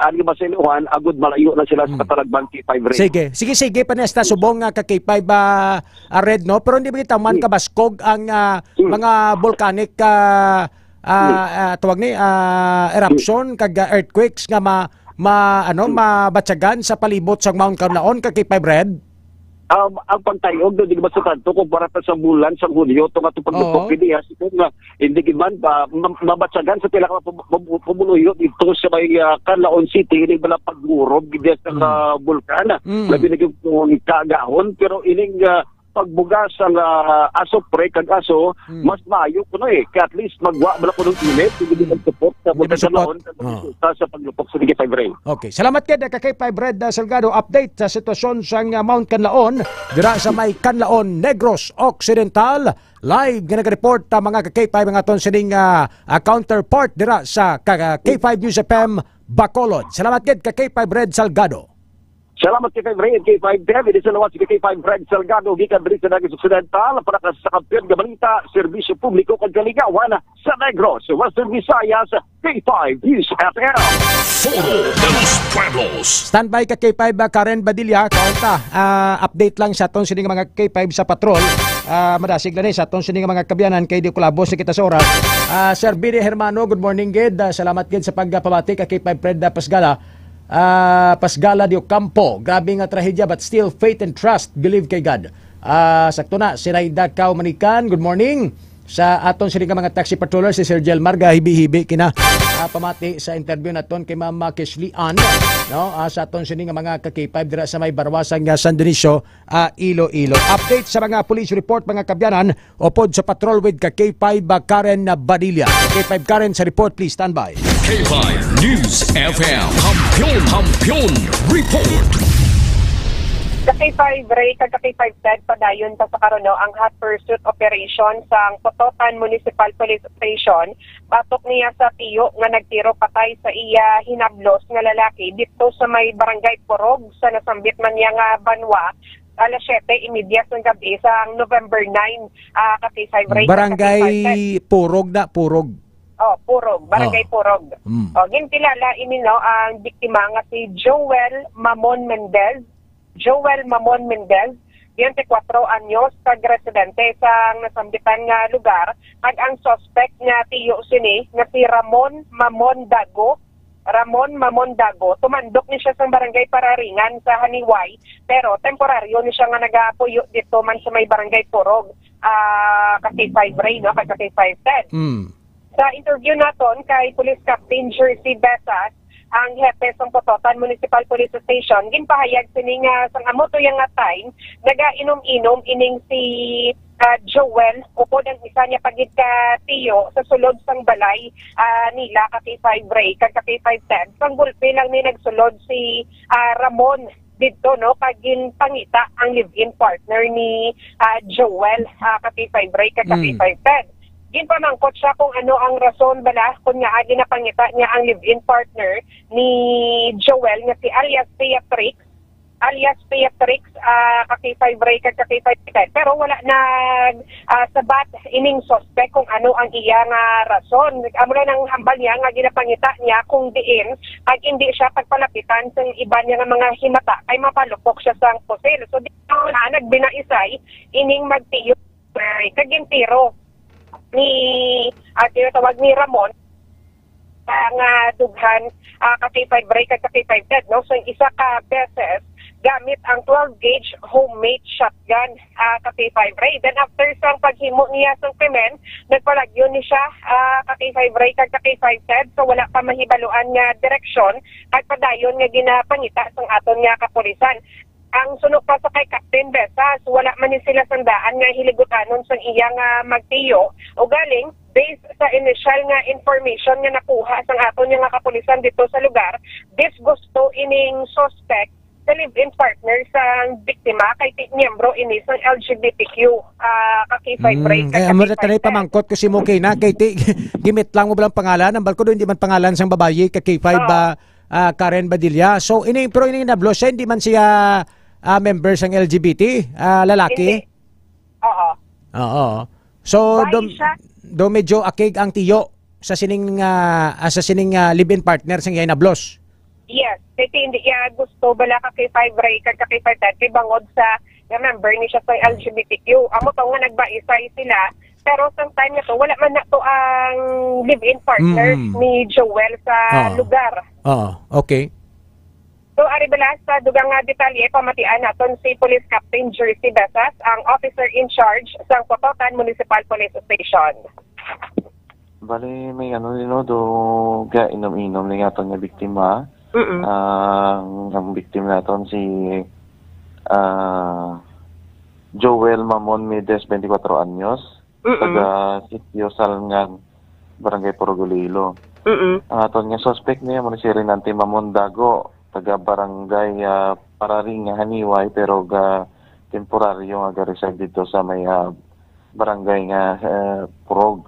ani masiluhan agud malayo na sila sa Katalagban K5 Red. Sige panesta subong ka K5 Red no pero hindi ba taman kabaskog ang mga volcanic tawag ni eruption kag earthquakes nga mabatsagan sa palibot sa Mount Canlaon ka K5 Red. Ang pagtayog do di ba sa tanto kumpara sa bulan sa Hulyo to nga pagdukok kini kung hindi man mabatsagan sa pila ka pumuluyo dito sa may Canlaon City ini bala paggurob gid sa bulkan labi na yung kagahon pero ining pagbuga sa aso pre kag aso mas maayo kuno kaya at least magwa bala kuno init hindi mag-support sa Canlaon sa paglupok sa K5 Red. Okay, salamat kay K5 Red Salgado update sa sitwasyon sa Mount Canlaon dira sa may Canlaon Negros Occidental live nga nag-report mga K5 mga aton sining counterpart dira sa K5 News FM Bacolod. Salamat kay K5 Red Salgado. Salamat kay Red K5 David sa lawat si K5 Red Salgado gikan diri sa Negros Occidental para sa kampiyon nga balita serbisyo publiko kag kaligawan sa Negros Western Visayas K5 News FM. Foro de los Pueblos. Standby ka K5 Karen Badilla kaunta update lang sa aton sining mga K5 sa patrol madasig na sa aton sining mga kabyanan kay di kulabo sa kita sa oras. Sir Bidi Hermano, good morning gid. Salamat gid sa pagpabati ka K5 Fred Pasgala. Pasgala de Ocampo, grabe nga trahedya but still faith and trust, believe kay God. Sakto na si Rayda Cao Manikan, good morning sa aton sining mga taxi patroller si Sir Jel Marga hibi-hibi kina pamati sa interview naton kay Ma'am Kishley Ann no sa aton sining mga K5 dira sa may Barwasan nga San Dionisio Iloilo. Update sa mga police report mga kabyanan upod sa patrol with K5 Karen Badilla. K5 Karen sa report, please stand by. K5 News FM Kampiyon Report. K5 Ray, kag K5 Ted, padayon pa sa karono ang hot pursuit operation sa Pototan Municipal Police Station. Batok niya sa tiyo nga nagtiro patay sa iya hinablos nga lalaki dito sa may barangay Porog sa nasambit man niya nga banwa alas 7:30 ng gabi sa November 9, K5 Ray. Barangay Porog na, Porog. Porog, Barangay Porog. Gintilala ini no ang biktima nga si Joel Mamon Mendez. Joel Mamon Mendez, 24 anyos, tag-residente sa nasambitan nga lugar. At ang suspect nga tiyo sini, nga si Ramon Mamon Dago. Ramon Mamon Dago, tumandok ni siya sa barangay Pararingan sa Haniway, pero temporaryo ni siya nga nagapuyo dito man sa may barangay Porog, K5 Ray, no? K5 10. Sa interview naton kay Police Captain Jersey Besas, ang hepe sa Pototan Municipal Police Station, ginpahayag sini nga sang amo to yang time nagainom-inom ining si Joel upod ang isa niya pagid ka tiyo sa sulod sang balay nila K5 Ray kag K5 Ted. Sang gulpi lang ni nagsulod si Ramon dito no kagin pangita ang live-in partner ni Joel K5 Ray kag K5 Ted. Ginpamangkot siya kung ano ang rason bala kung nga ginapangita niya ang live-in partner ni Joel nga si alias Beatrix K5 Ray kag K5 Ted, pero wala na sabat ining suspect kung ano ang iya nga rason. Amo na nang hambal niya nga ginapangita niya kung diin kag hindi siya pagpalapitan sa iba niya nga mga himata kay mapalupok siya sang pusil. So dito na nagbinaisay ining magtiyo kag tiro ni tinatawag ni Ramon ang dughan K5 Ray kag K5 Ted, no? So isa ka beses gamit ang 12-gauge homemade shotgun K5 Ray. Then after sang paghimo niya sa krimen, nagpalagyo ni siya K5 Ray kag K5 Ted, so wala pa mahibaluan nga direksyon kag padayon nga ginapangita sang aton nga kapulisan. Ang sunod pa sa kay Captain Besas, wala man ni sila sandaan nga hiligutanon sa iyang magtiyo o galing based sa initial nga information nga nakuha sang aton nga kapulisan dito sa lugar, disgusto ining suspect sa live-in partner sa biktima kay miyembro ini sa LGBTQ K5 Ray. Kaya mo tanay pamangkot ko si Mokay na kay gimit lang mo bilang pangalan ang balko hindi man pangalan sang babayi kay K5 Karen Badilla. So pero ini nablo siya hindi man siya member sang LGBT lalaki. Oo. So do medyo akig ang tiyo sa sining live-in partner sang iyay nablos. Yes, kasi hindi niya gusto bala K5 Ray kag K5 Ted kay bangod sa member ni siya sa LGBTQ. Amo to nga nagbaisay sila, pero sa time na to wala man na to ang live-in partner ni Joel sa lugar. Okay. So ari bala sa dugang detalye pamatian naton si Police Captain Jersey Besas, ang officer in charge sa Pototan Municipal Police Station. Bali may do ga inom-inom ni aton nga biktima. Ang biktima naton si Joel Mamon Mendez, 24 anyos, taga Sitio Salngan, Barangay Porogolilo. Ang aton nga suspect niya mo si Renante Mamon Dago, taga Barangay Pararingan, Haniway, pero ga temporaryo nga reside dito sa may barangay nga Porog.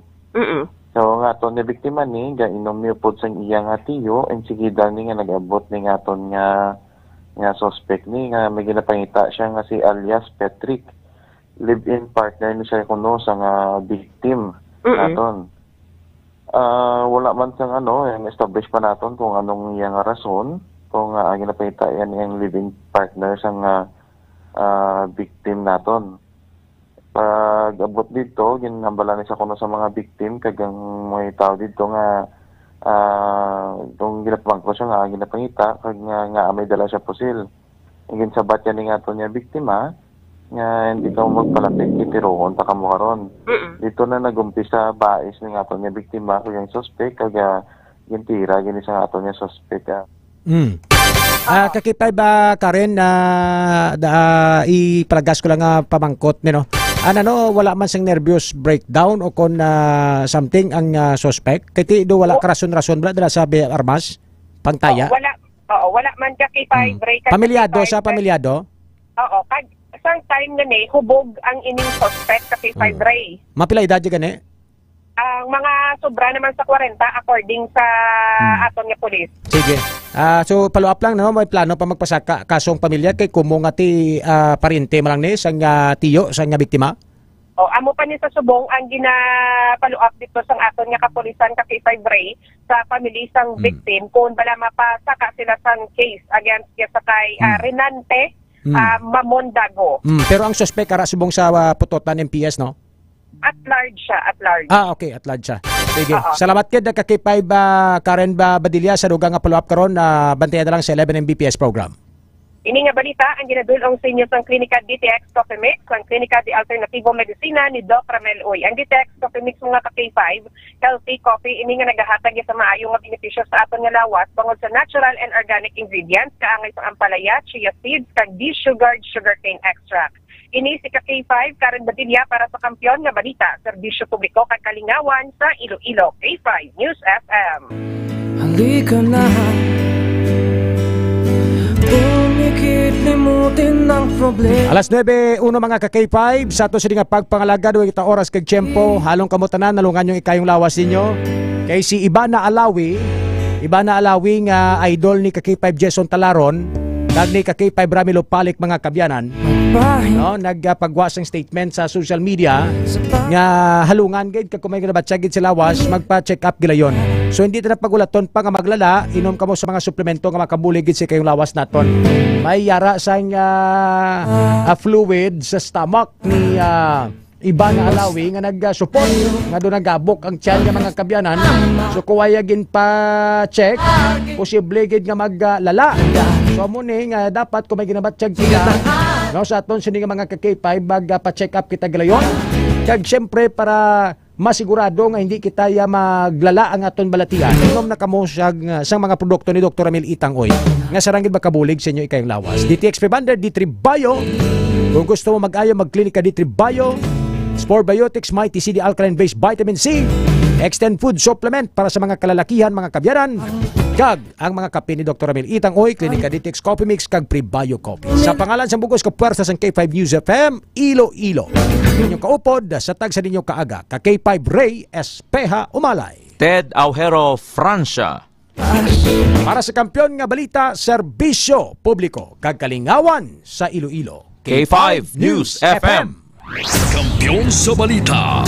So nga aton nga biktima ni ga inom niyo pod sang iyang tiyo and sige dal ni nga nag-abot ni nga aton nga suspect ni nga may ginapangita siya nga si alias Patrick, live-in partner ni siya kuno sa nga victim naton. Wala man sang yung establish pa naton kung anong iyang rason kung ginapangita yan yung live-in partner sa nga victim naton. Pag abot dito, ginambala ni sa kuno sa mga victim kagang may tao dito nga itong ginapangko siya nga ginapangita kag nga may dala siya pusil. Ingin sabat yan nga to niya biktima nga hindi ka magpalapit itiroon ta kamo karon. Dito na nagumpisa bais ni nga to niya biktima kag yung suspect kag gintira gini sa ato niya suspect. Kakipay ba Karen na ipalagas ko lang pamangkot ni no. Wala man sang nervous breakdown o kon something ang suspect? Kaya do wala karason-rason ba dala sa armas? Pangtaya? Wala man ka K5 Ray. Pamilyado sa pamilyado? Oo, kag isang time nga ni hubog ang ining suspect sa K5 Ray. Mapila edad dyan gani? Ang mga sobra naman sa 40 according sa aton nga pulis. Sige. So follow up lang no, may plano pa magpasaka kasong pamilya kay kumo nga ti parente malang ni sang tiyo sang biktima. O amo pa ni sa subong ang gina-follow up dito sang aton nga kapulisan ka K5 Ray sa pamilya sang victim kung bala mapasaka sila sang case against sa kay Renante Mamon Dago. Pero ang suspect ara subong sa putotan MPS no? At large siya, at large. Okay, at large siya. Sige. Salamat kid ka K5 Karen Badilla sa dugang nga follow-up karon na bantayan na lang sa 11 Mbps program. Ini nga balita ang ginadulong sa inyo sa Klinika DTX Coffee Mix, ang Klinika de Alternativo Medicina ni Doc Ramel Uy. Ang DTX Coffee Mix mga ka K5, healthy coffee, ini nga nagahatag sa maayo nga benepisyo sa aton nga lawas tungod sa natural and organic ingredients, kaangay sa ampalaya, chia seeds, kag de-sugared sugarcane extract. Ini si K5 Karen Badilla para sa Kampiyon nga Balita, Serbisyo Publiko kag Kalingawan sa Iloilo. K5 News FM. Halika na, umikit limutin ng problema. Alas 9:01 mga ka-K5 sa ato sa nga pagpangalaga do kita oras kag tiyempo halong kamutanan nalungan yung ikayong lawas ninyo kay si Ibana Alawi nga idol ni ka-K5 Jason Talaron kag ni ka-K5 Ramilo Palik mga kabyanan no nagpagwasang statement sa social media nga halungan gid kag kumay ginabatsa gid sila was magpa-check up gilayon. So hindi ta pagulaton pa nga maglala, inom kamo sa mga suplemento nga makabulig gid sa kayong lawas naton. May yara sang fluid sa stomach ni Ibana Alawi nga nag-support nga doon nagabok ang tiyan nga mga kabyanan. So kuwaya gin pa check, posible gid nga maglala. So mo ni nga dapat kung may ginabatsyag kita no sa aton sini nga mga ka-K5 magpa-check up kita gilayon. Kag syempre para masigurado nga hindi kita maglala ang aton balatian. Inom na kamo sa mga produkto ni Dr. Ramil Itang Oy. Nga sarangid makabulig sa inyo ikayong lawas. DTX Prebander, D3 Bio. Kung gusto mo mag-ayo mag-klinika D3 Bio. Spore Biotics Mighty CD Alkaline-based Vitamin C. Extend Food Supplement para sa mga kalalakihan, mga kabyanan. Kag ang mga kape ni Dr. Ramil Itang Oy, Klinika DTX Coffee Mix, kag Pre-Bio Coffee. Sa pangalan sa bugos ka puwersa sa K5 News FM, Iloilo. Inyong kaupod sa tag sa ninyong kaaga, ka K5 Ray Espeja Umalay. Ted Aujero, Francia. Para sa Kampiyon nga Balita, Serbisyo Publiko, kag Kalingawan sa Iloilo. K5 News FM. Kampiyon sa balita.